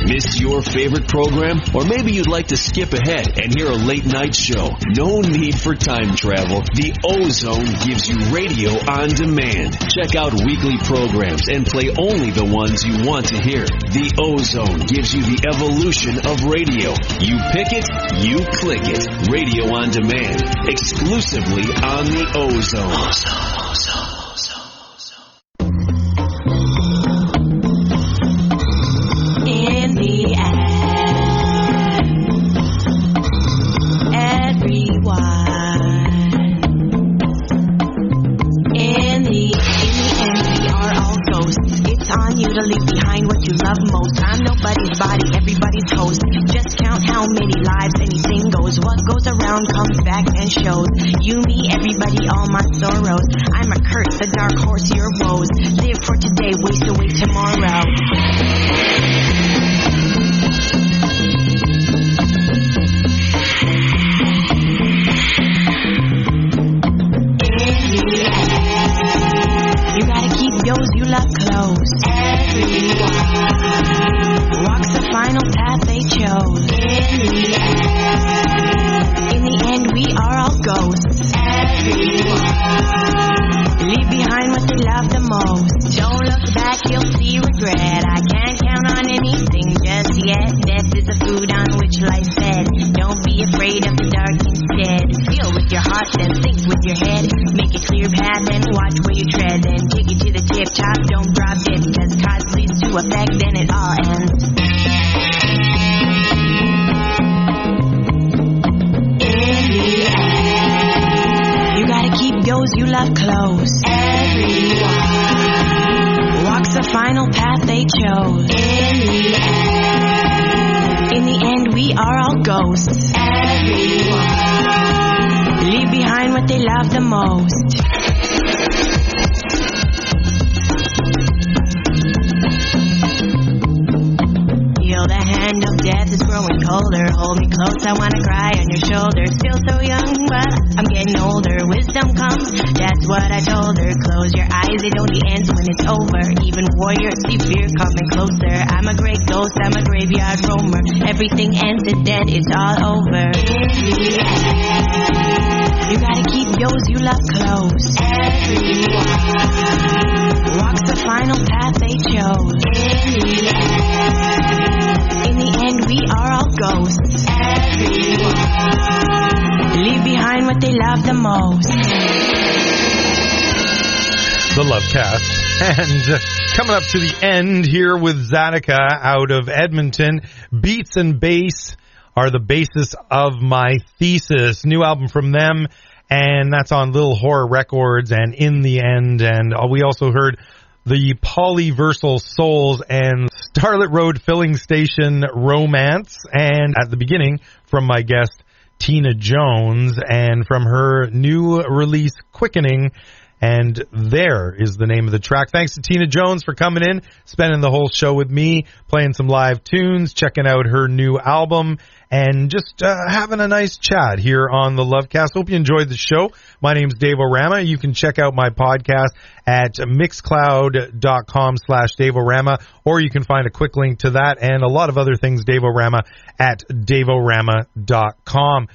Miss your favorite program? Or maybe you'd like to skip ahead and hear a late night show? No need for time travel. The Ozone gives you radio on demand. Check out weekly programs and play only the ones you want to hear. The Ozone gives you the evolution of radio. You pick it, you click it. Radio on demand. Exclusively on the Ozone. To leave behind what you love most. I'm nobody's body, everybody's host. Just count how many lives anything goes. What goes around comes back and shows. You, me, everybody, all my sorrows. I'm a curse, the dark horse, your woes. Live for today, waste away tomorrow. You gotta keep those you love close. Everyone walks the final path they chose. In the end, we are all ghosts. Everyone leave behind what they love the most. Don't look back, you'll see regret. I can't count on anything just yet. Death is the food on which life fed. Don't be afraid of the dark instead. Feel with your heart, then think with your head. Make a clear path and watch where you tread. Then take it to the tip top, don't drop it. Because cause leads to effect, then it all ends. In the end, you gotta keep those you love close. Everyone walks the final path they chose. In the end, we are all ghosts. Everyone leave behind what they love the most. Feel the hand of death is growing colder. Hold me close, I wanna cry on your shoulder. Still so young, but I'm getting older. Wisdom comes, that's what I told her. Close your eyes, it only ends when it's over. Even warriors see fear coming closer. I'm a great ghost, I'm a graveyard roamer. Everything ends and then it's all over. You gotta keep those you love close. Everyone walks the final path they chose. In the end, we are all ghosts. Everyone leave behind what they love the most. The Lovecast. And coming up to the end here with Zadika out of Edmonton. Beats and Bass are the basis of my thesis. New album from them, and that's on Little Horror Records and In the End. And we also heard the Polyversal Souls and Starlet Road Filling Station Romance. And at the beginning, from my guest Tina Jones, and from her new release Quickening. And There is the name of the track. Thanks to Tina Jones for coming in, spending the whole show with me, playing some live tunes, checking out her new album, and just having a nice chat here on the Lovecast. Hope you enjoyed the show. My name's Dave O Rama. You can check out my podcast at mixcloud.com/Dave O Rama, or you can find a quick link to that and a lot of other things, Dave O Rama, at daveorama.com.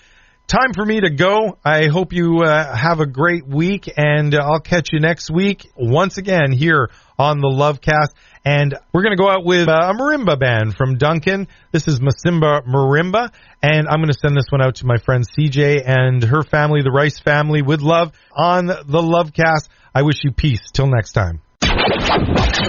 Time for me to go. I hope you have a great week, and I'll catch you next week once again here on the Lovecast. And we're going to go out with a marimba band from Duncan. This is Masimba Marimba, and I'm going to send this one out to my friend CJ and her family, the Rice family, with love on the Lovecast. I wish you peace. Till next time.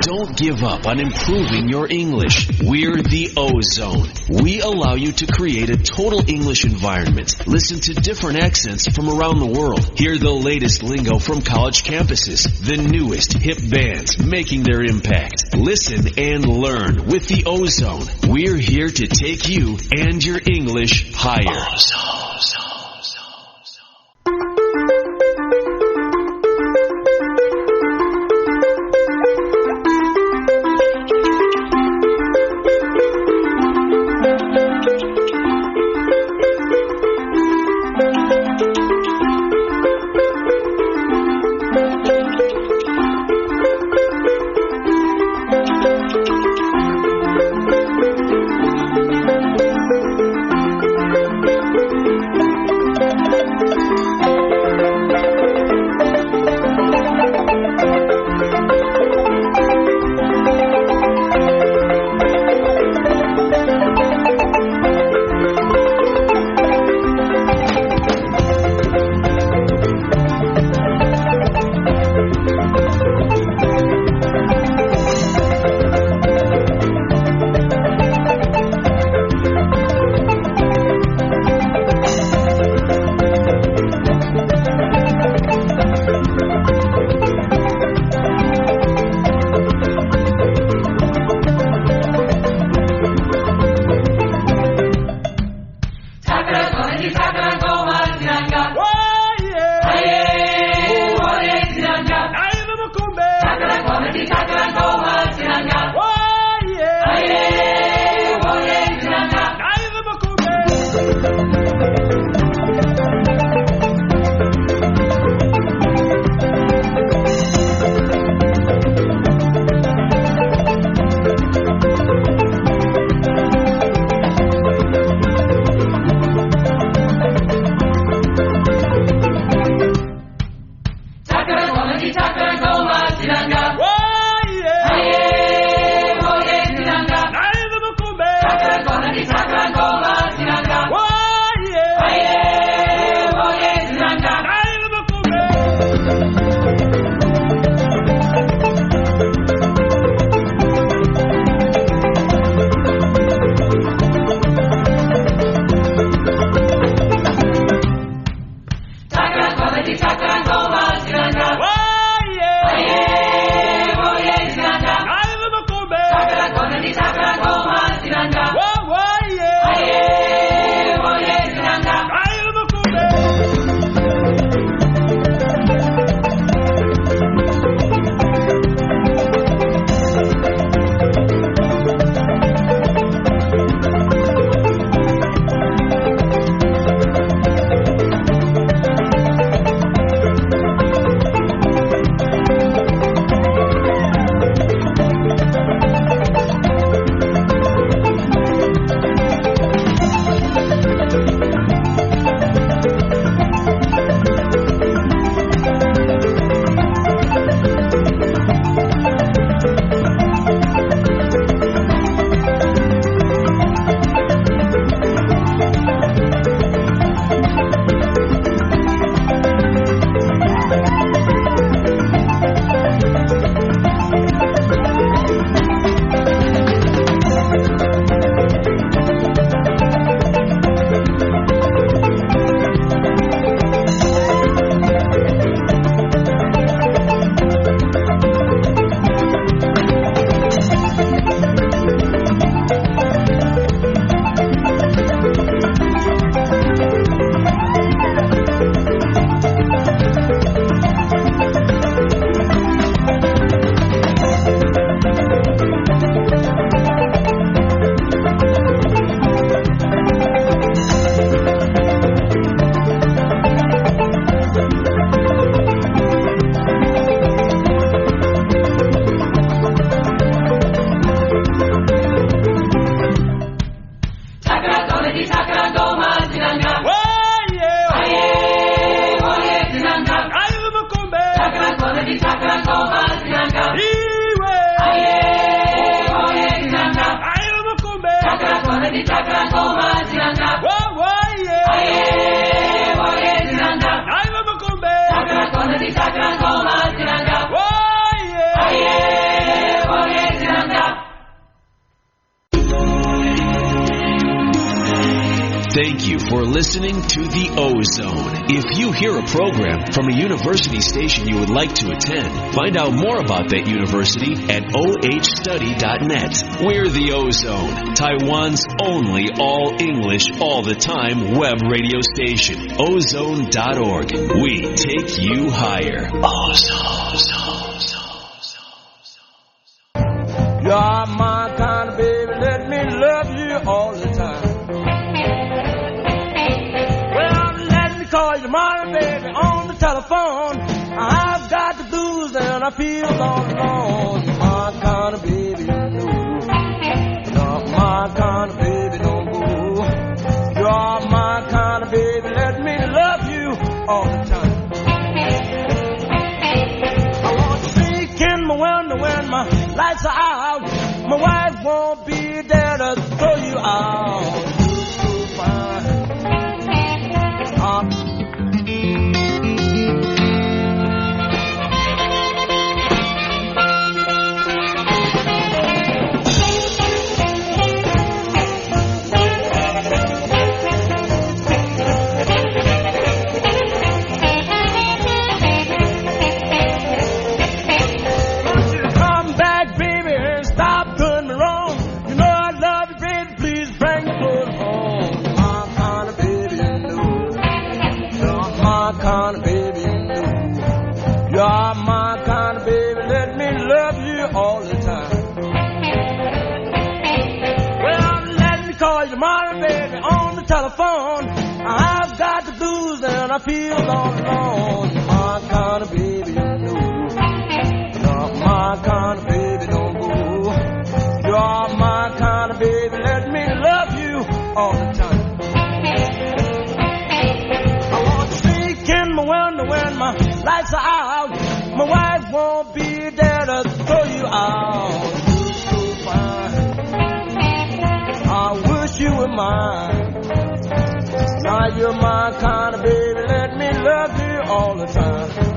Don't give up on improving your English. We're the Ozone. We allow you to create a total English environment. Listen to different accents from around the world. Hear the latest lingo from college campuses. The newest hip bands making their impact. Listen and learn with the Ozone. We're here to take you and your English higher. Thank you for listening to The Ozone. If you hear a program from a university station you would like to attend, find out more about that university at ohstudy.net. We're The Ozone, Taiwan's only all-English, all-the-time web radio station. Ozone.org. We take you higher. Ozone. You're my kind of baby, let me love you all the time. Call your mama, baby, on the telephone. I've got the blues and I feel all alone. You're my kind of baby, you know. You're my kind of baby, don't go. You're my kind of baby, let me love you all the time. I want to sneak in my window when my lights are out. My wife won't be there to throw you out. You're so fine. Telephone, I've got the blues and I feel all alone. You're my kind of baby, you know. You're my kind of baby, don't go. You're my kind of baby, let me love you all the time. I want to sneak in my window when my lights are out. My wife won't be there to throw you out. You're so fine. I wish you were mine. Now you're my kind of baby, let me love you all the time.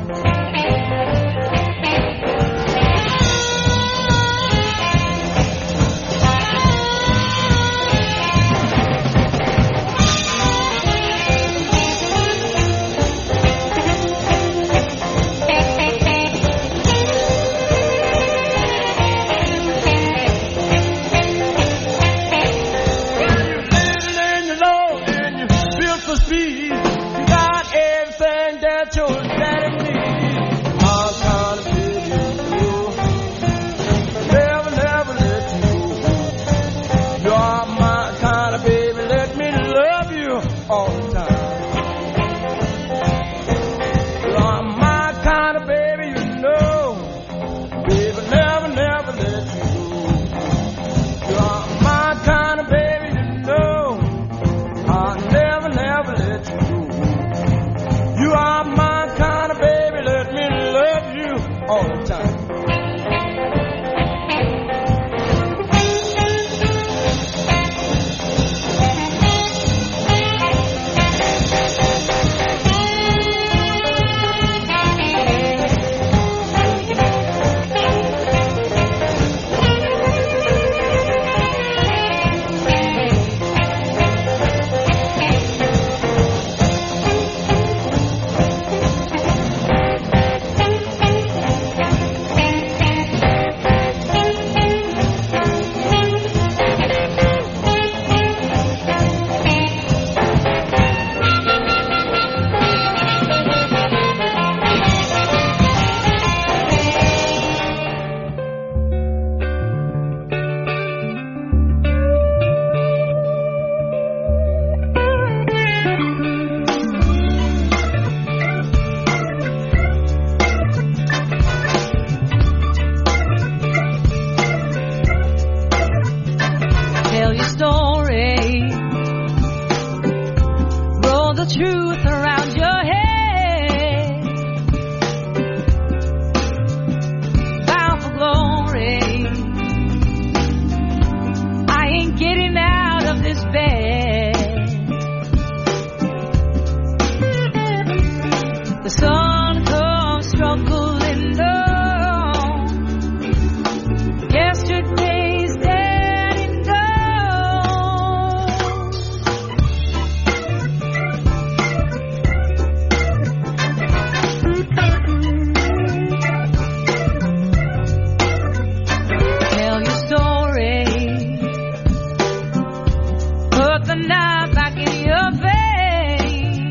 knife back in your face,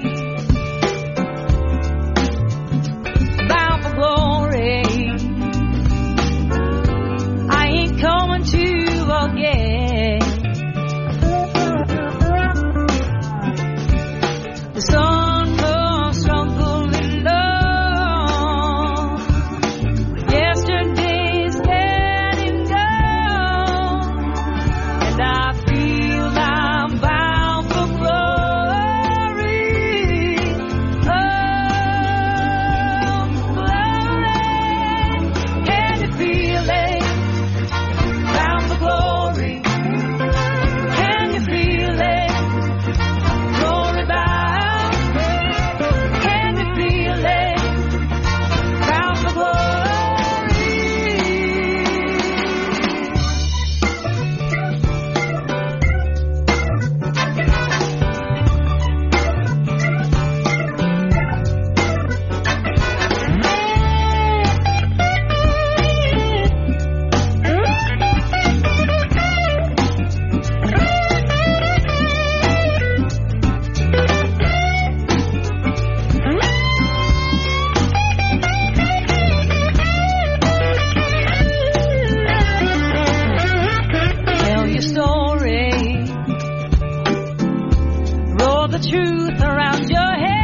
bound for glory. I ain't coming to forget. The sun comes struggling low. Yesterday's getting gone, and I feel I'm bound for glory. Oh, glory. Can you feel it? Bound for glory. Can you feel it? Glory bound. Can you feel it? Bound for glory. Tell your story. Roll the truth around your head.